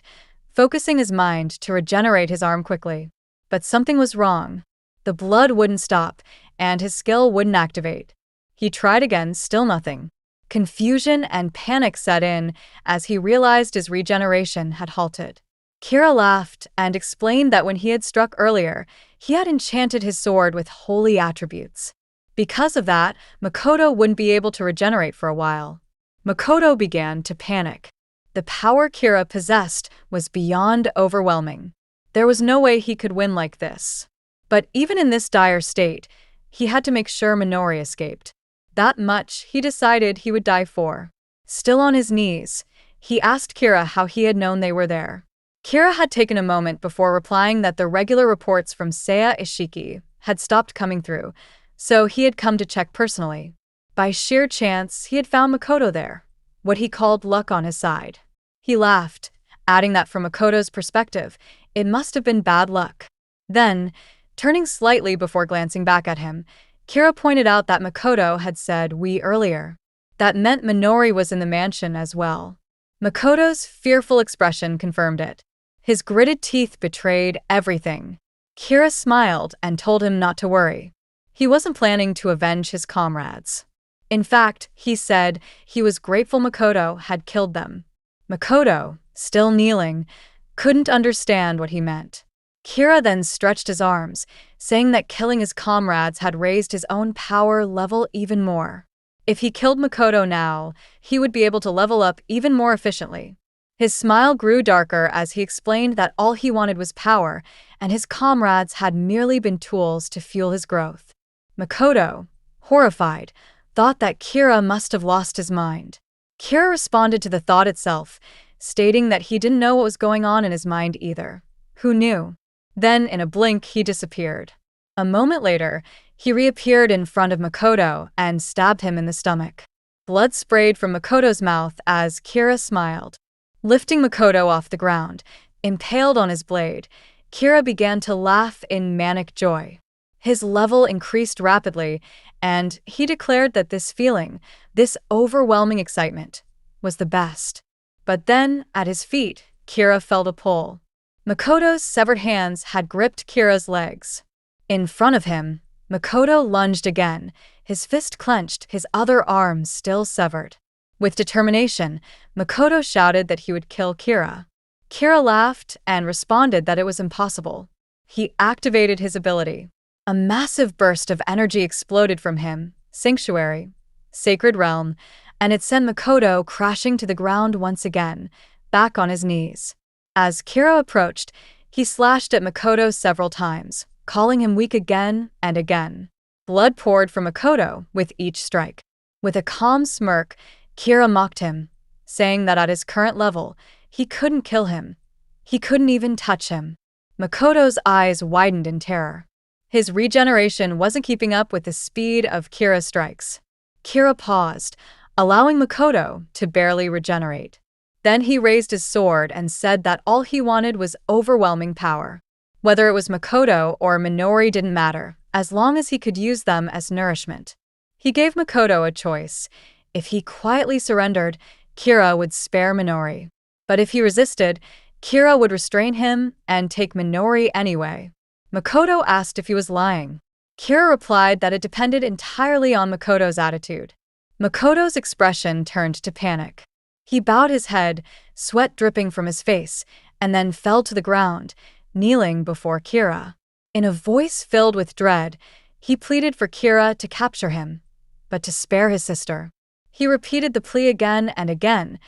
focusing his mind to regenerate his arm quickly. But something was wrong. The blood wouldn't stop, and his skill wouldn't activate. He tried again, still nothing. Confusion and panic set in as he realized his regeneration had halted. Kira laughed and explained that when he had struck earlier, he had enchanted his sword with holy attributes. Because of that, Makoto wouldn't be able to regenerate for a while. Makoto began to panic. The power Kira possessed was beyond overwhelming. There was no way he could win like this. But even in this dire state, he had to make sure Minori escaped. That much he decided he would die for. Still on his knees, he asked Kira how he had known they were there. Kira had taken a moment before replying that the regular reports from Seiya Ishiki had stopped coming through, so he had come to check personally. By sheer chance, he had found Makoto there, what he called luck on his side. He laughed, adding that from Makoto's perspective, it must have been bad luck. Then, turning slightly before glancing back at him, Kira pointed out that Makoto had said "we" earlier. That meant Minori was in the mansion as well. Makoto's fearful expression confirmed it. His gritted teeth betrayed everything. Kira smiled and told him not to worry. He wasn't planning to avenge his comrades. In fact, he said he was grateful Makoto had killed them. Makoto, still kneeling, couldn't understand what he meant. Kira then stretched his arms, saying that killing his comrades had raised his own power level even more. If he killed Makoto now, he would be able to level up even more efficiently. His smile grew darker as he explained that all he wanted was power, and his comrades had merely been tools to fuel his growth. Makoto, horrified, thought that Kira must have lost his mind. Kira responded to the thought itself, stating that he didn't know what was going on in his mind either. Who knew? Then, in a blink, he disappeared. A moment later, he reappeared in front of Makoto and stabbed him in the stomach. Blood sprayed from Makoto's mouth as Kira smiled. Lifting Makoto off the ground, impaled on his blade, Kira began to laugh in manic joy. His level increased rapidly, and he declared that this feeling, this overwhelming excitement, was the best. But then, at his feet, Kira felt a pull. Makoto's severed hands had gripped Kira's legs. In front of him, Makoto lunged again, his fist clenched, his other arm still severed. With determination, Makoto shouted that he would kill Kira. Kira laughed and responded that it was impossible. He activated his ability. A massive burst of energy exploded from him, sanctuary, sacred realm, and it sent Makoto crashing to the ground once again, back on his knees. As Kira approached, he slashed at Makoto several times, calling him weak again and again. Blood poured from Makoto with each strike. With a calm smirk, Kira mocked him, saying that at his current level, he couldn't kill him. He couldn't even touch him. Makoto's eyes widened in terror. His regeneration wasn't keeping up with the speed of Kira's strikes. Kira paused, allowing Makoto to barely regenerate. Then he raised his sword and said that all he wanted was overwhelming power. Whether it was Makoto or Minori didn't matter, as long as he could use them as nourishment. He gave Makoto a choice. If he quietly surrendered, Kira would spare Minori. But if he resisted, Kira would restrain him and take Minori anyway. Makoto asked if he was lying. Kira replied that it depended entirely on Makoto's attitude. Makoto's expression turned to panic. He bowed his head, sweat dripping from his face, and then fell to the ground, kneeling before Kira. In a voice filled with dread, he pleaded for Kira to capture him, but to spare his sister. He repeated the plea again and again,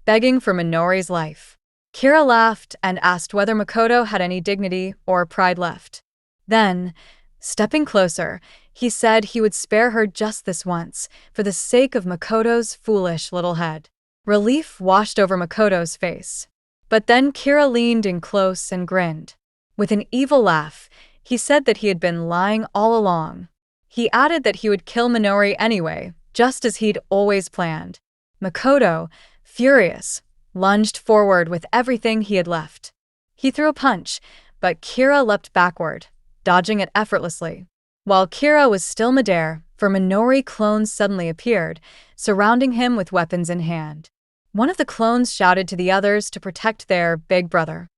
begging for Minori's life. Kira laughed and asked whether Makoto had any dignity or pride left. Then, stepping closer, he said he would spare her just this once, for the sake of Makoto's foolish little head. Relief washed over Makoto's face. But then Kira leaned in close and grinned. With an evil laugh, he said that he had been lying all along. He added that he would kill Minori anyway, just as he'd always planned. Makoto, furious, lunged forward with everything he had left. He threw a punch, but Kira leapt backward, dodging it effortlessly. While Kira was still midair, four Minori clones suddenly appeared, surrounding him with weapons in hand. One of the clones shouted to the others to protect their big brother.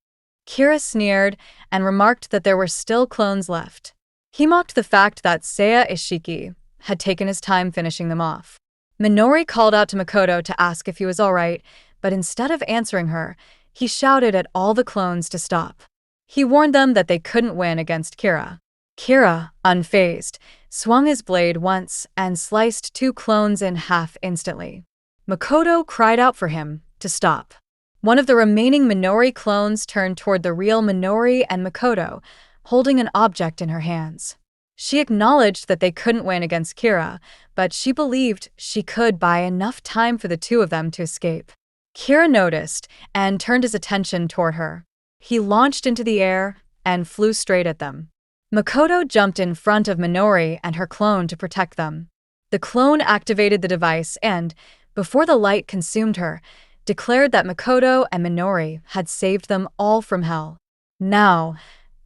Kira sneered and remarked that there were still clones left. He mocked the fact that Seiya Ishiki had taken his time finishing them off. Minori called out to Makoto to ask if he was alright, but instead of answering her, he shouted at all the clones to stop. He warned them that they couldn't win against Kira. Kira, unfazed, swung his blade once and sliced two clones in half instantly. Makoto cried out for him to stop. One of the remaining Minori clones turned toward the real Minori and Makoto, holding an object in her hands. She acknowledged that they couldn't win against Kira, but she believed she could buy enough time for the two of them to escape. Kira noticed and turned his attention toward her. He launched into the air and flew straight at them. Makoto jumped in front of Minori and her clone to protect them. The clone activated the device and, before the light consumed her, declared that Makoto and Minori had saved them all from hell. Now,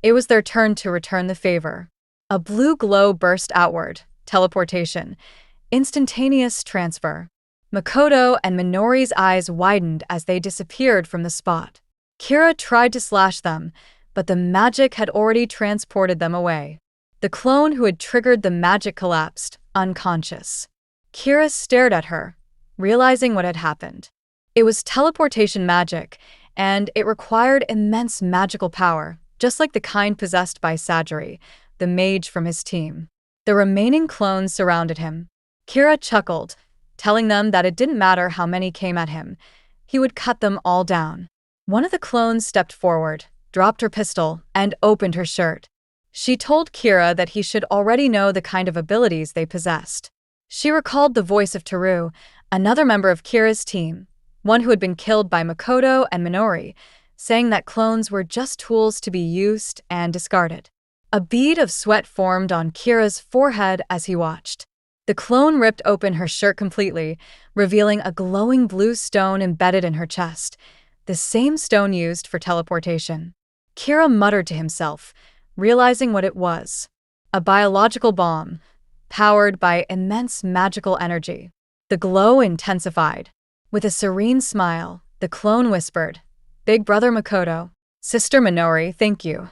it was their turn to return the favor. A blue glow burst outward, teleportation, instantaneous transfer. Makoto and Minori's eyes widened as they disappeared from the spot. Kira tried to slash them, but the magic had already transported them away. The clone who had triggered the magic collapsed, unconscious. Kira stared at her, realizing what had happened. It was teleportation magic, and it required immense magical power, just like the kind possessed by Sajiri, the mage from his team. The remaining clones surrounded him. Kira chuckled, telling them that it didn't matter how many came at him. He would cut them all down. One of the clones stepped forward, dropped her pistol, and opened her shirt. She told Kira that he should already know the kind of abilities they possessed. She recalled the voice of Teru, another member of Kira's team, one who had been killed by Makoto and Minori, saying that clones were just tools to be used and discarded. A bead of sweat formed on Kira's forehead as he watched. The clone ripped open her shirt completely, revealing a glowing blue stone embedded in her chest, the same stone used for teleportation. Kira muttered to himself, realizing what it was. A biological bomb, powered by immense magical energy. The glow intensified. With a serene smile, the clone whispered, "Big brother Makoto, sister Minori, thank you."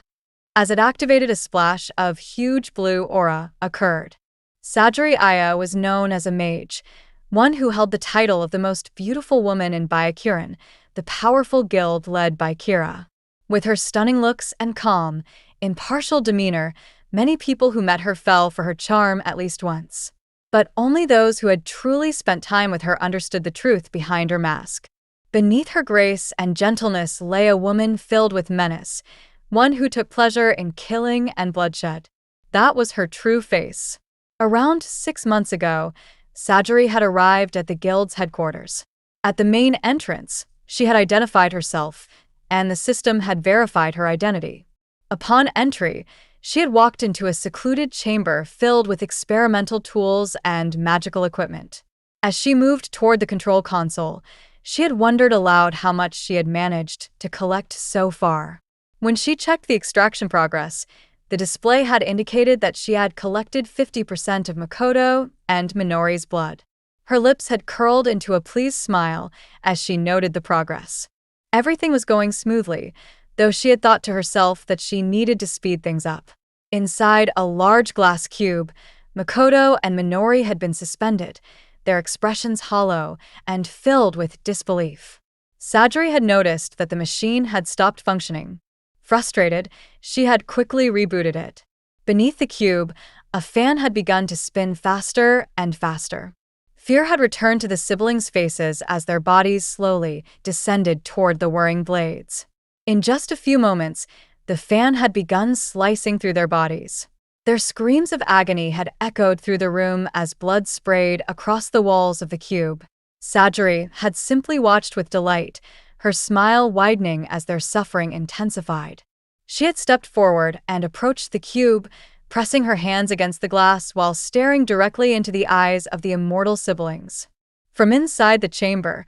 As it activated, a splash of huge blue aura occurred. Sajiri Aya was known as a mage, one who held the title of the most beautiful woman in Byakuren, the powerful guild led by Kira. With her stunning looks and calm, impartial demeanor, many people who met her fell for her charm at least once. But only those who had truly spent time with her understood the truth behind her mask. Beneath her grace and gentleness lay a woman filled with menace, one who took pleasure in killing and bloodshed. That was her true face. Around 6 months ago, Sajiri had arrived at the guild's headquarters. At the main entrance, she had identified herself, and the system had verified her identity. Upon entry, she had walked into a secluded chamber filled with experimental tools and magical equipment. As she moved toward the control console, she had wondered aloud how much she had managed to collect so far. When she checked the extraction progress, the display had indicated that she had collected 50% of Makoto and Minori's blood. Her lips had curled into a pleased smile as she noted the progress. Everything was going smoothly, though she had thought to herself that she needed to speed things up. Inside a large glass cube, Makoto and Minori had been suspended, their expressions hollow and filled with disbelief. Sajiri had noticed that the machine had stopped functioning. Frustrated, she had quickly rebooted it. Beneath the cube, a fan had begun to spin faster and faster. Fear had returned to the siblings' faces as their bodies slowly descended toward the whirring blades. In just a few moments, the fan had begun slicing through their bodies. Their screams of agony had echoed through the room as blood sprayed across the walls of the cube. Sajiri had simply watched with delight, her smile widening as their suffering intensified. She had stepped forward and approached the cube, pressing her hands against the glass while staring directly into the eyes of the immortal siblings. From inside the chamber,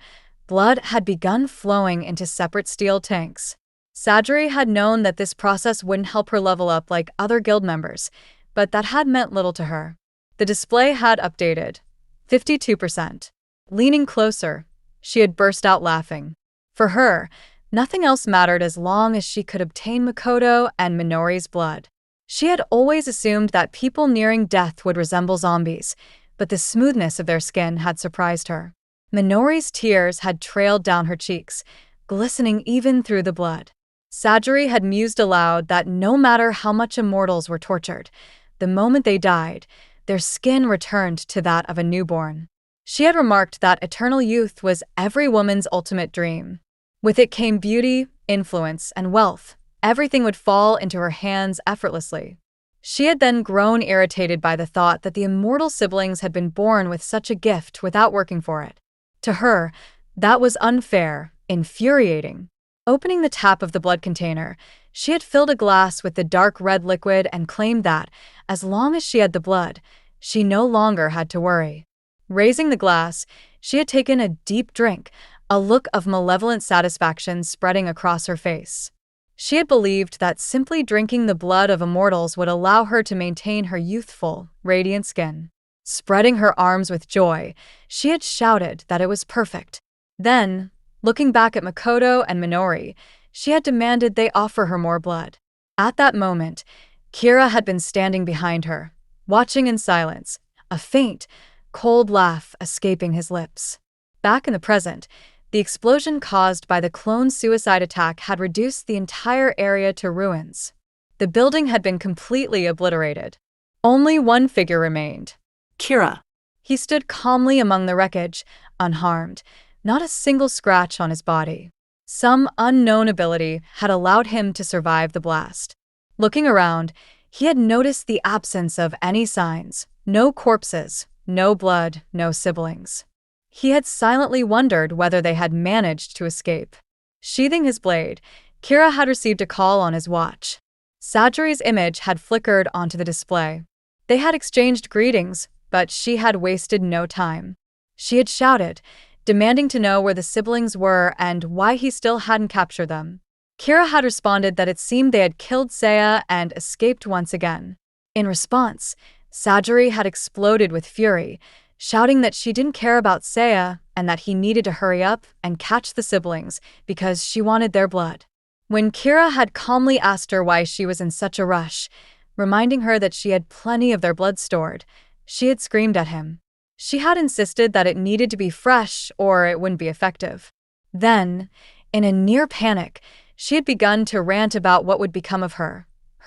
blood had begun flowing into separate steel tanks. Sajiri had known that this process wouldn't help her level up like other guild members, but that had meant little to her. The display had updated. 52%. Leaning closer, she had burst out laughing. For her, nothing else mattered as long as she could obtain Makoto and Minori's blood. She had always assumed that people nearing death would resemble zombies, but the smoothness of their skin had surprised her. Minori's tears had trailed down her cheeks, glistening even through the blood. Sajiri had mused aloud that no matter how much immortals were tortured, the moment they died, their skin returned to that of a newborn. She had remarked that eternal youth was every woman's ultimate dream. With it came beauty, influence, and wealth. Everything would fall into her hands effortlessly. She had then grown irritated by the thought that the immortal siblings had been born with such a gift without working for it. To her, that was unfair, infuriating. Opening the tap of the blood container, she had filled a glass with the dark red liquid and claimed that, as long as she had the blood, she no longer had to worry. Raising the glass, she had taken a deep drink, a look of malevolent satisfaction spreading across her face. She had believed that simply drinking the blood of immortals would allow her to maintain her youthful, radiant skin. Spreading her arms with joy, she had shouted that it was perfect. Then, looking back at Makoto and Minori, she had demanded they offer her more blood. At that moment, Kira had been standing behind her, watching in silence, a faint, cold laugh escaping his lips. Back in the present, the explosion caused by the clone suicide attack had reduced the entire area to ruins. The building had been completely obliterated. Only one figure remained. Kira. He stood calmly among the wreckage, unharmed, not a single scratch on his body. Some unknown ability had allowed him to survive the blast. Looking around, he had noticed the absence of any signs, no corpses, no blood, no siblings. He had silently wondered whether they had managed to escape. Sheathing his blade, Kira had received a call on his watch. Sajori's image had flickered onto the display. They had exchanged greetings, but she had wasted no time. She had shouted, demanding to know where the siblings were and why he still hadn't captured them. Kira had responded that it seemed they had killed Seiya and escaped once again. In response, Sajori had exploded with fury, shouting that she didn't care about Seiya and that he needed to hurry up and catch the siblings because she wanted their blood. When Kira had calmly asked her why she was in such a rush, reminding her that she had plenty of their blood stored, she had screamed at him. She had insisted that it needed to be fresh or it wouldn't be effective. Then, in a near panic, she had begun to rant about what would become of her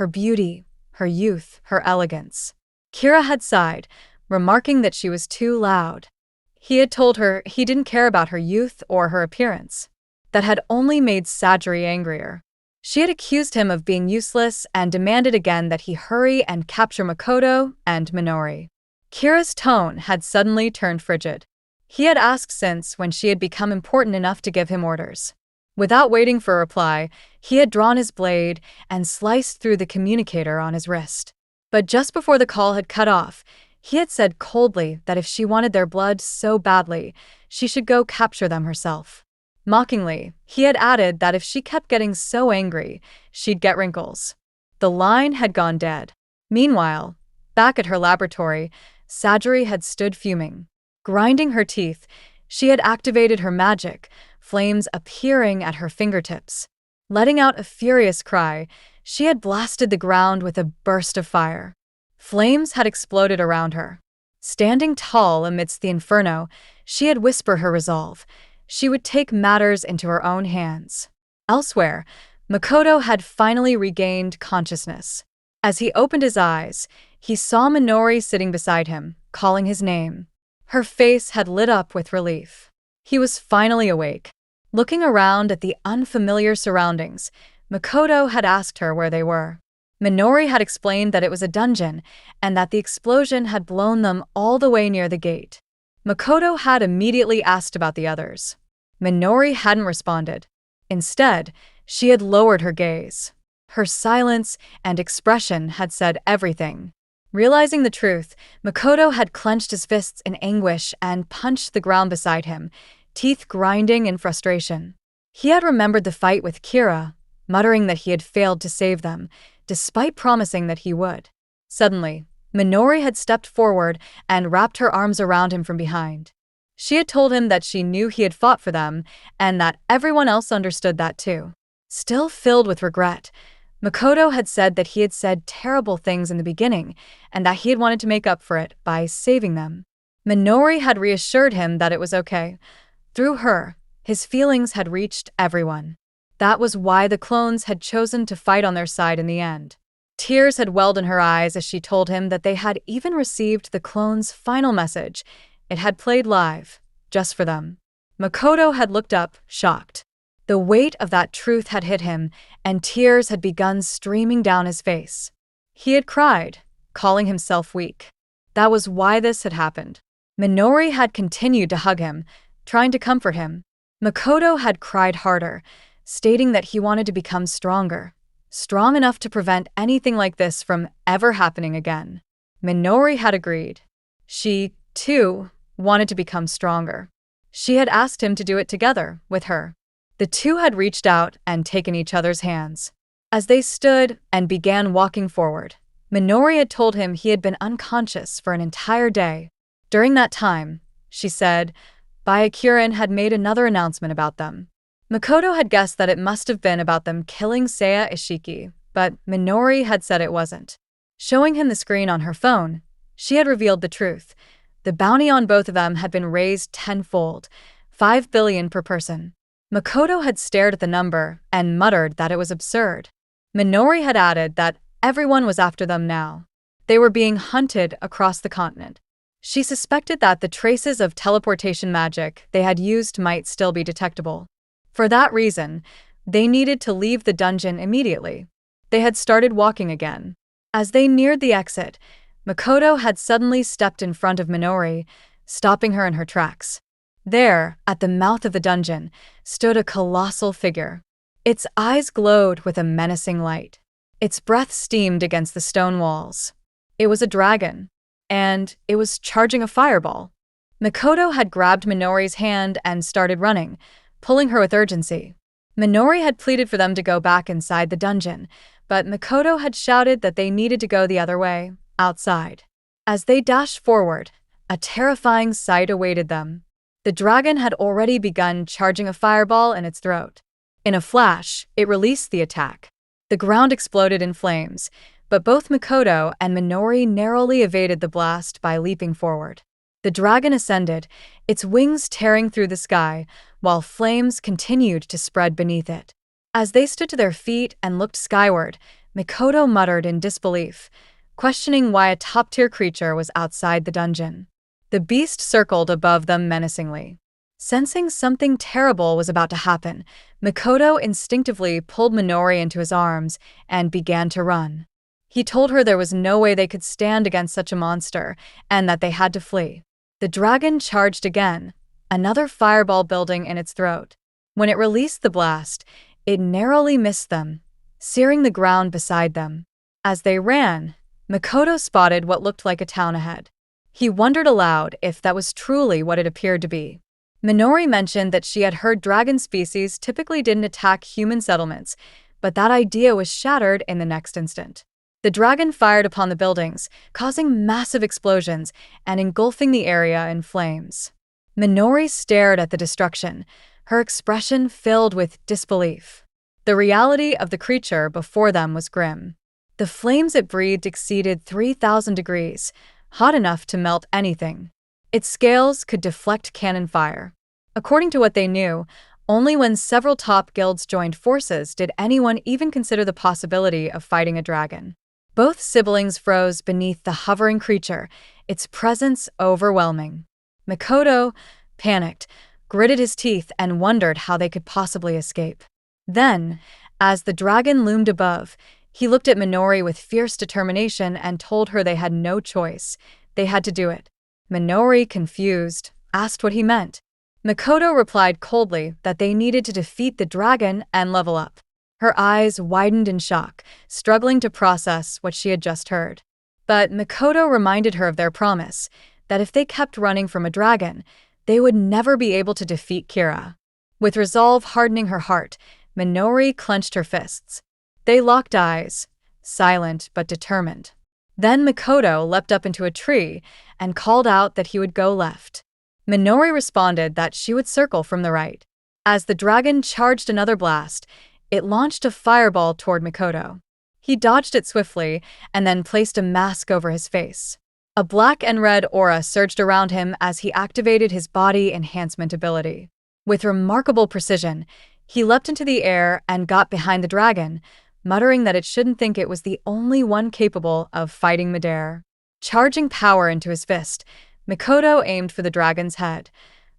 beauty, her youth, her elegance. Kira had sighed, remarking that she was too loud. He had told her he didn't care about her youth or her appearance. That had only made Sajori angrier. She had accused him of being useless and demanded again that he hurry and capture Makoto and Minori. Kira's tone had suddenly turned frigid. He had asked since when she had become important enough to give him orders. Without waiting for a reply, he had drawn his blade and sliced through the communicator on his wrist. But just before the call had cut off, he had said coldly that if she wanted their blood so badly, she should go capture them herself. Mockingly, he had added that if she kept getting so angry, she'd get wrinkles. The line had gone dead. Meanwhile, back at her laboratory, Sajori had stood fuming. Grinding her teeth, she had activated her magic, flames appearing at her fingertips. Letting out a furious cry, she had blasted the ground with a burst of fire. Flames had exploded around her. Standing tall amidst the inferno, she had whispered her resolve. She would take matters into her own hands. Elsewhere, Makoto had finally regained consciousness. As he opened his eyes, he saw Minori sitting beside him, calling his name. Her face had lit up with relief. He was finally awake. Looking around at the unfamiliar surroundings, Makoto had asked her where they were. Minori had explained that it was a dungeon and that the explosion had blown them all the way near the gate. Makoto had immediately asked about the others. Minori hadn't responded. Instead, she had lowered her gaze. Her silence and expression had said everything. Realizing the truth, Makoto had clenched his fists in anguish and punched the ground beside him, teeth grinding in frustration. He had remembered the fight with Kira, muttering that he had failed to save them, despite promising that he would. Suddenly, Minori had stepped forward and wrapped her arms around him from behind. She had told him that she knew he had fought for them and that everyone else understood that too. Still filled with regret, Makoto had said that he had said terrible things in the beginning and that he had wanted to make up for it by saving them. Minori had reassured him that it was okay. Through her, his feelings had reached everyone. That was why the clones had chosen to fight on their side in the end. Tears had welled in her eyes as she told him that they had even received the clones' final message. It had played live, just for them. Makoto had looked up, shocked. The weight of that truth had hit him, and tears had begun streaming down his face. He had cried, calling himself weak. That was why this had happened. Minori had continued to hug him, trying to comfort him. Makoto had cried harder, stating that he wanted to become stronger, strong enough to prevent anything like this from ever happening again. Minori had agreed. She, too, wanted to become stronger. She had asked him to do it together, with her. The two had reached out and taken each other's hands. As they stood and began walking forward, Minori had told him he had been unconscious for an entire day. During that time, she said, Byakuren had made another announcement about them. Makoto had guessed that it must have been about them killing Seiya Ishiki, but Minori had said it wasn't. Showing him the screen on her phone, she had revealed the truth. The bounty on both of them had been raised tenfold, 5 billion per person. Makoto had stared at the number and muttered that it was absurd. Minori had added that everyone was after them now. They were being hunted across the continent. She suspected that the traces of teleportation magic they had used might still be detectable. For that reason, they needed to leave the dungeon immediately. They had started walking again. As they neared the exit, Makoto had suddenly stepped in front of Minori, stopping her in her tracks. There, at the mouth of the dungeon, stood a colossal figure. Its eyes glowed with a menacing light. Its breath steamed against the stone walls. It was a dragon, and it was charging a fireball. Makoto had grabbed Minori's hand and started running, pulling her with urgency. Minori had pleaded for them to go back inside the dungeon, but Makoto had shouted that they needed to go the other way, outside. As they dashed forward, a terrifying sight awaited them. The dragon had already begun charging a fireball in its throat. In a flash, it released the attack. The ground exploded in flames, but both Makoto and Minori narrowly evaded the blast by leaping forward. The dragon ascended, its wings tearing through the sky, while flames continued to spread beneath it. As they stood to their feet and looked skyward, Makoto muttered in disbelief, questioning why a top-tier creature was outside the dungeon. The beast circled above them menacingly. Sensing something terrible was about to happen, Makoto instinctively pulled Minori into his arms and began to run. He told her there was no way they could stand against such a monster and that they had to flee. The dragon charged again, another fireball building in its throat. When it released the blast, it narrowly missed them, searing the ground beside them. As they ran, Makoto spotted what looked like a town ahead. He wondered aloud if that was truly what it appeared to be. Minori mentioned that she had heard dragon species typically didn't attack human settlements, but that idea was shattered in the next instant. The dragon fired upon the buildings, causing massive explosions and engulfing the area in flames. Minori stared at the destruction, her expression filled with disbelief. The reality of the creature before them was grim. The flames it breathed exceeded 3,000 degrees, hot enough to melt anything. Its scales could deflect cannon fire. According to what they knew, only when several top guilds joined forces did anyone even consider the possibility of fighting a dragon. Both siblings froze beneath the hovering creature, its presence overwhelming. Makoto, panicked, gritted his teeth and wondered how they could possibly escape. Then, as the dragon loomed above, he looked at Minori with fierce determination and told her they had no choice. They had to do it. Minori, confused, asked what he meant. Makoto replied coldly that they needed to defeat the dragon and level up. Her eyes widened in shock, struggling to process what she had just heard. But Makoto reminded her of their promise, that if they kept running from a dragon, they would never be able to defeat Kira. With resolve hardening her heart, Minori clenched her fists. They locked eyes, silent but determined. Then Makoto leapt up into a tree and called out that he would go left. Minori responded that she would circle from the right. As the dragon charged another blast, it launched a fireball toward Makoto. He dodged it swiftly and then placed a mask over his face. A black and red aura surged around him as he activated his body enhancement ability. With remarkable precision, he leapt into the air and got behind the dragon, muttering that it shouldn't think it was the only one capable of fighting midair. Charging power into his fist, Makoto aimed for the dragon's head,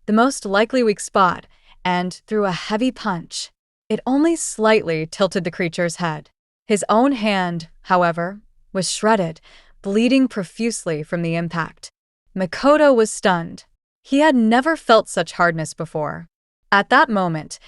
the most likely weak spot, and threw a heavy punch. It only slightly tilted the creature's head. His own hand, however, was shredded, bleeding profusely from the impact. Makoto was stunned. He had never felt such hardness before. At that moment,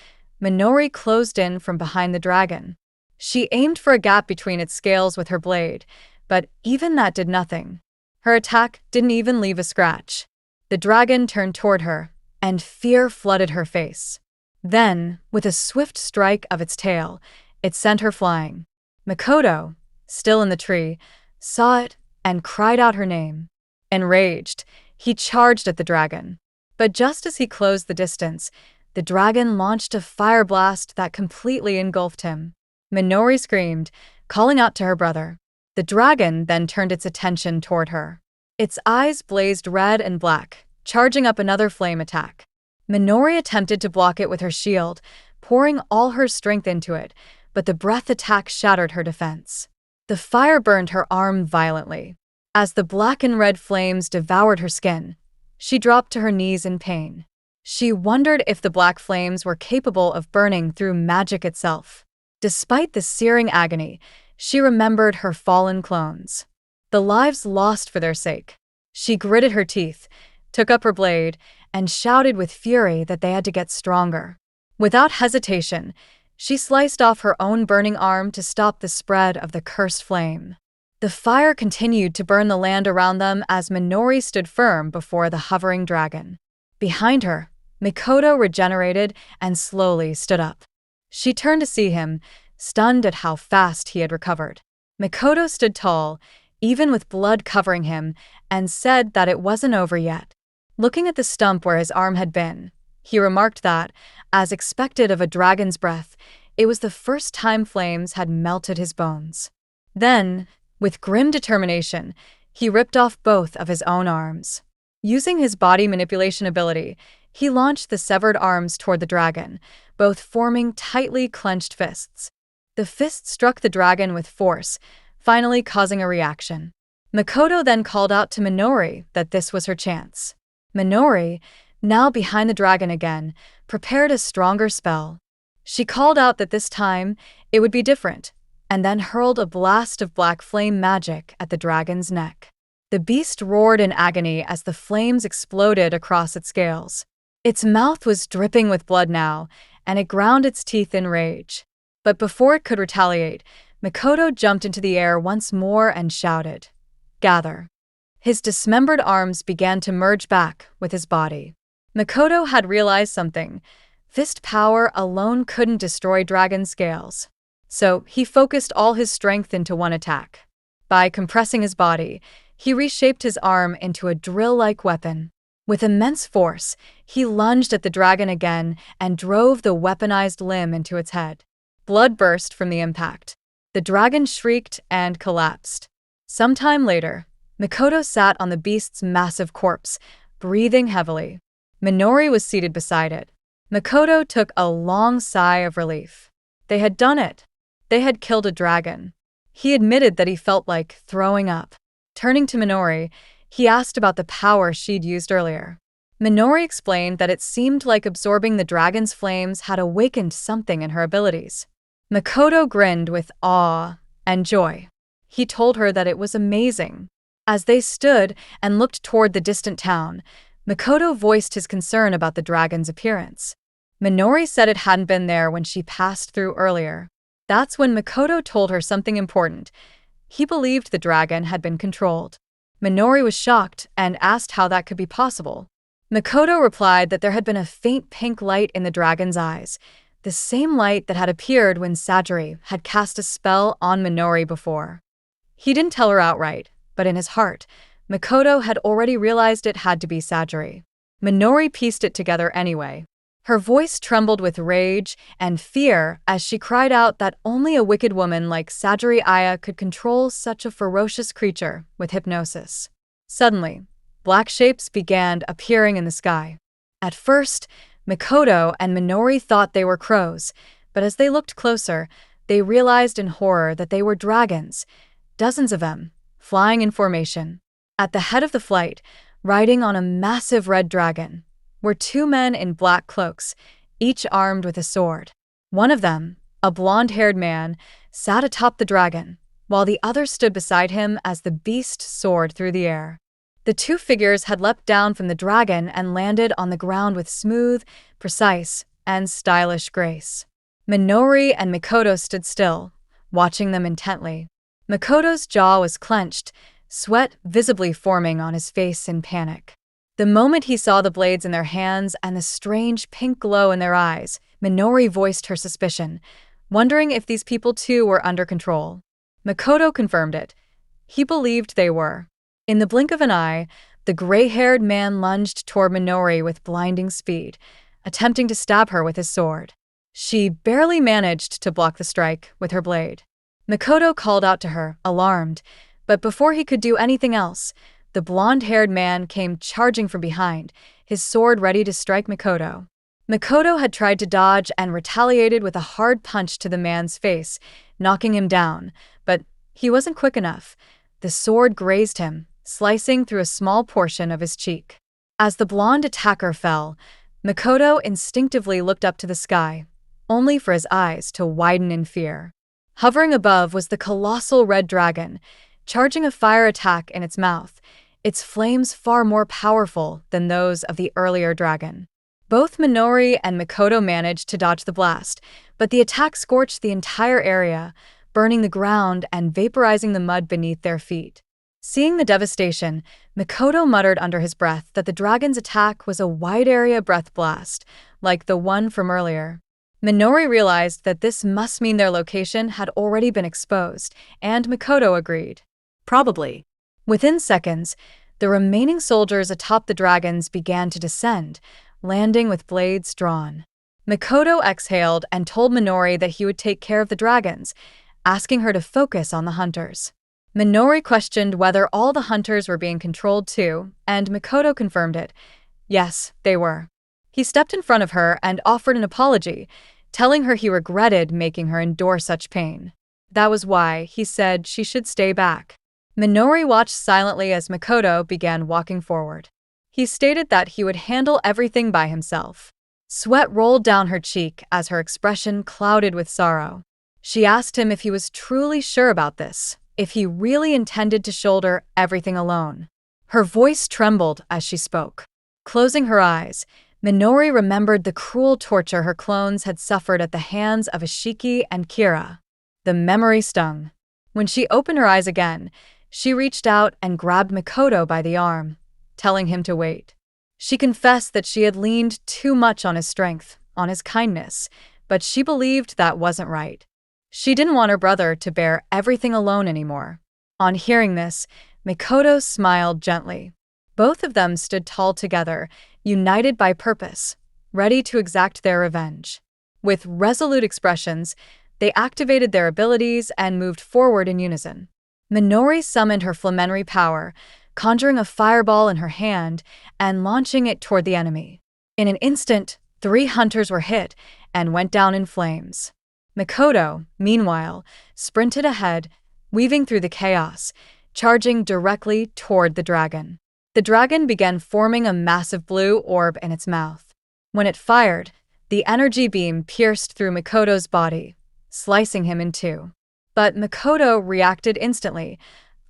Minori closed in from behind the dragon. She aimed for a gap between its scales with her blade, but even that did nothing. Her attack didn't even leave a scratch. The dragon turned toward her, and fear flooded her face. Then, with a swift strike of its tail, it sent her flying. Makoto, still in the tree, saw it and cried out her name. Enraged, he charged at the dragon. But just as he closed the distance, the dragon launched a fire blast that completely engulfed him. Minori screamed, calling out to her brother. The dragon then turned its attention toward her. Its eyes blazed red and black, charging up another flame attack. Minori attempted to block it with her shield, pouring all her strength into it, but the breath attack shattered her defense. The fire burned her arm violently. As the black and red flames devoured her skin, she dropped to her knees in pain. She wondered if the black flames were capable of burning through magic itself. Despite the searing agony, she remembered her fallen clones, the lives lost for their sake. She gritted her teeth, took up her blade, and shouted with fury that they had to get stronger. Without hesitation, she sliced off her own burning arm to stop the spread of the cursed flame. The fire continued to burn the land around them as Minori stood firm before the hovering dragon. Behind her, Mikoto regenerated and slowly stood up. She turned to see him, stunned at how fast he had recovered. Mikoto stood tall, even with blood covering him, and said that it wasn't over yet. Looking at the stump where his arm had been, he remarked that, as expected of a dragon's breath, it was the first time flames had melted his bones. Then, with grim determination, he ripped off both of his own arms. Using his body manipulation ability, he launched the severed arms toward the dragon, both forming tightly clenched fists. The fists struck the dragon with force, finally causing a reaction. Mikoto then called out to Minori that this was her chance. Minori, now behind the dragon again, prepared a stronger spell. She called out that this time it would be different, and then hurled a blast of black flame magic at the dragon's neck. The beast roared in agony as the flames exploded across its scales. Its mouth was dripping with blood now, and it ground its teeth in rage. But before it could retaliate, Mikoto jumped into the air once more and shouted, "Gather." His dismembered arms began to merge back with his body. Mikoto had realized something. Fist power alone couldn't destroy dragon scales. So he focused all his strength into one attack. By compressing his body, he reshaped his arm into a drill-like weapon. With immense force, he lunged at the dragon again and drove the weaponized limb into its head. Blood burst from the impact. The dragon shrieked and collapsed. Sometime later, Mikoto sat on the beast's massive corpse, breathing heavily. Minori was seated beside it. Mikoto took a long sigh of relief. They had done it. They had killed a dragon. He admitted that he felt like throwing up. Turning to Minori, he asked about the power she'd used earlier. Minori explained that it seemed like absorbing the dragon's flames had awakened something in her abilities. Mikoto grinned with awe and joy. He told her that it was amazing. As they stood and looked toward the distant town, Mikoto voiced his concern about the dragon's appearance. Minori said it hadn't been there when she passed through earlier. That's when Mikoto told her something important. He believed the dragon had been controlled. Minori was shocked and asked how that could be possible. Mikoto replied that there had been a faint pink light in the dragon's eyes, the same light that had appeared when Sajiri had cast a spell on Minori before. He didn't tell her outright, but in his heart, Mikoto had already realized it had to be Sajiri. Minori pieced it together anyway. Her voice trembled with rage and fear as she cried out that only a wicked woman like Sajiri Aya could control such a ferocious creature with hypnosis. Suddenly, black shapes began appearing in the sky. At first, Mikoto and Minori thought they were crows, but as they looked closer, they realized in horror that they were dragons, dozens of them, flying in formation. At the head of the flight, riding on a massive red dragon, were two men in black cloaks, each armed with a sword. One of them, a blonde-haired man, sat atop the dragon, while the other stood beside him as the beast soared through the air. The two figures had leapt down from the dragon and landed on the ground with smooth, precise, and stylish grace. Minori and Mikoto stood still, watching them intently. Mikoto's jaw was clenched, sweat visibly forming on his face in panic. The moment he saw the blades in their hands and the strange pink glow in their eyes, Minori voiced her suspicion, wondering if these people too were under control. Mikoto confirmed it. He believed they were. In the blink of an eye, the gray-haired man lunged toward Minori with blinding speed, attempting to stab her with his sword. She barely managed to block the strike with her blade. Mikoto called out to her, alarmed, but before he could do anything else, the blonde-haired man came charging from behind, his sword ready to strike Mikoto. Mikoto had tried to dodge and retaliated with a hard punch to the man's face, knocking him down, but he wasn't quick enough. the sword grazed him, slicing through a small portion of his cheek. As the blonde attacker fell, Mikoto instinctively looked up to the sky, only for his eyes to widen in fear. Hovering above was the colossal red dragon, charging a fire attack in its mouth, its flames far more powerful than those of the earlier dragon. Both Minori and Mikoto managed to dodge the blast, but the attack scorched the entire area, burning the ground and vaporizing the mud beneath their feet. Seeing the devastation, Mikoto muttered under his breath that the dragon's attack was a wide-area breath blast, like the one from earlier. Minori realized that this must mean their location had already been exposed, and Mikoto agreed. Probably. Within seconds, the remaining soldiers atop the dragons began to descend, landing with blades drawn. Mikoto exhaled and told Minori that he would take care of the dragons, asking her to focus on the hunters. Minori questioned whether all the hunters were being controlled too, and Mikoto confirmed it. Yes, they were. He stepped in front of her and offered an apology, telling her he regretted making her endure such pain. That was why he said she should stay back. Minori watched silently as Mikoto began walking forward. He stated that he would handle everything by himself. Sweat rolled down her cheek as her expression clouded with sorrow. She asked him if he was truly sure about this, if he really intended to shoulder everything alone. Her voice trembled as she spoke. Closing her eyes, Minori remembered the cruel torture her clones had suffered at the hands of Ashiki and Kira. The memory stung. When she opened her eyes again, she reached out and grabbed Mikoto by the arm, telling him to wait. She confessed that she had leaned too much on his strength, on his kindness, but she believed that wasn't right. She didn't want her brother to bear everything alone anymore. On hearing this, Mikoto smiled gently. Both of them stood tall together, united by purpose, ready to exact their revenge. With resolute expressions, they activated their abilities and moved forward in unison. Minori summoned her flamenry power, conjuring a fireball in her hand and launching it toward the enemy. In an instant, 3 hunters were hit and went down in flames. Mikoto, meanwhile, sprinted ahead, weaving through the chaos, charging directly toward the dragon. The dragon began forming a massive blue orb in its mouth. When it fired, the energy beam pierced through Mikoto's body, slicing him in two. But Mikoto reacted instantly,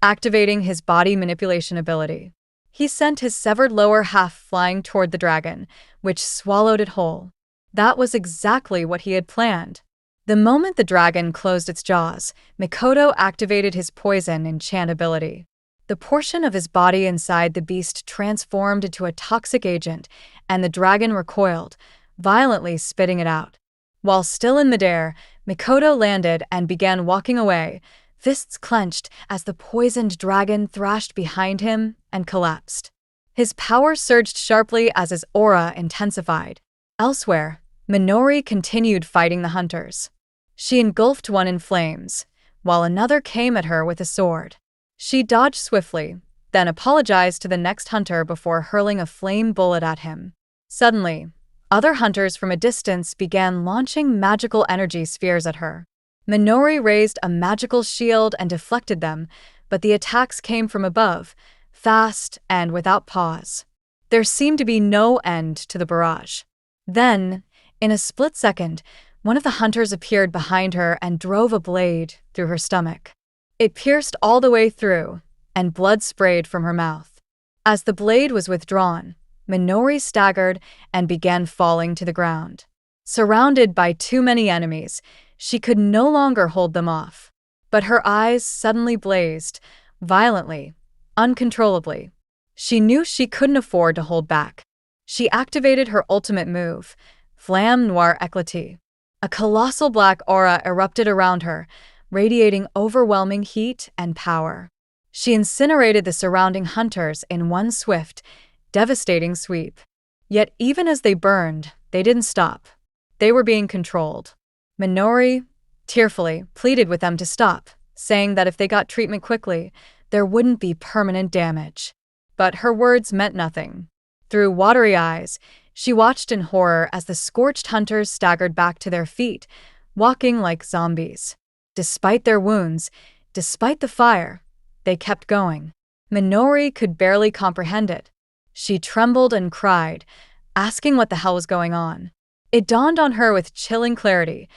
activating his body manipulation ability. He sent his severed lower half flying toward the dragon, which swallowed it whole. That was exactly what he had planned. The moment the dragon closed its jaws, Mikoto activated his poison enchant ability. The portion of his body inside the beast transformed into a toxic agent, and the dragon recoiled, violently spitting it out. While still in midair, Mikoto landed and began walking away, fists clenched as the poisoned dragon thrashed behind him and collapsed. His power surged sharply as his aura intensified. Elsewhere, Minori continued fighting the hunters. She engulfed one in flames, while another came at her with a sword. She dodged swiftly, then apologized to the next hunter before hurling a flame bullet at him. Suddenly, other hunters from a distance began launching magical energy spheres at her. Minori raised a magical shield and deflected them, but the attacks came from above, fast and without pause. There seemed to be no end to the barrage. Then, in a split second, one of the hunters appeared behind her and drove a blade through her stomach. It pierced all the way through, and blood sprayed from her mouth. As the blade was withdrawn, Minori staggered and began falling to the ground. Surrounded by too many enemies, she could no longer hold them off. But her eyes suddenly blazed, violently, uncontrollably. She knew she couldn't afford to hold back. She activated her ultimate move, Flamme Noire Éclatée. A colossal black aura erupted around her, radiating overwhelming heat and power. She incinerated the surrounding hunters in one swift, devastating sweep. Yet even as they burned, they didn't stop. They were being controlled. Minori, tearfully, pleaded with them to stop, saying that if they got treatment quickly, there wouldn't be permanent damage. But her words meant nothing. Through watery eyes, she watched in horror as the scorched hunters staggered back to their feet, walking like zombies. Despite their wounds, despite the fire, They kept going. Minori could barely comprehend it. She trembled and cried, asking what the hell was going on. It dawned on her with chilling clarity.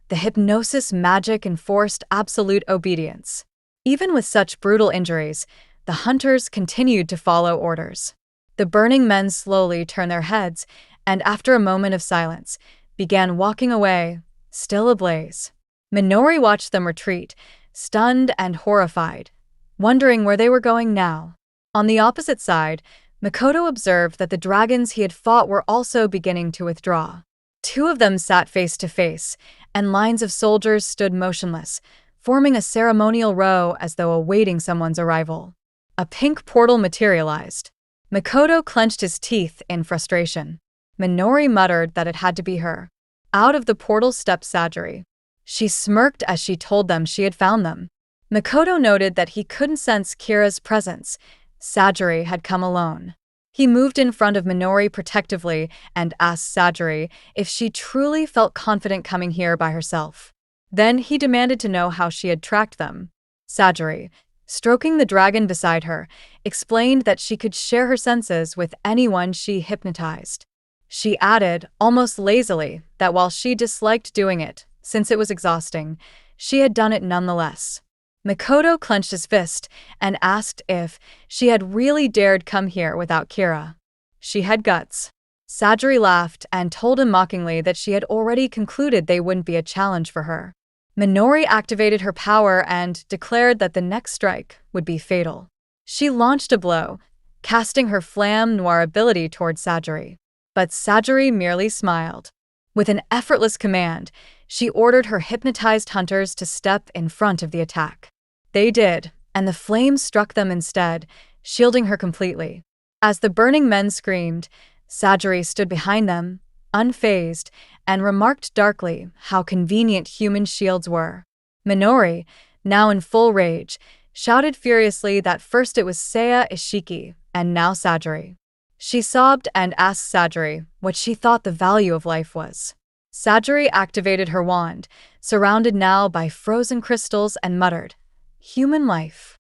The hypnosis magic enforced absolute obedience. Even with such brutal injuries, the hunters continued to follow orders. The burning men slowly turned their heads, and after a moment of silence, began walking away, still ablaze. Minori watched them retreat, stunned and horrified, wondering where they were going now. On the opposite side, Makoto observed that the dragons he had fought were also beginning to withdraw. Two of them sat face to face, and lines of soldiers stood motionless, forming a ceremonial row as though awaiting someone's arrival. A pink portal materialized. Makoto clenched his teeth in frustration. Minori muttered that it had to be her. Out of the portal stepped Sajiri. She smirked as she told them she had found them. Makoto noted that he couldn't sense Kira's presence. Sajiri had come alone. He moved in front of Minori protectively and asked Sajiri if she truly felt confident coming here by herself. Then he demanded to know how she had tracked them. Sajiri, stroking the dragon beside her, explained that she could share her senses with anyone she hypnotized. She added, almost lazily, that while she disliked doing it, since it was exhausting, she had done it nonetheless. Makoto clenched his fist and asked if she had really dared come here without Kira. She had guts. Sajiri laughed and told him mockingly that she had already concluded they wouldn't be a challenge for her. Minori activated her power and declared that the next strike would be fatal. She launched a blow, casting her flamme noir ability toward Sajiri. But Sajiri merely smiled. With an effortless command, she ordered her hypnotized hunters to step in front of the attack. They did, and the flames struck them instead, shielding her completely. As the burning men screamed, Sajiri stood behind them, unfazed, and remarked darkly how convenient human shields were. Minori, now in full rage, shouted furiously that first it was Seiya Ishiki, and now Sajiri. She sobbed and asked Sajiri what she thought the value of life was. Sajiri activated her wand, surrounded now by frozen crystals, and muttered, "Human life."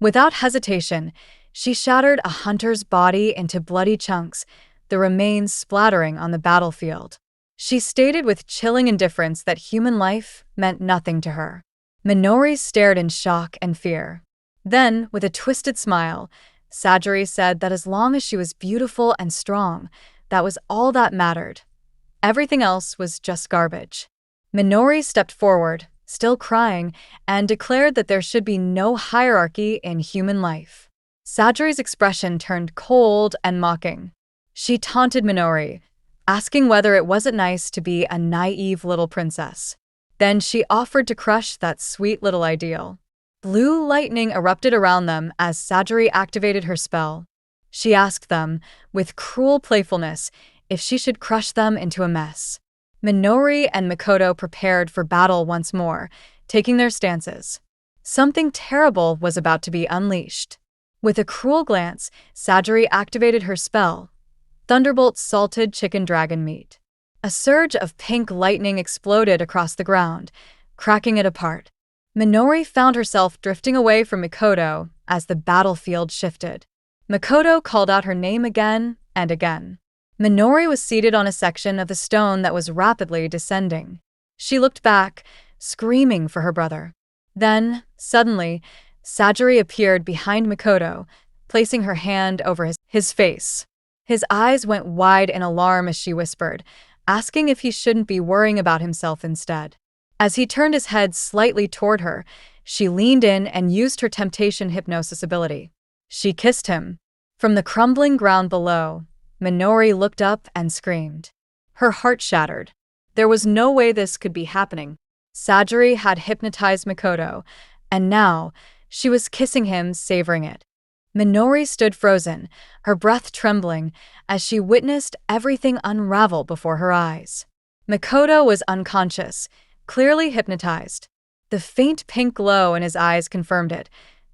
Without hesitation, she shattered a hunter's body into bloody chunks, the remains splattering on the battlefield. She stated with chilling indifference that human life meant nothing to her. Minori stared in shock and fear. Then, with a twisted smile, Sajiri said that as long as she was beautiful and strong, that was all that mattered. Everything else was just garbage. Minori stepped forward, still crying, and declared that there should be no hierarchy in human life. Sajiri's expression turned cold and mocking. She taunted Minori, asking whether it wasn't nice to be a naive little princess. Then she offered to crush that sweet little ideal. Blue lightning erupted around them as Sajiri activated her spell. She asked them, with cruel playfulness, if she should crush them into a mess. Minori and Makoto prepared for battle once more, taking their stances. Something terrible was about to be unleashed. With a cruel glance, Sajiri activated her spell, Thunderbolt Salted Chicken Dragon Meat. A surge of pink lightning exploded across the ground, cracking it apart. Minori found herself drifting away from Makoto as the battlefield shifted. Makoto called out her name again and again. Minori was seated on a section of the stone that was rapidly descending. She looked back, screaming for her brother. Then, suddenly, Sajiri appeared behind Makoto, placing her hand over his face. His eyes went wide in alarm as she whispered, asking if he shouldn't be worrying about himself instead. As he turned his head slightly toward her, she leaned in and used her temptation hypnosis ability. She kissed him. From the crumbling ground below, Minori looked up and screamed. Her heart shattered. There was no way this could be happening. Sajiri had hypnotized Makoto, and now she was kissing him, savoring it. Minori stood frozen, her breath trembling, as she witnessed everything unravel before her eyes. Makoto was unconscious, clearly hypnotized. The faint pink glow in his eyes confirmed it.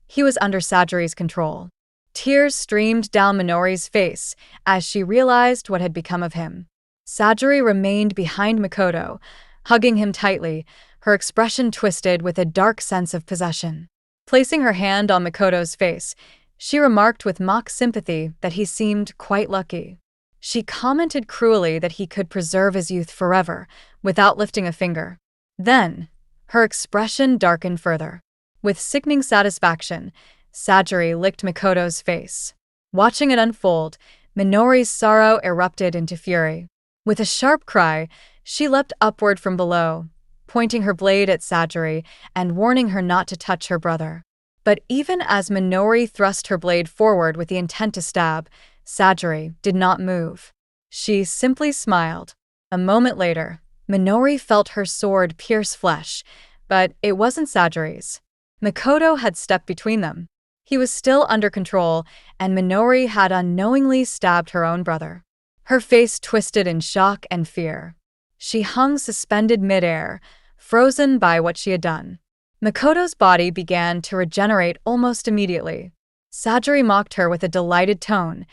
He was under Sajiri's control. Tears streamed down Minori's face as she realized what had become of him. Sajiri remained behind Makoto, hugging him tightly, her expression twisted with a dark sense of possession. Placing her hand on Makoto's face, she remarked with mock sympathy that he seemed quite lucky. She commented cruelly that he could preserve his youth forever, without lifting a finger. Then, her expression darkened further. With sickening satisfaction, Sajiri licked Makoto's face. Watching it unfold, Minori's sorrow erupted into fury. With a sharp cry, she leapt upward from below, pointing her blade at Sajiri and warning her not to touch her brother. But even as Minori thrust her blade forward with the intent to stab, Sajiri did not move. She simply smiled. A moment later, Minori felt her sword pierce flesh, but it wasn't Sajiri's. Makoto had stepped between them. He was still under control, and Minori had unknowingly stabbed her own brother. Her face twisted in shock and fear. She hung suspended midair, frozen by what she had done. Makoto's body began to regenerate almost immediately. Sajiri mocked her with a delighted tone,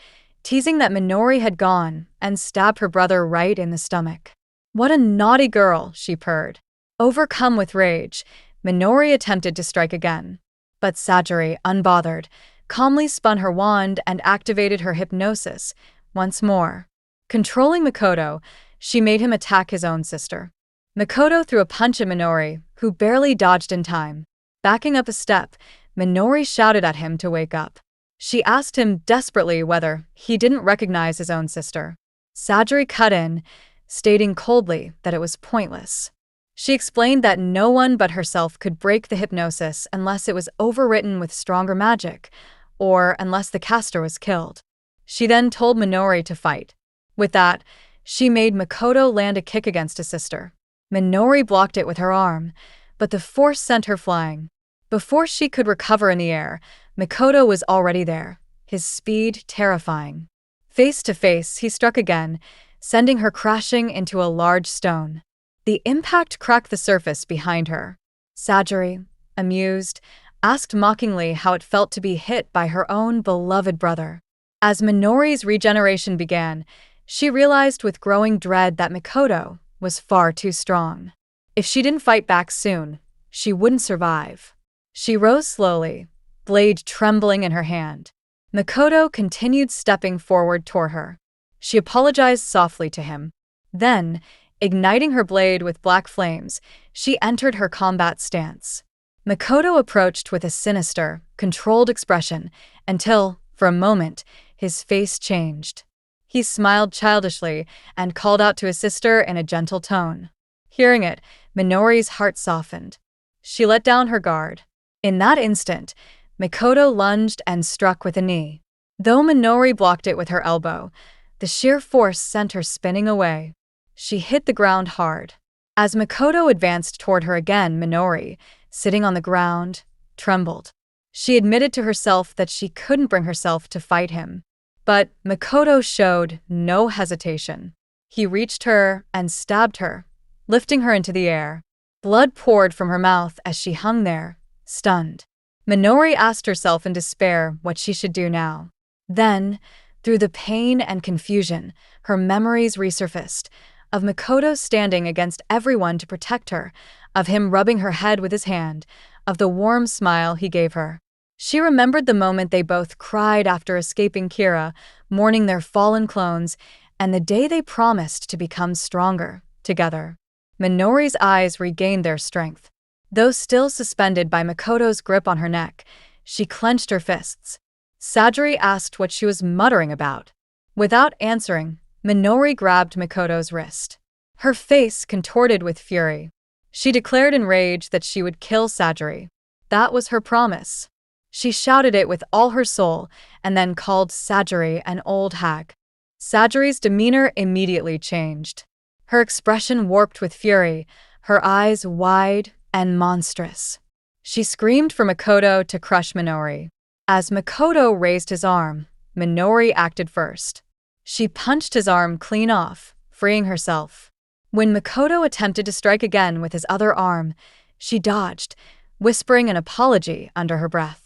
teasing that Minori had gone and stabbed her brother right in the stomach. "What a naughty girl," she purred. Overcome with rage, Minori attempted to strike again. But Sajiri, unbothered, calmly spun her wand and activated her hypnosis once more. Controlling Makoto, she made him attack his own sister. Makoto threw a punch at Minori, who barely dodged in time. Backing up a step, Minori shouted at him to wake up. She asked him desperately whether he didn't recognize his own sister. Sajiri cut in, stating coldly that it was pointless. She explained that no one but herself could break the hypnosis unless it was overwritten with stronger magic, or unless the caster was killed. She then told Minori to fight. With that, she made Makoto land a kick against his sister. Minori blocked it with her arm, but the force sent her flying. Before she could recover in the air, Makoto was already there, his speed terrifying. Face to face, he struck again, sending her crashing into a large stone. The impact cracked the surface behind her. Sajiri, amused, asked mockingly how it felt to be hit by her own beloved brother. As Minori's regeneration began, she realized with growing dread that Makoto was far too strong. If she didn't fight back soon, she wouldn't survive. She rose slowly, blade trembling in her hand. Makoto continued stepping forward toward her. She apologized softly to him. Then, igniting her blade with black flames, she entered her combat stance. Makoto approached with a sinister, controlled expression until, for a moment, his face changed. He smiled childishly and called out to his sister in a gentle tone. Hearing it, Minori's heart softened. She let down her guard. In that instant, Makoto lunged and struck with a knee. Though Minori blocked it with her elbow, the sheer force sent her spinning away. She hit the ground hard. As Makoto advanced toward her again, Minori, sitting on the ground, trembled. She admitted to herself that she couldn't bring herself to fight him. But Makoto showed no hesitation. He reached her and stabbed her, lifting her into the air. Blood poured from her mouth as she hung there, stunned. Minori asked herself in despair what she should do now. Then, through the pain and confusion, her memories resurfaced, of Makoto standing against everyone to protect her, of him rubbing her head with his hand, of the warm smile he gave her. She remembered the moment they both cried after escaping Kira, mourning their fallen clones, and the day they promised to become stronger, together. Minori's eyes regained their strength. Though still suspended by Makoto's grip on her neck, she clenched her fists. Sajiri asked what she was muttering about. Without answering, Minori grabbed Makoto's wrist. Her face contorted with fury. She declared in rage that she would kill Sajiri. That was her promise. She shouted it with all her soul and then called Sajiri an old hag. Sajiri's demeanor immediately changed. Her expression warped with fury, her eyes wide and monstrous. She screamed for Makoto to crush Minori. As Makoto raised his arm, Minori acted first. She punched his arm clean off, freeing herself. When Makoto attempted to strike again with his other arm, she dodged, whispering an apology under her breath.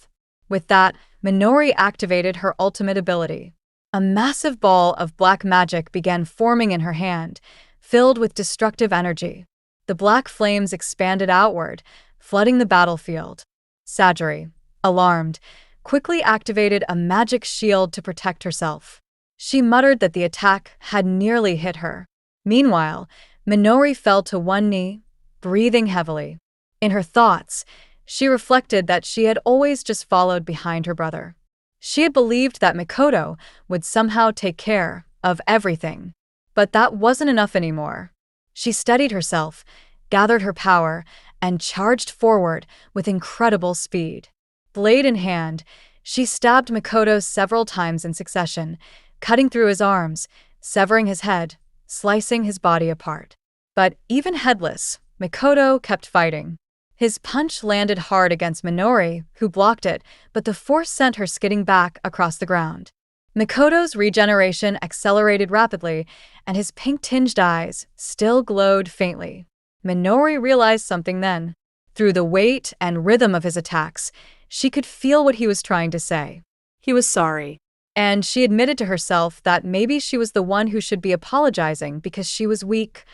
With that, Minori activated her ultimate ability. A massive ball of black magic began forming in her hand, filled with destructive energy. The black flames expanded outward, flooding the battlefield. Sajiri, alarmed, quickly activated a magic shield to protect herself. She muttered that the attack had nearly hit her. Meanwhile, Minori fell to one knee, breathing heavily. In her thoughts, she reflected that she had always just followed behind her brother. She had believed that Mikoto would somehow take care of everything. But that wasn't enough anymore. She steadied herself, gathered her power, and charged forward with incredible speed. Blade in hand, she stabbed Mikoto several times in succession, cutting through his arms, severing his head, slicing his body apart. But even headless, Mikoto kept fighting. His punch landed hard against Minori, who blocked it, but the force sent her skidding back across the ground. Mikoto's regeneration accelerated rapidly, and his pink-tinged eyes still glowed faintly. Minori realized something then. Through the weight and rhythm of his attacks, she could feel what he was trying to say. He was sorry. And she admitted to herself that maybe she was the one who should be apologizing because she was weak,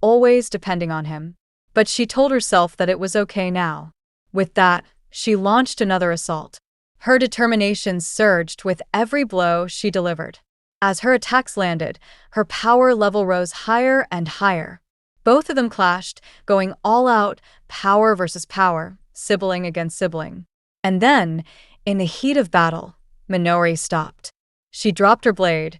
always depending on him. But she told herself that it was okay now. With that, she launched another assault. Her determination surged with every blow she delivered. As her attacks landed, her power level rose higher and higher. Both of them clashed, going all out, power versus power, sibling against sibling. And then, in the heat of battle, Minori stopped. She dropped her blade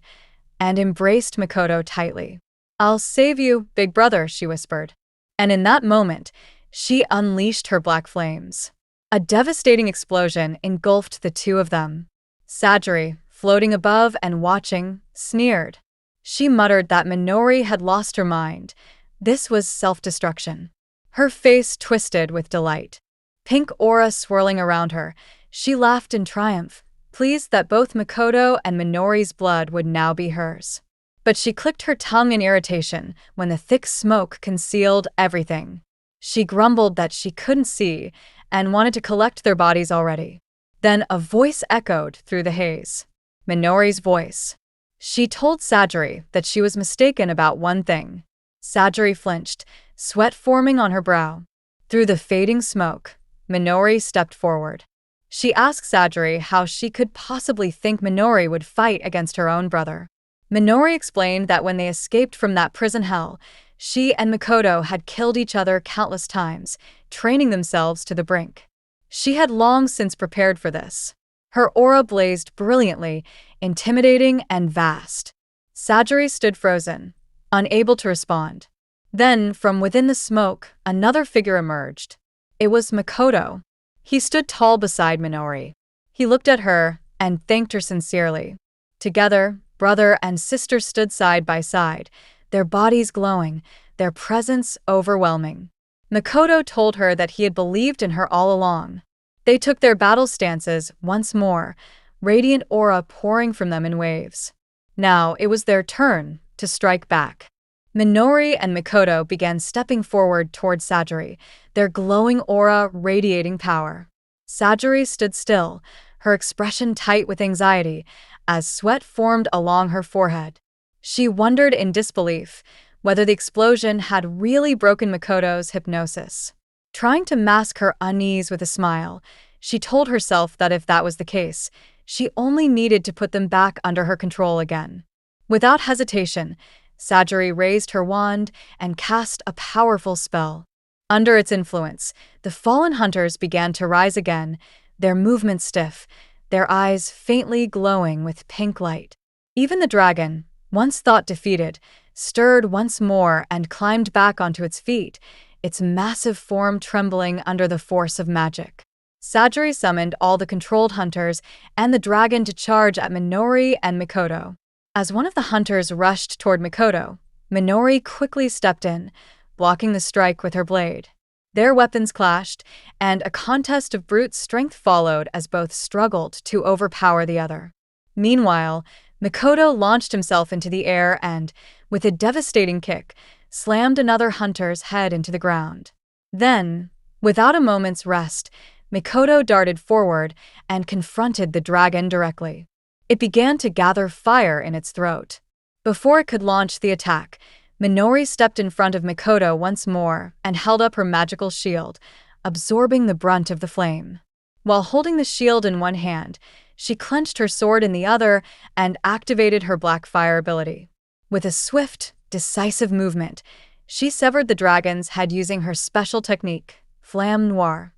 and embraced Mikoto tightly. "I'll save you, big brother," she whispered. And in that moment, she unleashed her black flames. A devastating explosion engulfed the two of them. Sajiri, floating above and watching, sneered. She muttered that Minori had lost her mind. This was self-destruction. Her face twisted with delight. Pink aura swirling around her, she laughed in triumph, pleased that both Mikoto and Minori's blood would now be hers. But she clicked her tongue in irritation when the thick smoke concealed everything. She grumbled that she couldn't see and wanted to collect their bodies already. Then a voice echoed through the haze. Minori's voice. She told Sajiri that she was mistaken about one thing. Sajiri flinched, sweat forming on her brow. Through the fading smoke, Minori stepped forward. She asked Sajiri how she could possibly think Minori would fight against her own brother. Minori explained that when they escaped from that prison hell, she and Mikoto had killed each other countless times, training themselves to the brink. She had long since prepared for this. Her aura blazed brilliantly, intimidating and vast. Sajiri stood frozen, unable to respond. Then, from within the smoke, another figure emerged. It was Mikoto. He stood tall beside Minori. He looked at her and thanked her sincerely. Together, brother and sister stood side by side, their bodies glowing, their presence overwhelming. Mikoto told her that he had believed in her all along. They took their battle stances once more, radiant aura pouring from them in waves. Now it was their turn to strike back. Minori and Mikoto began stepping forward toward Sajiri, their glowing aura radiating power. Sajiri stood still, her expression tight with anxiety, as sweat formed along her forehead. She wondered in disbelief whether the explosion had really broken Mikoto's hypnosis. Trying to mask her unease with a smile, she told herself that if that was the case, she only needed to put them back under her control again. Without hesitation, Sajiri raised her wand and cast a powerful spell. Under its influence, the fallen hunters began to rise again, their movements stiff, their eyes faintly glowing with pink light. Even the dragon, once thought defeated, stirred once more and climbed back onto its feet, its massive form trembling under the force of magic. Sajiri summoned all the controlled hunters and the dragon to charge at Minori and Mikoto. As one of the hunters rushed toward Mikoto, Minori quickly stepped in, blocking the strike with her blade. Their weapons clashed, and a contest of brute strength followed as both struggled to overpower the other. Meanwhile, Mikoto launched himself into the air and, with a devastating kick, slammed another hunter's head into the ground. Then, without a moment's rest, Mikoto darted forward and confronted the dragon directly. It began to gather fire in its throat. Before it could launch the attack, Minori stepped in front of Mikoto once more and held up her magical shield, absorbing the brunt of the flame. While holding the shield in one hand, she clenched her sword in the other and activated her black fire ability. With a swift, decisive movement, she severed the dragon's head using her special technique, Flamme Noire,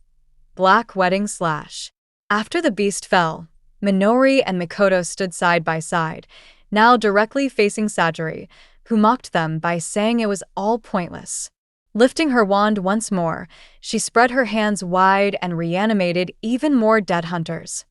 Black Wedding Slash. After the beast fell, Minori and Mikoto stood side by side, now directly facing Sajiri, who mocked them by saying it was all pointless. Lifting her wand once more, she spread her hands wide and reanimated even more dead hunters.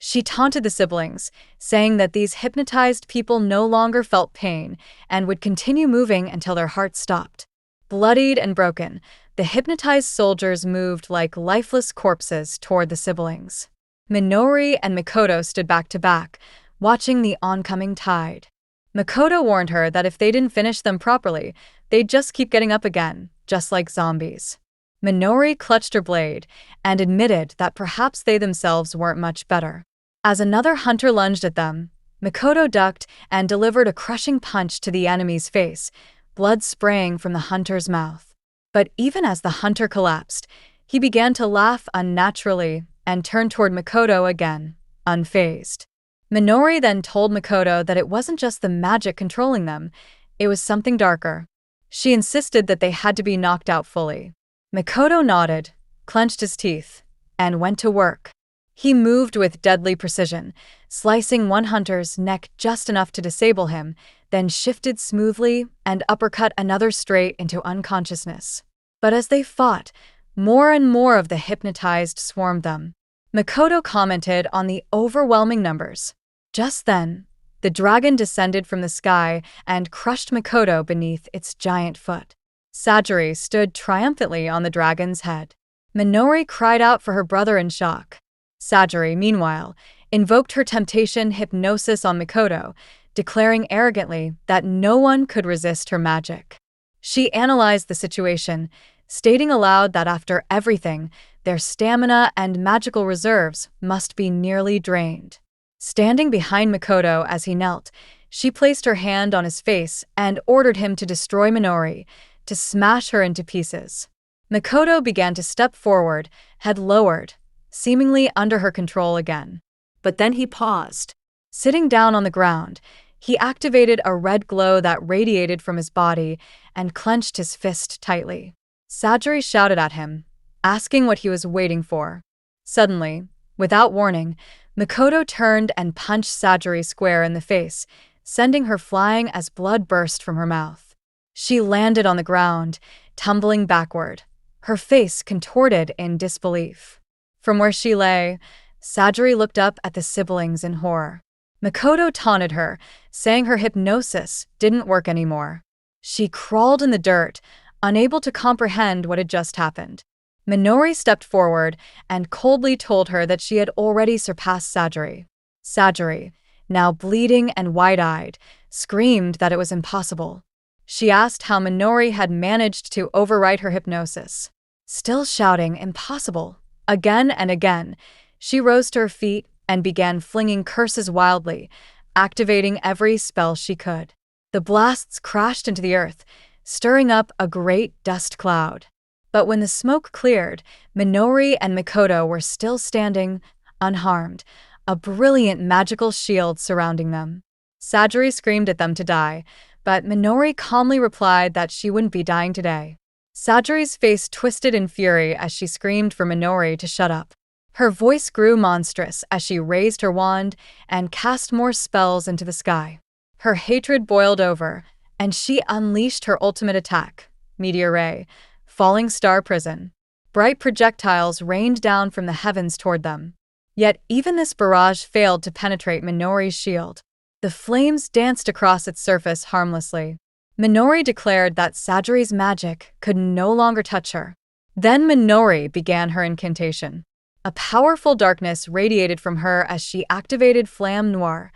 She taunted the siblings, saying that these hypnotized people no longer felt pain and would continue moving until their hearts stopped. Bloodied and broken, the hypnotized soldiers moved like lifeless corpses toward the siblings. Minori and Mikoto stood back to back, watching the oncoming tide. Mikoto warned her that if they didn't finish them properly, they'd just keep getting up again, just like zombies. Minori clutched her blade and admitted that perhaps they themselves weren't much better. As another hunter lunged at them, Mikoto ducked and delivered a crushing punch to the enemy's face, blood spraying from the hunter's mouth. But even as the hunter collapsed, he began to laugh unnaturally and turned toward Mikoto again, unfazed. Minori then told Mikoto that it wasn't just the magic controlling them, it was something darker. She insisted that they had to be knocked out fully. Mikoto nodded, clenched his teeth, and went to work. He moved with deadly precision, slicing one hunter's neck just enough to disable him, then shifted smoothly and uppercut another straight into unconsciousness. But as they fought, more and more of the hypnotized swarmed them. Mikoto commented on the overwhelming numbers. Just then, the dragon descended from the sky and crushed Mikoto beneath its giant foot. Sajiri stood triumphantly on the dragon's head. Minori cried out for her brother in shock. Sajiri, meanwhile, invoked her temptation hypnosis on Mikoto, declaring arrogantly that no one could resist her magic. She analyzed the situation, stating aloud that after everything, their stamina and magical reserves must be nearly drained. Standing behind Mikoto as he knelt, she placed her hand on his face and ordered him to destroy Minori, to smash her into pieces. Mikoto began to step forward, head lowered, seemingly under her control again. But then he paused. Sitting down on the ground, he activated a red glow that radiated from his body and clenched his fist tightly. Sajiri shouted at him, asking what he was waiting for. Suddenly, without warning, Mikoto turned and punched Sajiri square in the face, sending her flying as blood burst from her mouth. She landed on the ground, tumbling backward, her face contorted in disbelief. From where she lay, Sajiri looked up at the siblings in horror. Mikoto taunted her, saying her hypnosis didn't work anymore. She crawled in the dirt, unable to comprehend what had just happened. Minori stepped forward and coldly told her that she had already surpassed Sajiri. Sajiri, now bleeding and wide-eyed, screamed that it was impossible. She asked how Minori had managed to overwrite her hypnosis. Still shouting impossible again and again, she rose to her feet and began flinging curses wildly, activating every spell she could. The blasts crashed into the earth, stirring up a great dust cloud. But when the smoke cleared, Minori and Mikoto were still standing, unharmed, a brilliant magical shield surrounding them. Sajiri screamed at them to die, but Minori calmly replied that she wouldn't be dying today. Sajiri's face twisted in fury as she screamed for Minori to shut up. Her voice grew monstrous as she raised her wand and cast more spells into the sky. Her hatred boiled over, and she unleashed her ultimate attack, Meteor Ray, Falling Star Prison. Bright projectiles rained down from the heavens toward them. Yet even this barrage failed to penetrate Minori's shield. The flames danced across its surface harmlessly. Minori declared that Sajiri's magic could no longer touch her. Then Minori began her incantation. A powerful darkness radiated from her as she activated Flamme Noire,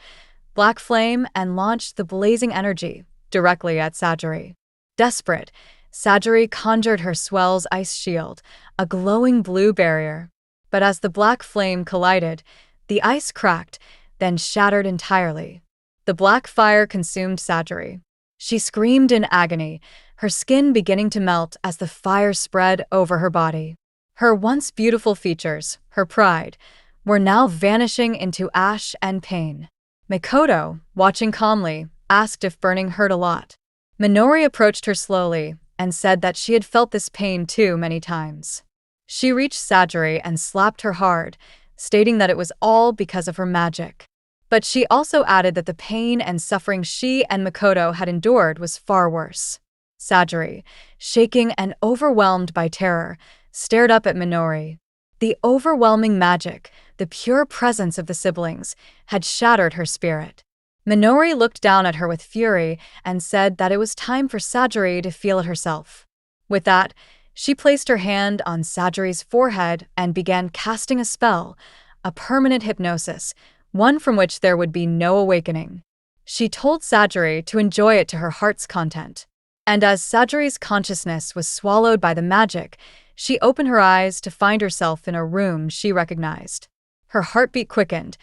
Black Flame, and launched the blazing energy directly at Sajiri. Desperate, Sajiri conjured her Swell's ice shield, a glowing blue barrier. But as the black flame collided, the ice cracked, then shattered entirely. The black fire consumed Sajiri. She screamed in agony, her skin beginning to melt as the fire spread over her body. Her once beautiful features, her pride, were now vanishing into ash and pain. Mikoto, watching calmly, asked if burning hurt a lot. Minori approached her slowly and said that she had felt this pain too many times. She reached Sajiri and slapped her hard, stating that it was all because of her magic. But she also added that the pain and suffering she and Mikoto had endured was far worse. Sajiri, shaking and overwhelmed by terror, stared up at Minori. The overwhelming magic, the pure presence of the siblings, had shattered her spirit. Minori looked down at her with fury and said that it was time for Sajiri to feel it herself. With that, she placed her hand on Sajiri's forehead and began casting a spell, a permanent hypnosis, one from which there would be no awakening. She told Sajiri to enjoy it to her heart's content. And as Sajiri's consciousness was swallowed by the magic, she opened her eyes to find herself in a room she recognized. Her heartbeat quickened,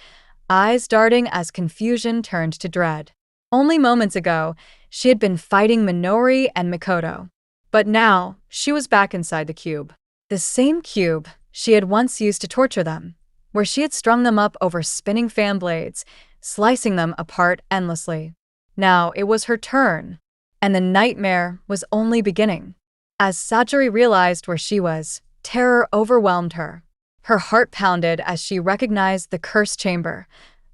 eyes darting as confusion turned to dread. Only moments ago, she had been fighting Minori and Mikoto. But now, she was back inside the cube. The same cube she had once used to torture them, where she had strung them up over spinning fan blades, slicing them apart endlessly. Now it was her turn, and the nightmare was only beginning. As Sajiri realized where she was, terror overwhelmed her. Her heart pounded as she recognized the cursed chamber,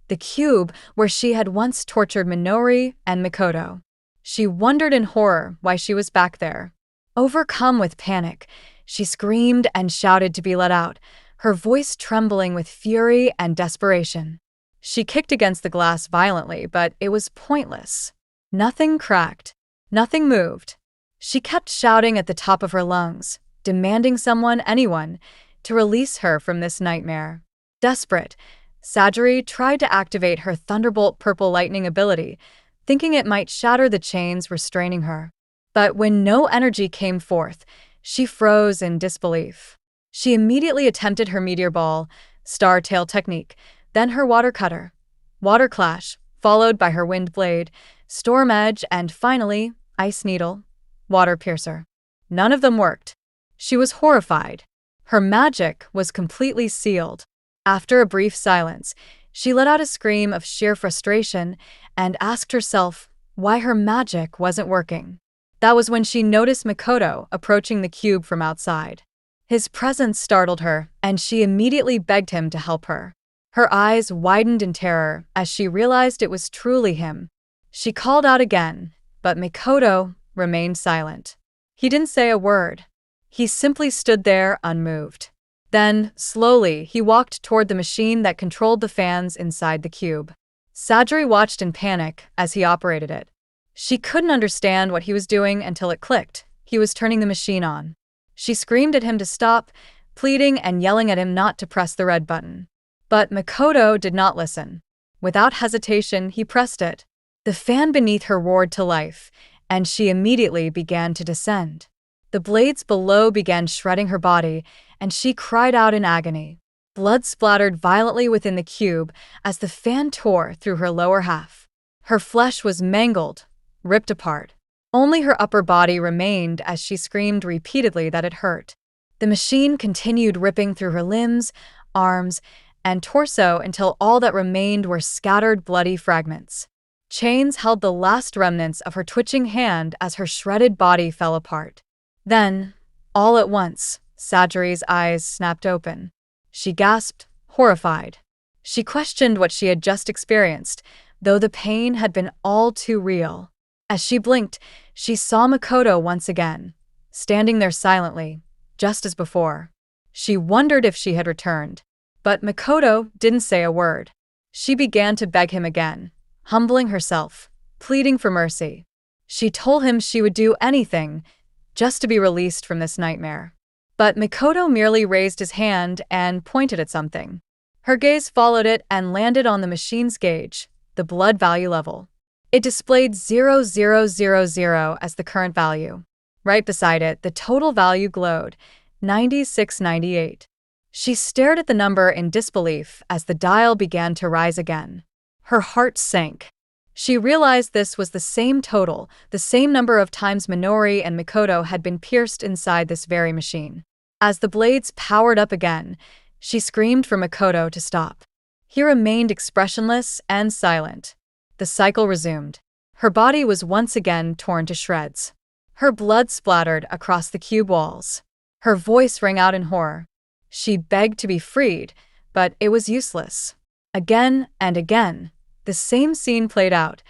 the cube where she had once tortured Minori and Mikoto. She wondered in horror why she was back there. Overcome with panic, she screamed and shouted to be let out, her voice trembling with fury and desperation. She kicked against the glass violently, but it was pointless. Nothing cracked. Nothing moved. She kept shouting at the top of her lungs, demanding someone, anyone, to release her from this nightmare. Desperate, Sajiri tried to activate her Thunderbolt Purple Lightning ability, thinking it might shatter the chains restraining her. But when no energy came forth, she froze in disbelief. She immediately attempted her Meteor Ball, Star Tail technique, then her Water Cutter, Water Clash, followed by her Wind Blade, Storm Edge, and finally, Ice Needle, Water Piercer. None of them worked. She was horrified. Her magic was completely sealed. After a brief silence, she let out a scream of sheer frustration and asked herself why her magic wasn't working. That was when she noticed Mikoto approaching the cube from outside. His presence startled her, and she immediately begged him to help her. Her eyes widened in terror as she realized it was truly him. She called out again, but Mikoto remained silent. He didn't say a word. He simply stood there unmoved. Then, slowly, he walked toward the machine that controlled the fans inside the cube. Sajiri watched in panic as he operated it. She couldn't understand what he was doing until it clicked. He was turning the machine on. She screamed at him to stop, pleading and yelling at him not to press the red button. But Mikoto did not listen. Without hesitation, he pressed it. The fan beneath her roared to life, and she immediately began to descend. The blades below began shredding her body, and she cried out in agony. Blood splattered violently within the cube as the fan tore through her lower half. Her flesh was mangled, ripped apart. Only her upper body remained as she screamed repeatedly that it hurt. The machine continued ripping through her limbs, arms, and torso until all that remained were scattered bloody fragments. Chains held the last remnants of her twitching hand as her shredded body fell apart. Then, all at once, Sajiri's eyes snapped open. She gasped, horrified. She questioned what she had just experienced, though the pain had been all too real. As she blinked, she saw Mikoto once again, standing there silently, just as before. She wondered if she had returned. But Mikoto didn't say a word. She began to beg him again, humbling herself, pleading for mercy. She told him she would do anything, just to be released from this nightmare. But Mikoto merely raised his hand and pointed at something. Her gaze followed it and landed on the machine's gauge, the blood value level. It displayed 0000 as the current value. Right beside it, the total value glowed, 9698. She stared at the number in disbelief as the dial began to rise again. Her heart sank. She realized this was the same total, the same number of times Minori and Mikoto had been pierced inside this very machine. As the blades powered up again, she screamed for Makoto to stop. He remained expressionless and silent. The cycle resumed. Her body was once again torn to shreds. Her blood splattered across the cube walls. Her voice rang out in horror. She begged to be freed, but it was useless. Again and again, the same scene played out,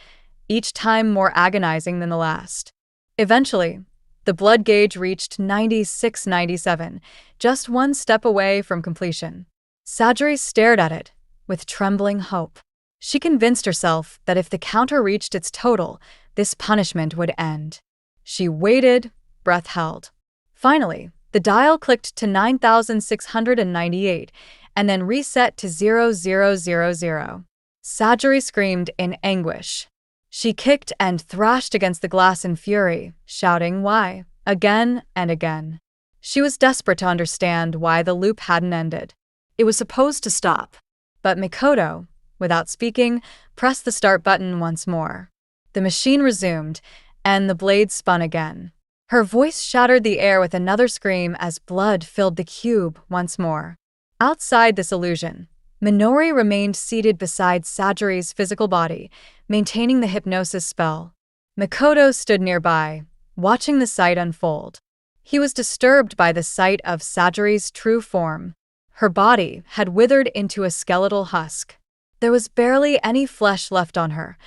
each time more agonizing than the last. Eventually, the blood gauge reached 96-97, just one step away from completion. Sajiri stared at it, with trembling hope. She convinced herself that if the counter reached its total, this punishment would end. She waited, breath held. Finally, the dial clicked to 9,698, and then reset to 0000. Sajiri screamed in anguish. She kicked and thrashed against the glass in fury, shouting why, again and again. She was desperate to understand why the loop hadn't ended. It was supposed to stop. But Makoto, without speaking, pressed the start button once more. The machine resumed, and the blade spun again. Her voice shattered the air with another scream as blood filled the cube once more. Outside this illusion, Minori remained seated beside Sajiri's physical body, maintaining the hypnosis spell. Makoto stood nearby, watching the sight unfold. He was disturbed by the sight of Sajiri's true form. Her body had withered into a skeletal husk. There was barely any flesh left on her,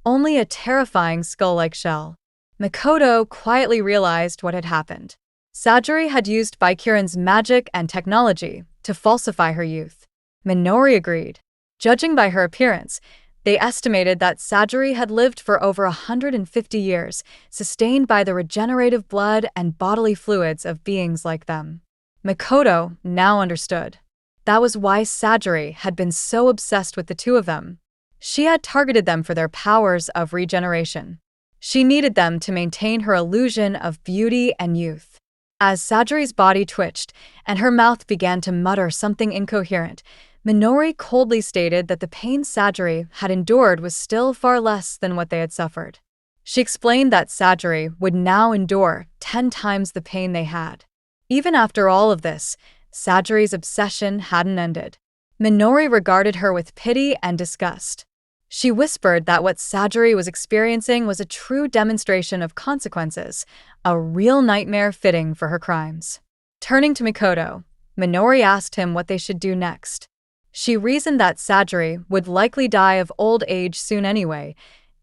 only a terrifying skull-like shell. Makoto quietly realized what had happened. Sajiri had used Baikirin's magic and technology to falsify her youth. Minori agreed. Judging by her appearance, they estimated that Sajiri had lived for over 150 years, sustained by the regenerative blood and bodily fluids of beings like them. Makoto now understood. That was why Sajiri had been so obsessed with the two of them. She had targeted them for their powers of regeneration. She needed them to maintain her illusion of beauty and youth. As Sajiri's body twitched and her mouth began to mutter something incoherent, Minori coldly stated that the pain Sajiri had endured was still far less than what they had suffered. She explained that Sajiri would now endure 10 times the pain they had. Even after all of this, Sajiri's obsession hadn't ended. Minori regarded her with pity and disgust. She whispered that what Sajiri was experiencing was a true demonstration of consequences, a real nightmare fitting for her crimes. Turning to Makoto, Minori asked him what they should do next. She reasoned that Sajiri would likely die of old age soon anyway,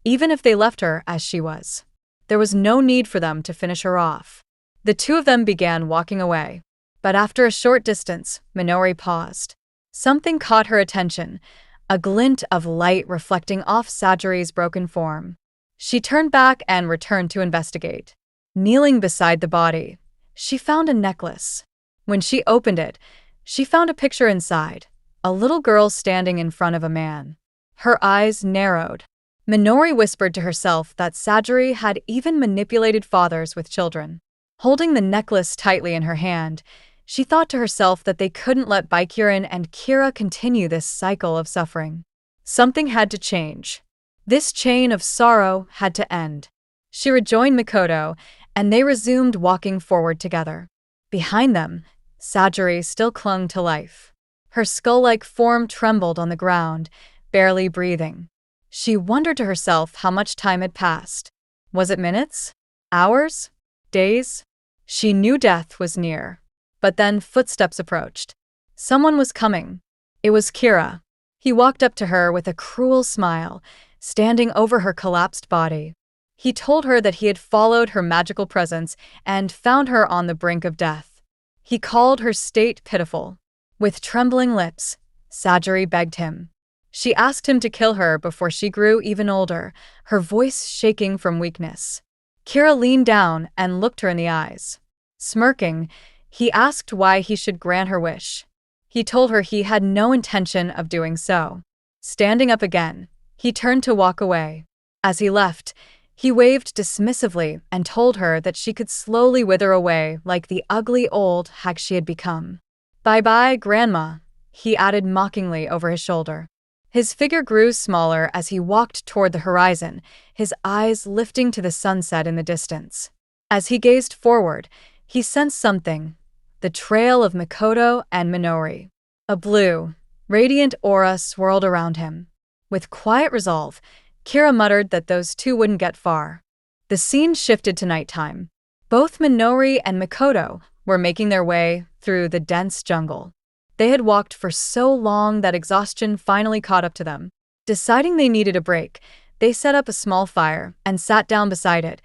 even if they left her as she was. There was no need for them to finish her off. The two of them began walking away. But after a short distance, Minori paused. Something caught her attention, a glint of light reflecting off Sajiri's broken form. She turned back and returned to investigate. Kneeling beside the body, she found a necklace. When she opened it, she found a picture inside, a little girl standing in front of a man. Her eyes narrowed. Minori whispered to herself that Sajiri had even manipulated fathers with children. Holding the necklace tightly in her hand, she thought to herself that they couldn't let Baikirin and Kira continue this cycle of suffering. Something had to change. This chain of sorrow had to end. She rejoined Makoto, and they resumed walking forward together. Behind them, Sajiri still clung to life. Her skull-like form trembled on the ground, barely breathing. She wondered to herself how much time had passed. Was it minutes? Hours? Days? She knew death was near. But then footsteps approached. Someone was coming. It was Kira. He walked up to her with a cruel smile, standing over her collapsed body. He told her that he had followed her magical presence and found her on the brink of death. He called her state pitiful. With trembling lips, Sajiri begged him. She asked him to kill her before she grew even older, her voice shaking from weakness. Kira leaned down and looked her in the eyes. Smirking, he asked why he should grant her wish. He told her he had no intention of doing so. Standing up again, he turned to walk away. As he left, he waved dismissively and told her that she could slowly wither away like the ugly old hag she had become. "Bye-bye, Grandma," he added mockingly over his shoulder. His figure grew smaller as he walked toward the horizon, his eyes lifting to the sunset in the distance. As he gazed forward, he sensed something, the trail of Makoto and Minori. A blue, radiant aura swirled around him. With quiet resolve, Kira muttered that those two wouldn't get far. The scene shifted to nighttime. Both Minori and Makoto were making their way through the dense jungle. They had walked for so long that exhaustion finally caught up to them. Deciding they needed a break, they set up a small fire and sat down beside it,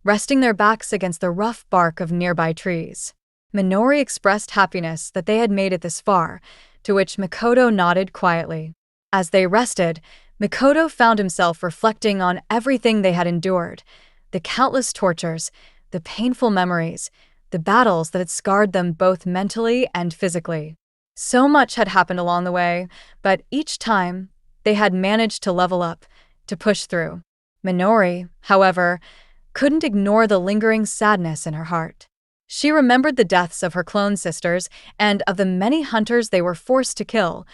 resting their backs against the rough bark of nearby trees. Minori expressed happiness that they had made it this far, to which Makoto nodded quietly. As they rested, Makoto found himself reflecting on everything they had endured, the countless tortures, the painful memories, the battles that had scarred them both mentally and physically. So much had happened along the way, but each time, they had managed to level up, to push through. Minori, however, couldn't ignore the lingering sadness in her heart. She remembered the deaths of her clone sisters and of the many hunters they were forced to kill,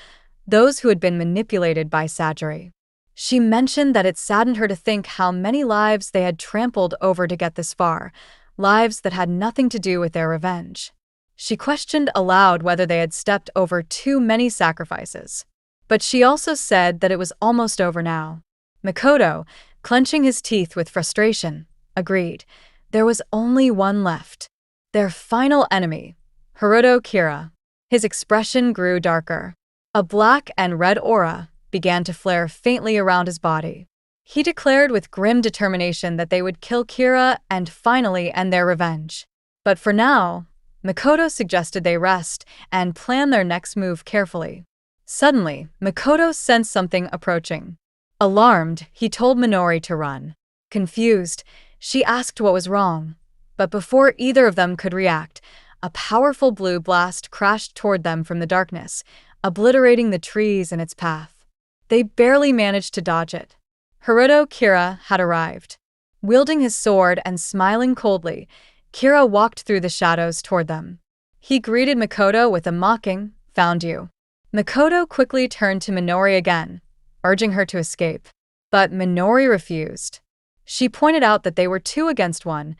those who had been manipulated by Sajiri. She mentioned that it saddened her to think how many lives they had trampled over to get this far, lives that had nothing to do with their revenge. She questioned aloud whether they had stepped over too many sacrifices. But she also said that it was almost over now. Makoto, clenching his teeth with frustration, agreed. There was only one left. Their final enemy, Haruto Kira. His expression grew darker. A black and red aura began to flare faintly around his body. He declared with grim determination that they would kill Kira and finally end their revenge. But for now, Makoto suggested they rest and plan their next move carefully. Suddenly, Makoto sensed something approaching. Alarmed, he told Minori to run. Confused, she asked what was wrong. But before either of them could react, a powerful blue blast crashed toward them from the darkness, obliterating the trees in its path. They barely managed to dodge it. Haruto Kira had arrived. Wielding his sword and smiling coldly, Kira walked through the shadows toward them. He greeted Makoto with a mocking, "Found you." Makoto quickly turned to Minori again, urging her to escape. But Minori refused. She pointed out that they were 2 against 1.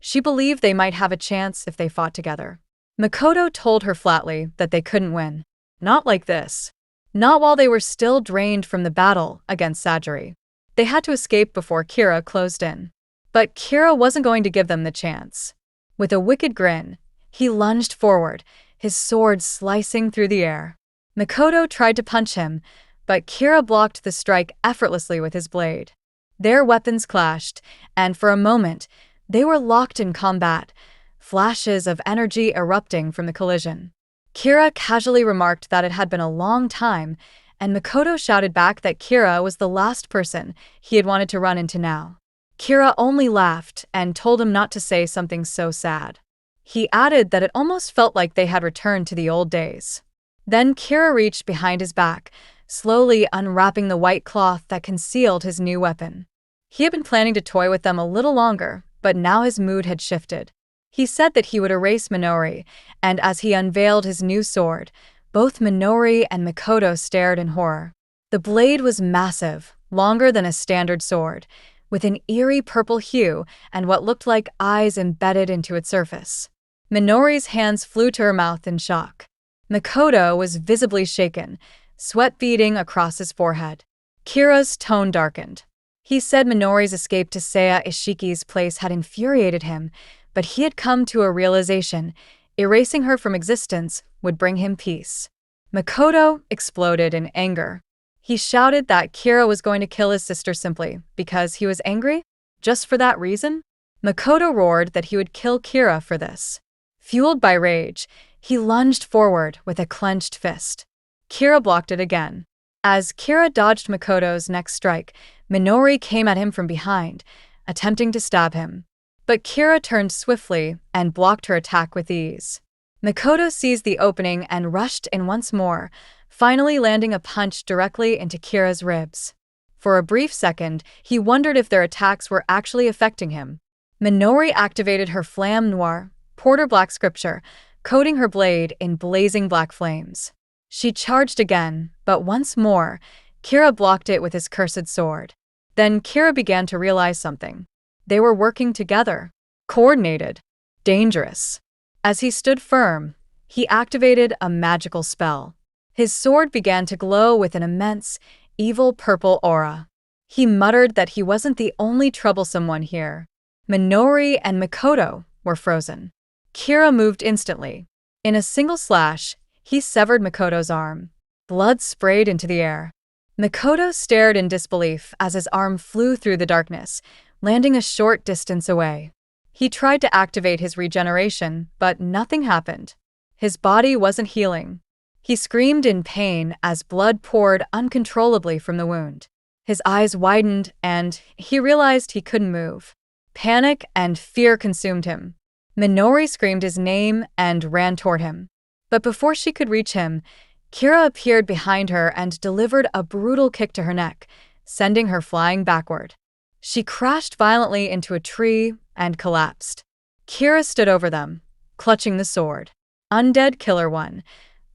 She believed they might have a chance if they fought together. Makoto told her flatly that they couldn't win. Not like this. Not while they were still drained from the battle against Sajiri. They had to escape before Kira closed in. But Kira wasn't going to give them the chance. With a wicked grin, he lunged forward, his sword slicing through the air. Makoto tried to punch him, but Kira blocked the strike effortlessly with his blade. Their weapons clashed, and for a moment, they were locked in combat, flashes of energy erupting from the collision. Kira casually remarked that it had been a long time, and Makoto shouted back that Kira was the last person he had wanted to run into now. Kira only laughed and told him not to say something so sad. He added that it almost felt like they had returned to the old days. Then Kira reached behind his back, slowly unwrapping the white cloth that concealed his new weapon. He had been planning to toy with them a little longer, but now his mood had shifted. He said that he would erase Minori, and as he unveiled his new sword, both Minori and Makoto stared in horror. The blade was massive, longer than a standard sword, with an eerie purple hue and what looked like eyes embedded into its surface. Minori's hands flew to her mouth in shock. Makoto was visibly shaken, sweat beading across his forehead. Kira's tone darkened. He said Minori's escape to Seiya Ishiki's place had infuriated him, but he had come to a realization: erasing her from existence would bring him peace. Makoto exploded in anger. He shouted that Kira was going to kill his sister simply because he was angry? Just for that reason? Makoto roared that he would kill Kira for this. Fueled by rage, he lunged forward with a clenched fist. Kira blocked it again. As Kira dodged Makoto's next strike, Minori came at him from behind, attempting to stab him. But Kira turned swiftly and blocked her attack with ease. Makoto seized the opening and rushed in once more, finally landing a punch directly into Kira's ribs. For a brief second, he wondered if their attacks were actually affecting him. Minori activated her Flamme Noire, Porter Black Scripture, coating her blade in blazing black flames. She charged again, but once more, Kira blocked it with his cursed sword. Then Kira began to realize something. They were working together. Coordinated. Dangerous. As he stood firm, He activated a magical spell. His sword began to glow with an immense, evil purple aura. He muttered that he wasn't the only troublesome one here. Minori and Makoto were frozen. Kira moved instantly. In a single slash, he severed Makoto's arm. Blood sprayed into the air. Makoto stared in disbelief as his arm flew through the darkness, landing a short distance away. He tried to activate his regeneration, but nothing happened. His body wasn't healing. He screamed in pain as blood poured uncontrollably from the wound. His eyes widened and he realized he couldn't move. Panic and fear consumed him. Minori screamed his name and ran toward him. But before she could reach him, Kira appeared behind her and delivered a brutal kick to her neck, sending her flying backward. She crashed violently into a tree and collapsed. Kira stood over them, clutching the sword. Undead Killer 1,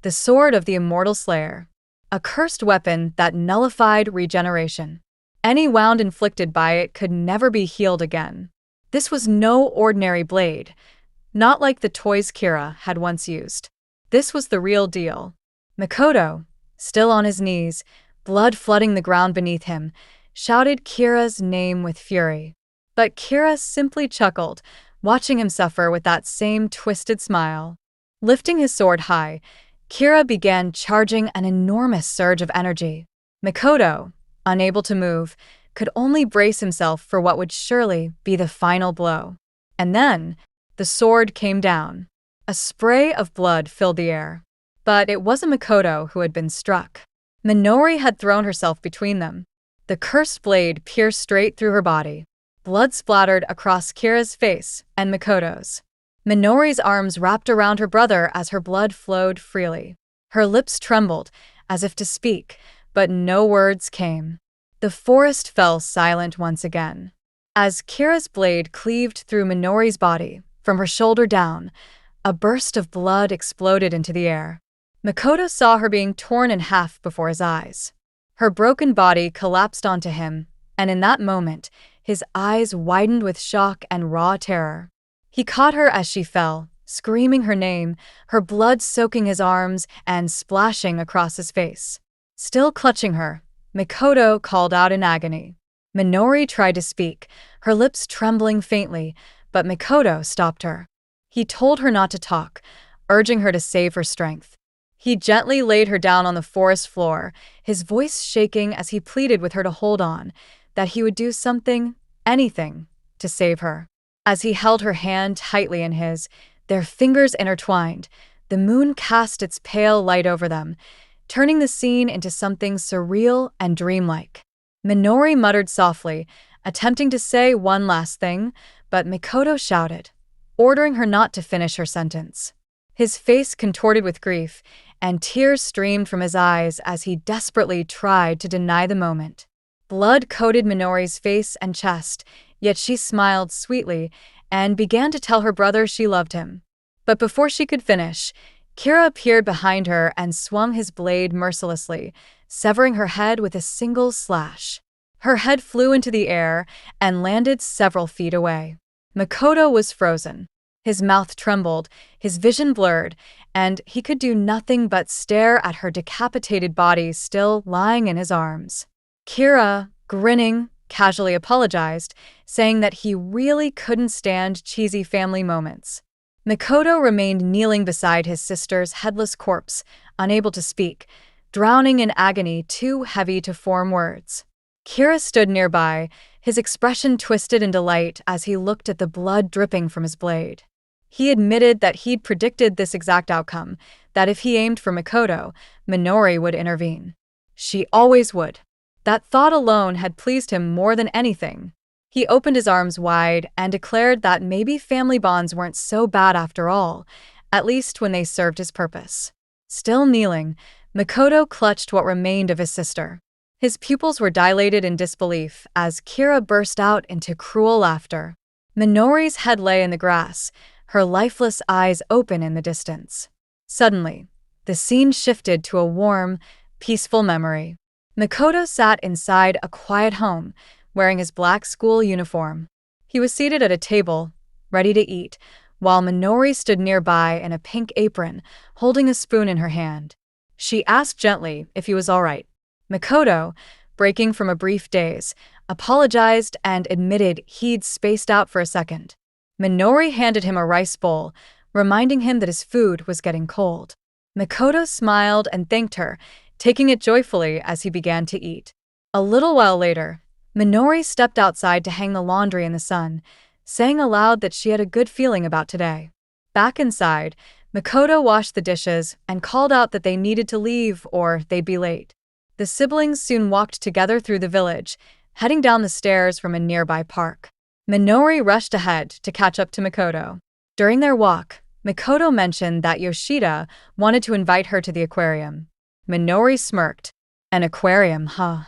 the sword of the immortal slayer. A cursed weapon that nullified regeneration. Any wound inflicted by it could never be healed again. This was no ordinary blade, not like the toys Kira had once used. This was the real deal. Makoto, still on his knees, blood flooding the ground beneath him, shouted Kira's name with fury. But Kira simply chuckled, watching him suffer with that same twisted smile. Lifting his sword high, Kira began charging an enormous surge of energy. Makoto, unable to move, could only brace himself for what would surely be the final blow. And then, the sword came down. A spray of blood filled the air. But it wasn't Makoto who had been struck. Minori had thrown herself between them. The cursed blade pierced straight through her body. Blood splattered across Kira's face and Makoto's. Minori's arms wrapped around her brother as her blood flowed freely. Her lips trembled, as if to speak, but no words came. The forest fell silent once again. As Kira's blade cleaved through Minori's body, from her shoulder down, a burst of blood exploded into the air. Makoto saw her being torn in half before his eyes. Her broken body collapsed onto him, and in that moment, his eyes widened with shock and raw terror. He caught her as she fell, screaming her name, her blood soaking his arms and splashing across his face. Still clutching her, Makoto called out in agony. Minori tried to speak, her lips trembling faintly, but Makoto stopped her. He told her not to talk, urging her to save her strength. He gently laid her down on the forest floor, his voice shaking as he pleaded with her to hold on, that he would do something, anything, to save her. As he held her hand tightly in his, their fingers intertwined, the moon cast its pale light over them, turning the scene into something surreal and dreamlike. Minori muttered softly, attempting to say one last thing, but Makoto shouted, ordering her not to finish her sentence. His face contorted with grief, and tears streamed from his eyes as he desperately tried to deny the moment. Blood coated Minori's face and chest, yet she smiled sweetly and began to tell her brother she loved him. But before she could finish, Kira appeared behind her and swung his blade mercilessly, severing her head with a single slash. Her head flew into the air and landed several feet away. Makoto was frozen. His mouth trembled, his vision blurred, and he could do nothing but stare at her decapitated body still lying in his arms. Kira, grinning, casually apologized, saying that he really couldn't stand cheesy family moments. Makoto remained kneeling beside his sister's headless corpse, unable to speak, drowning in agony too heavy to form words. Kira stood nearby, his expression twisted in delight as he looked at the blood dripping from his blade. He admitted that he'd predicted this exact outcome, that if he aimed for Makoto, Minori would intervene. She always would. That thought alone had pleased him more than anything. He opened his arms wide and declared that maybe family bonds weren't so bad after all, at least when they served his purpose. Still kneeling, Makoto clutched what remained of his sister. His pupils were dilated in disbelief as Kira burst out into cruel laughter. Minori's head lay in the grass, her lifeless eyes open in the distance. Suddenly, the scene shifted to a warm, peaceful memory. Makoto sat inside a quiet home, wearing his black school uniform. He was seated at a table, ready to eat, while Minori stood nearby in a pink apron, holding a spoon in her hand. She asked gently if he was all right. Mikoto, breaking from a brief daze, apologized and admitted he'd spaced out for a second. Minori handed him a rice bowl, reminding him that his food was getting cold. Mikoto smiled and thanked her, taking it joyfully as he began to eat. A little while later, Minori stepped outside to hang the laundry in the sun, saying aloud that she had a good feeling about today. Back inside, Mikoto washed the dishes and called out that they needed to leave or they'd be late. The siblings soon walked together through the village, heading down the stairs from a nearby park. Minori rushed ahead to catch up to Mikoto. During their walk, Mikoto mentioned that Yoshida wanted to invite her to the aquarium. Minori smirked. An aquarium, huh?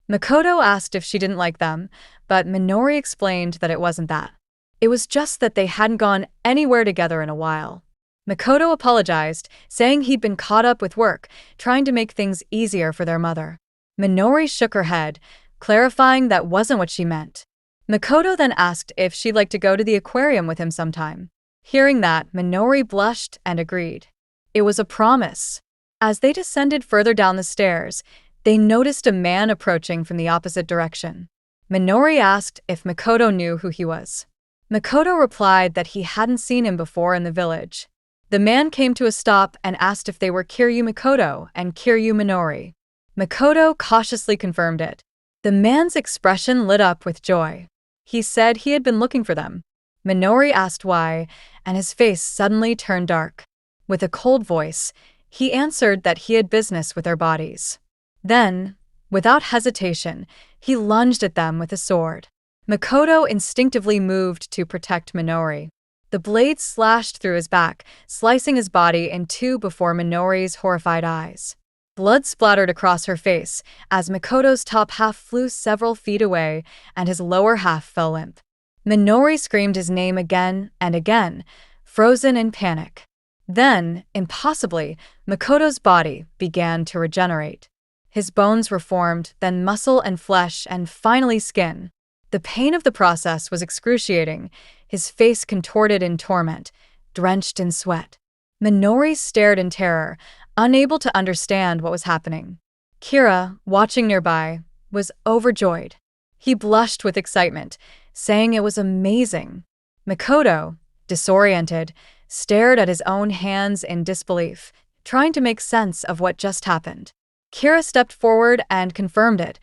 Mikoto asked if she didn't like them, but Minori explained that it wasn't that. It was just that they hadn't gone anywhere together in a while. Mikoto apologized, saying he'd been caught up with work, trying to make things easier for their mother. Minori shook her head, clarifying that wasn't what she meant. Mikoto then asked if she'd like to go to the aquarium with him sometime. Hearing that, Minori blushed and agreed. It was a promise. As they descended further down the stairs, they noticed a man approaching from the opposite direction. Minori asked if Mikoto knew who he was. Mikoto replied that he hadn't seen him before in the village. The man came to a stop and asked if they were Kiryu Mikoto and Kiryu Minori. Mikoto cautiously confirmed it. The man's expression lit up with joy. He said he had been looking for them. Minori asked why, and his face suddenly turned dark. With a cold voice, he answered that he had business with their bodies. Then, without hesitation, he lunged at them with a sword. Mikoto instinctively moved to protect Minori. The blade slashed through his back, slicing his body in two before Minori's horrified eyes. Blood splattered across her face as Mikoto's top half flew several feet away and his lower half fell limp. Minori screamed his name again and again, frozen in panic. Then, impossibly, Mikoto's body began to regenerate. His bones reformed, then muscle and flesh, and finally skin. The pain of the process was excruciating, his face contorted in torment, drenched in sweat. Minori stared in terror, unable to understand what was happening. Kira, watching nearby, was overjoyed. He blushed with excitement, saying it was amazing. Mikoto, disoriented, stared at his own hands in disbelief, trying to make sense of what just happened. Kira stepped forward and confirmed it.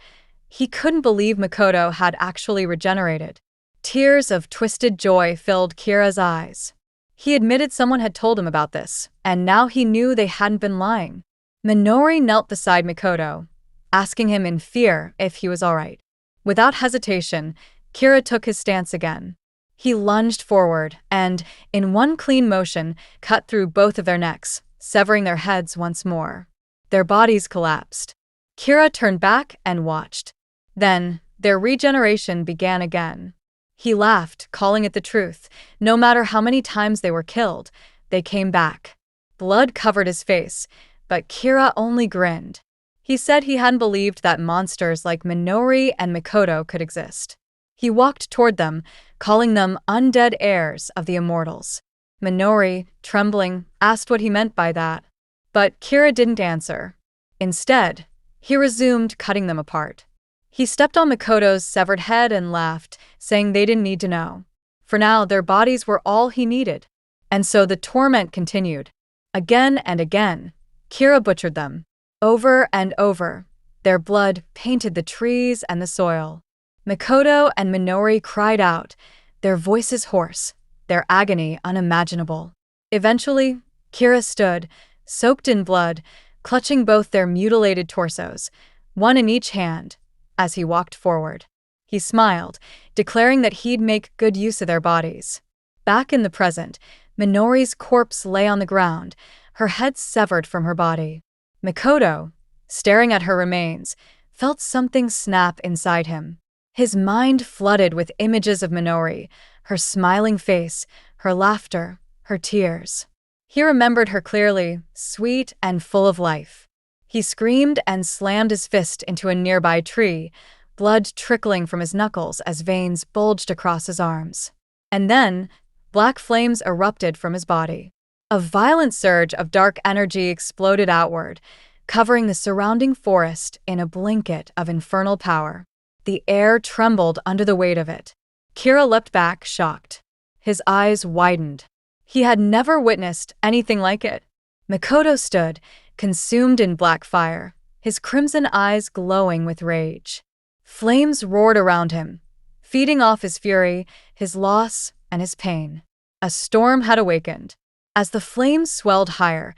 He couldn't believe Mikoto had actually regenerated. Tears of twisted joy filled Kira's eyes. He admitted someone had told him about this, and now he knew they hadn't been lying. Minori knelt beside Mikoto, asking him in fear if he was all right. Without hesitation, Kira took his stance again. He lunged forward and, in one clean motion, cut through both of their necks, severing their heads once more. Their bodies collapsed. Kira turned back and watched. Then, their regeneration began again. He laughed, calling it the truth. No matter how many times they were killed, they came back. Blood covered his face, but Kira only grinned. He said he hadn't believed that monsters like Minori and Mikoto could exist. He walked toward them, calling them undead heirs of the immortals. Minori, trembling, asked what he meant by that. But Kira didn't answer. Instead, he resumed cutting them apart. He stepped on Mikoto's severed head and laughed, saying they didn't need to know. For now, their bodies were all he needed. And so the torment continued. Again and again, Kira butchered them. Over and over, their blood painted the trees and the soil. Mikoto and Minori cried out, their voices hoarse, their agony unimaginable. Eventually, Kira stood, soaked in blood, clutching both their mutilated torsos, one in each hand, as he walked forward. He smiled, declaring that he'd make good use of their bodies. Back in the present, Minori's corpse lay on the ground, her head severed from her body. Mikoto, staring at her remains, felt something snap inside him. His mind flooded with images of Minori, her smiling face, her laughter, her tears. He remembered her clearly, sweet and full of life. He screamed and slammed his fist into a nearby tree, blood trickling from his knuckles as veins bulged across his arms. And then, Black flames erupted from his body. A violent surge of dark energy exploded outward, covering the surrounding forest in a blanket of infernal power. The air trembled under the weight of it. Kira leapt back, shocked. His eyes widened. He had never witnessed anything like it. Makoto stood, consumed in black fire, his crimson eyes glowing with rage. Flames roared around him, feeding off his fury, his loss, and his pain. A storm had awakened. As the flames swelled higher,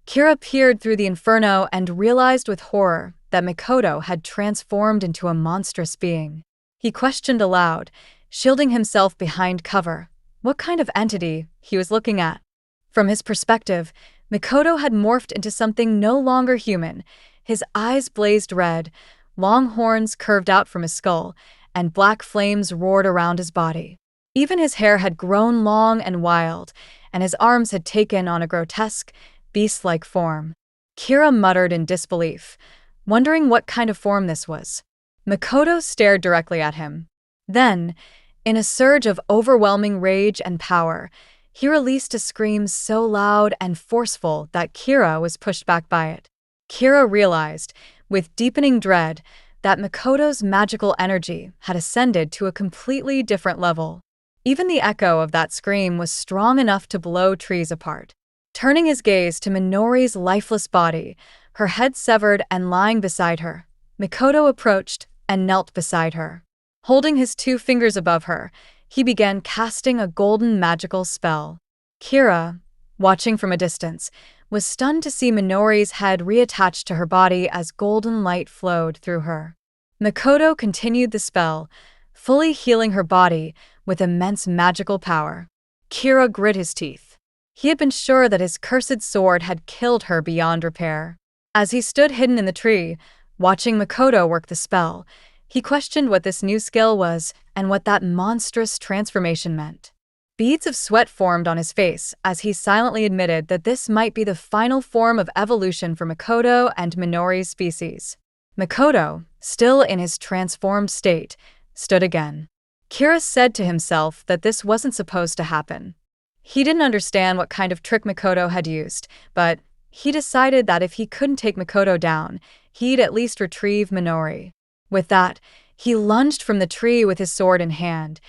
Kira peered through the inferno and realized with horror that Makoto had transformed into a monstrous being. He questioned aloud, shielding himself behind cover, what kind of entity he was looking at. From his perspective, Makoto had morphed into something no longer human. His eyes blazed red, long horns curved out from his skull, and black flames roared around his body. Even his hair had grown long and wild, and his arms had taken on a grotesque, beast-like form. Kira muttered in disbelief, wondering what kind of form this was. Makoto stared directly at him. Then, in a surge of overwhelming rage and power, he released a scream so loud and forceful that Kira was pushed back by it. Kira realized, with deepening dread, that Makoto's magical energy had ascended to a completely different level. Even the echo of that scream was strong enough to blow trees apart. Turning his gaze to Minori's lifeless body, her head severed and lying beside her, Makoto approached and knelt beside her. Holding his 2 fingers above her, he began casting a golden magical spell. Kira, watching from a distance, was stunned to see Minori's head reattached to her body as golden light flowed through her. Makoto continued the spell, fully healing her body with immense magical power. Kira grit his teeth. He had been sure that his cursed sword had killed her beyond repair. As he stood hidden in the tree, watching Makoto work the spell, he questioned what this new skill was and what that monstrous transformation meant. Beads of sweat formed on his face as he silently admitted that this might be the final form of evolution for Makoto and Minori's species. Makoto, still in his transformed state, stood again. Kira said to himself that this wasn't supposed to happen. He didn't understand what kind of trick Makoto had used, but he decided that if he couldn't take Makoto down, he'd at least retrieve Minori. With that, he lunged from the tree with his sword in hand,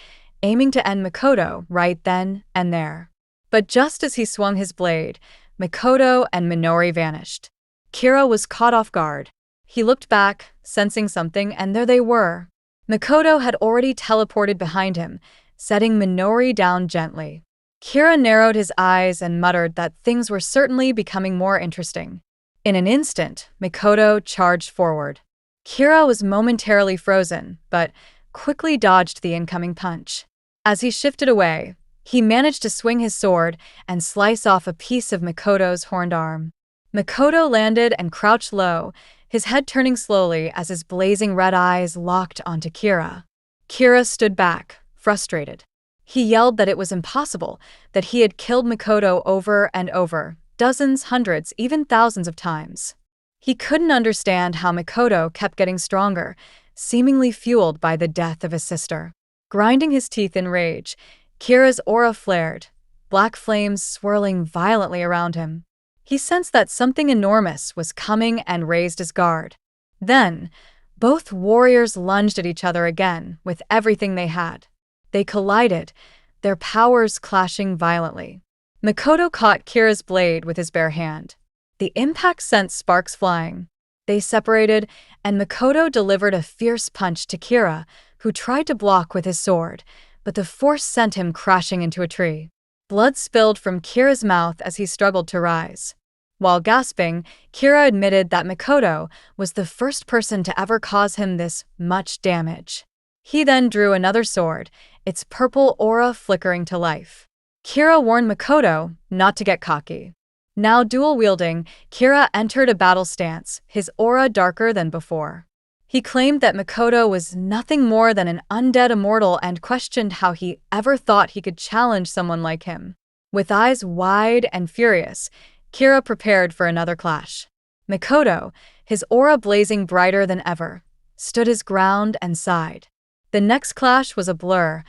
aiming to end Makoto right then and there. But just as he swung his blade, Makoto and Minori vanished. Kira was caught off guard. He looked back, sensing something, and there they were. Makoto had already teleported behind him, setting Minori down gently. Kira narrowed his eyes and muttered that things were certainly becoming more interesting. In an instant, Makoto charged forward. Kira was momentarily frozen, but quickly dodged the incoming punch. As he shifted away, he managed to swing his sword and slice off a piece of Makoto's horned arm. Makoto landed and crouched low, his head turning slowly as his blazing red eyes locked onto Kira. Kira stood back, frustrated. He yelled that it was impossible, that he had killed Makoto over and over, dozens, hundreds, even thousands of times. He couldn't understand how Makoto kept getting stronger, seemingly fueled by the death of his sister. Grinding his teeth in rage, Kira's aura flared, black flames swirling violently around him. He sensed that something enormous was coming and raised his guard. Then, both warriors lunged at each other again with everything they had. They collided, their powers clashing violently. Makoto caught Kira's blade with his bare hand. The impact sent sparks flying. They separated, and Makoto delivered a fierce punch to Kira, who tried to block with his sword, but the force sent him crashing into a tree. Blood spilled from Kira's mouth as he struggled to rise. While gasping, Kira admitted that Makoto was the first person to ever cause him this much damage. He then drew another sword, its purple aura flickering to life. Kira warned Makoto not to get cocky. Now dual-wielding, Kira entered a battle stance, his aura darker than before. He claimed that Makoto was nothing more than an undead immortal and questioned how he ever thought he could challenge someone like him. With eyes wide and furious, Kira prepared for another clash. Makoto, his aura blazing brighter than ever, stood his ground and sighed. The next clash was a blur,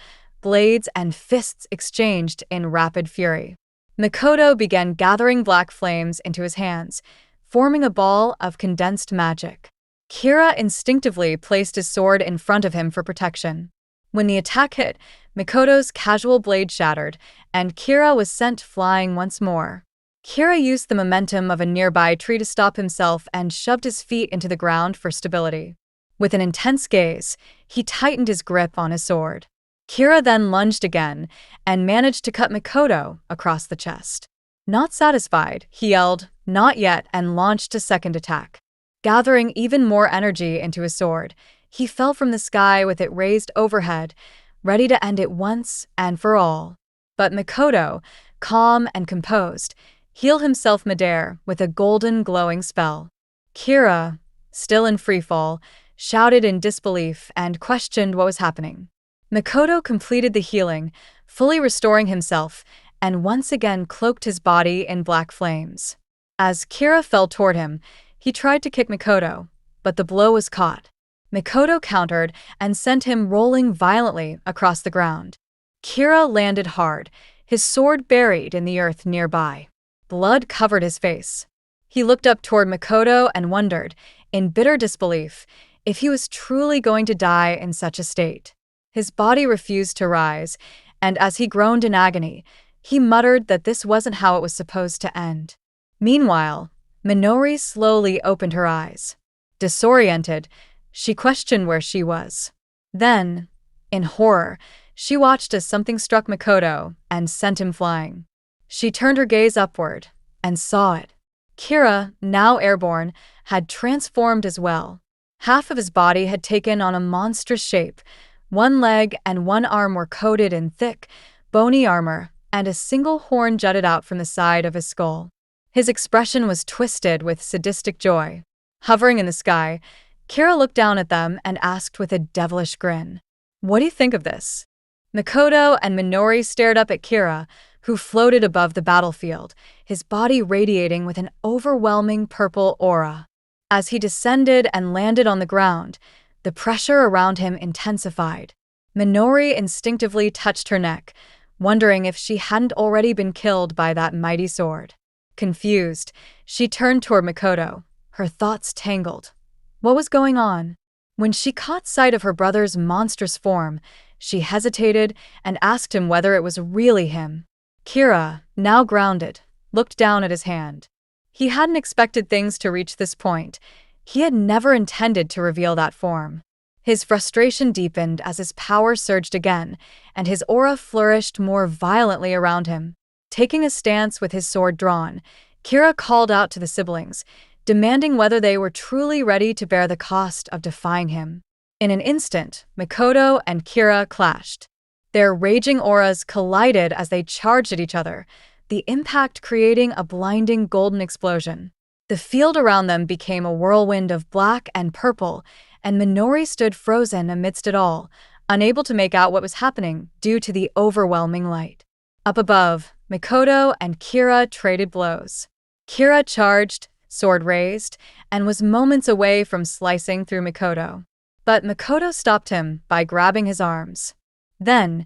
blades and fists exchanged in rapid fury. Mikoto began gathering black flames into his hands, forming a ball of condensed magic. Kira instinctively placed his sword in front of him for protection. When the attack hit, Mikoto's casual blade shattered, and Kira was sent flying once more. Kira used the momentum of a nearby tree to stop himself and shoved his feet into the ground for stability. With an intense gaze, he tightened his grip on his sword. Kira then lunged again and managed to cut Mikoto across the chest. Not satisfied, he yelled, "Not yet," and launched a second attack. Gathering even more energy into his sword, he fell from the sky with it raised overhead, ready to end it once and for all. But Mikoto, calm and composed, healed himself midair with a golden glowing spell. Kira, still in freefall, shouted in disbelief and questioned what was happening. Mikoto completed the healing, fully restoring himself, and once again cloaked his body in black flames. As Kira fell toward him, he tried to kick Mikoto, but the blow was caught. Mikoto countered and sent him rolling violently across the ground. Kira landed hard, his sword buried in the earth nearby. Blood covered his face. He looked up toward Mikoto and wondered, in bitter disbelief, if he was truly going to die in such a state. His body refused to rise, and as he groaned in agony, he muttered that this wasn't how it was supposed to end. Meanwhile, Minori slowly opened her eyes. Disoriented, she questioned where she was. Then, in horror, she watched as something struck Mikoto and sent him flying. She turned her gaze upward and saw it. Kira, now airborne, had transformed as well. Half of his body had taken on a monstrous shape. One leg and one arm were coated in thick, bony armor, and a single horn jutted out from the side of his skull. His expression was twisted with sadistic joy. Hovering in the sky, Kira looked down at them and asked with a devilish grin, "What do you think of this?" Mikoto and Minori stared up at Kira, who floated above the battlefield, his body radiating with an overwhelming purple aura. As he descended and landed on the ground, the pressure around him intensified. Minori instinctively touched her neck, wondering if she hadn't already been killed by that mighty sword. Confused, she turned toward Mikoto, her thoughts tangled. What was going on? When she caught sight of her brother's monstrous form, she hesitated and asked him whether it was really him. Kira, now grounded, looked down at his hand. He hadn't expected things to reach this point. He had never intended to reveal that form. His frustration deepened as his power surged again, and his aura flourished more violently around him. Taking a stance with his sword drawn, Kira called out to the siblings, demanding whether they were truly ready to bear the cost of defying him. In an instant, Mikoto and Kira clashed. Their raging auras collided as they charged at each other, the impact creating a blinding golden explosion. The field around them became a whirlwind of black and purple, and Minori stood frozen amidst it all, unable to make out what was happening due to the overwhelming light. Up above, Mikoto and Kira traded blows. Kira charged, sword raised, and was moments away from slicing through Mikoto. But Mikoto stopped him by grabbing his arms. Then,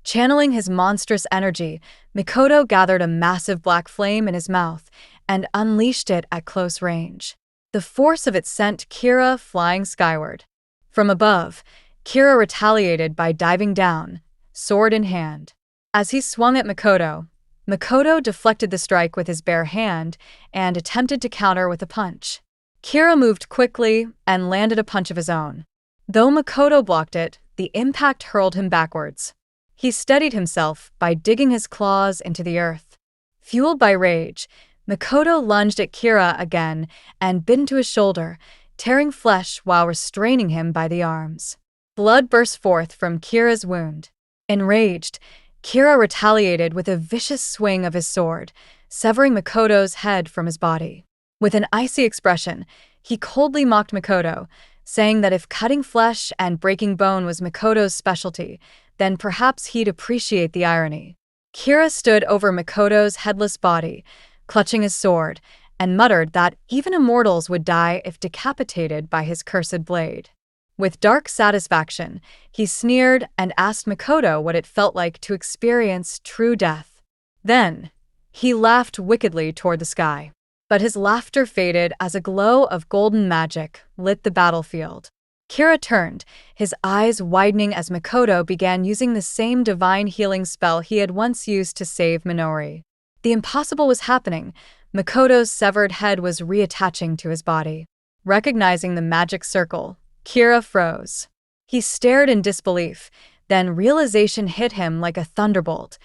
channeling his monstrous energy, Mikoto gathered a massive black flame in his mouth and unleashed it at close range. The force of it sent Kira flying skyward. From above, Kira retaliated by diving down, sword in hand. As he swung at Mikoto, Mikoto deflected the strike with his bare hand and attempted to counter with a punch. Kira moved quickly and landed a punch of his own. Though Mikoto blocked it, the impact hurled him backwards. He steadied himself by digging his claws into the earth. Fueled by rage, Mikoto lunged at Kira again and bit into his shoulder, tearing flesh while restraining him by the arms. Blood burst forth from Kira's wound. Enraged, Kira retaliated with a vicious swing of his sword, severing Mikoto's head from his body. With an icy expression, he coldly mocked Mikoto, saying that if cutting flesh and breaking bone was Mikoto's specialty, then perhaps he'd appreciate the irony. Kira stood over Mikoto's headless body, clutching his sword, and muttered that even immortals would die if decapitated by his cursed blade. With dark satisfaction, he sneered and asked Makoto what it felt like to experience true death. Then, he laughed wickedly toward the sky. But his laughter faded as a glow of golden magic lit the battlefield. Kira turned, his eyes widening as Makoto began using the same divine healing spell he had once used to save Minori. The impossible was happening. Makoto's severed head was reattaching to his body. Recognizing the magic circle, Kira froze. He stared in disbelief, then realization hit him like a thunderbolt.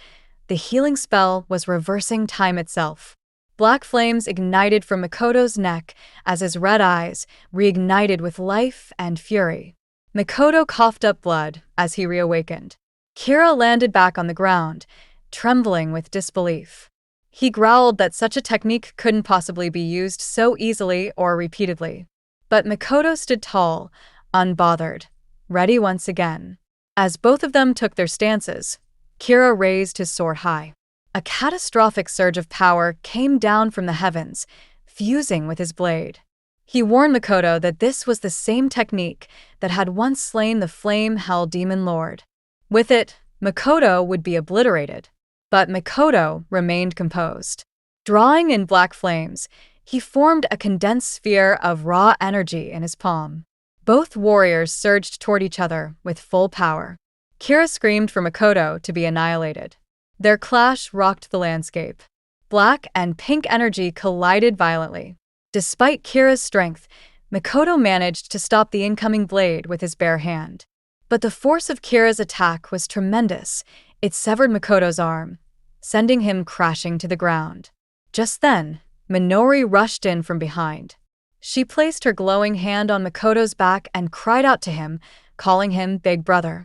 The healing spell was reversing time itself. Black flames ignited from Makoto's neck as his red eyes reignited with life and fury. Makoto coughed up blood as he reawakened. Kira landed back on the ground, trembling with disbelief. He growled that such a technique couldn't possibly be used so easily or repeatedly. But Makoto stood tall, unbothered, ready once again. As both of them took their stances, Kira raised his sword high. A catastrophic surge of power came down from the heavens, fusing with his blade. He warned Makoto that this was the same technique that had once slain the Flame Hell Demon Lord. With it, Makoto would be obliterated. But Makoto remained composed. Drawing in black flames, he formed a condensed sphere of raw energy in his palm. Both warriors surged toward each other with full power. Kira screamed for Makoto to be annihilated. Their clash rocked the landscape. Black and pink energy collided violently. Despite Kira's strength, Makoto managed to stop the incoming blade with his bare hand. But the force of Kira's attack was tremendous. It severed Makoto's arm, sending him crashing to the ground. Just then, Minori rushed in from behind. She placed her glowing hand on Makoto's back and cried out to him, calling him Big Brother.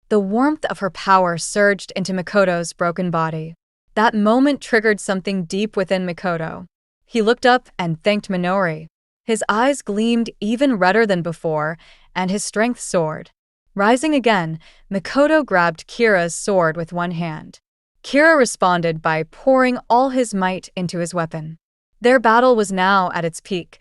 The warmth of her power surged into Makoto's broken body. That moment triggered something deep within Makoto. He looked up and thanked Minori. His eyes gleamed even redder than before, and his strength soared. Rising again, Makoto grabbed Kira's sword with one hand. Kira responded by pouring all his might into his weapon. Their battle was now at its peak,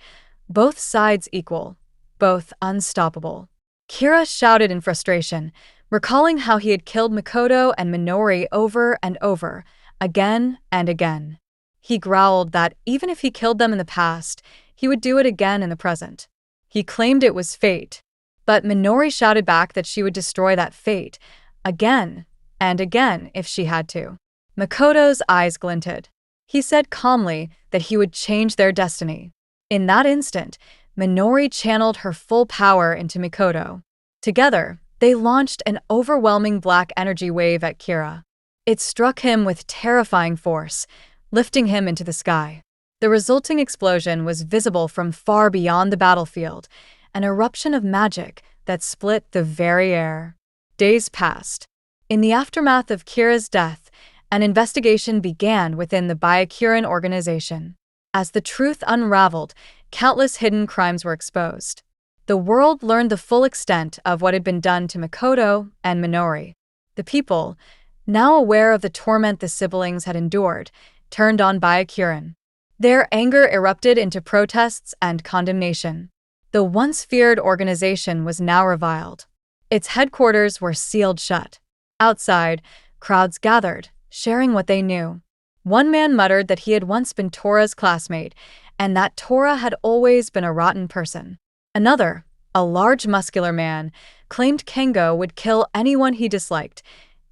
both sides equal, both unstoppable. Kira shouted in frustration, recalling how he had killed Makoto and Minori over and over, again and again. He growled that even if he killed them in the past, he would do it again in the present. He claimed it was fate, but Minori shouted back that she would destroy that fate, again and again if she had to. Makoto's eyes glinted. He said calmly that he would change their destiny. In that instant, Minori channeled her full power into Makoto. Together, they launched an overwhelming black energy wave at Kira. It struck him with terrifying force, lifting him into the sky. The resulting explosion was visible from far beyond the battlefield, an eruption of magic that split the very air. Days passed. In the aftermath of Kira's death, an investigation began within the Byakuran organization. As the truth unraveled, countless hidden crimes were exposed. The world learned the full extent of what had been done to Makoto and Minori. The people, now aware of the torment the siblings had endured, turned on Byakuran. Their anger erupted into protests and condemnation. The once feared organization was now reviled. Its headquarters were sealed shut. Outside, crowds gathered, sharing what they knew. One man muttered that he had once been Tora's classmate, and that Tora had always been a rotten person. Another, a large muscular man, claimed Kengo would kill anyone he disliked,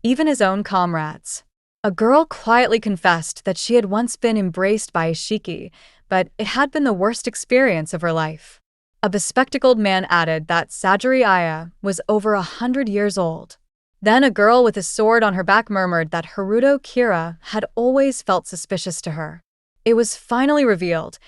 even his own comrades. A girl quietly confessed that she had once been embraced by Ishiki, but it had been the worst experience of her life. A bespectacled man added that Sajiri Aya was over 100 years old. Then a girl with a sword on her back murmured that Haruto Kira had always felt suspicious to her. It was finally revealed.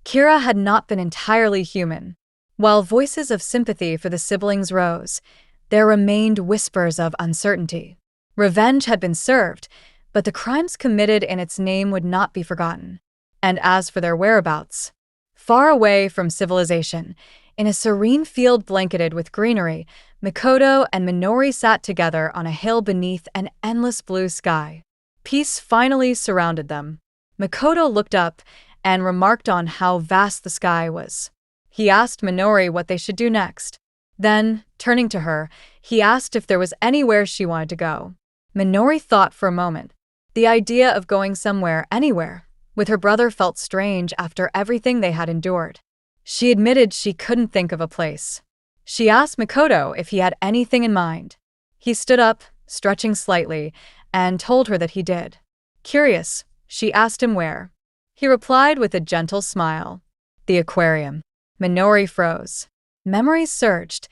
Kira had not been entirely human. While voices of sympathy for the siblings rose, there remained whispers of uncertainty. Revenge had been served, but the crimes committed in its name would not be forgotten. And as for their whereabouts, far away from civilization, in a serene field blanketed with greenery, Makoto and Minori sat together on a hill beneath an endless blue sky. Peace finally surrounded them. Makoto looked up and remarked on how vast the sky was. He asked Minori what they should do next. Then, turning to her, he asked if there was anywhere she wanted to go. Minori thought for a moment. The idea of going somewhere, anywhere, with her brother felt strange after everything they had endured. She admitted she couldn't think of a place. She asked Makoto if he had anything in mind. He stood up, stretching slightly, and told her that he did. Curious, she asked him where. He replied with a gentle smile. The aquarium. Minori froze. Memories surged.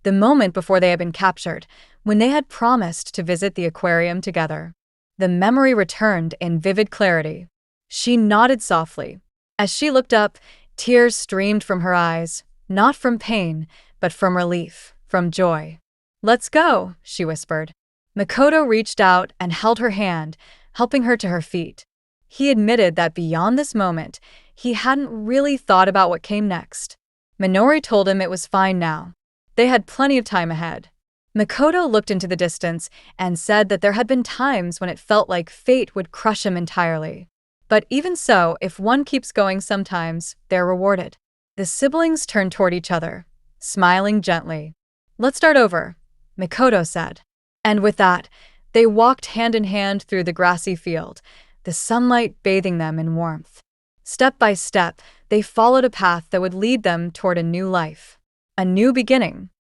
The moment before they had been captured, when they had promised to visit the aquarium together. The memory returned in vivid clarity. She nodded softly. As she looked up, tears streamed from her eyes, not from pain, but from relief, from joy. Let's go, she whispered. Makoto reached out and held her hand, helping her to her feet. He admitted that beyond this moment, he hadn't really thought about what came next. Minori told him it was fine now. They had plenty of time ahead. Makoto looked into the distance and said that there had been times when it felt like fate would crush him entirely. But even so, if one keeps going sometimes, they're rewarded. The siblings turned toward each other, smiling gently. Let's start over, Makoto said. And with that, they walked hand in hand through the grassy field, the sunlight bathing them in warmth. Step by step, they followed a path that would lead them toward a new life. A new beginning.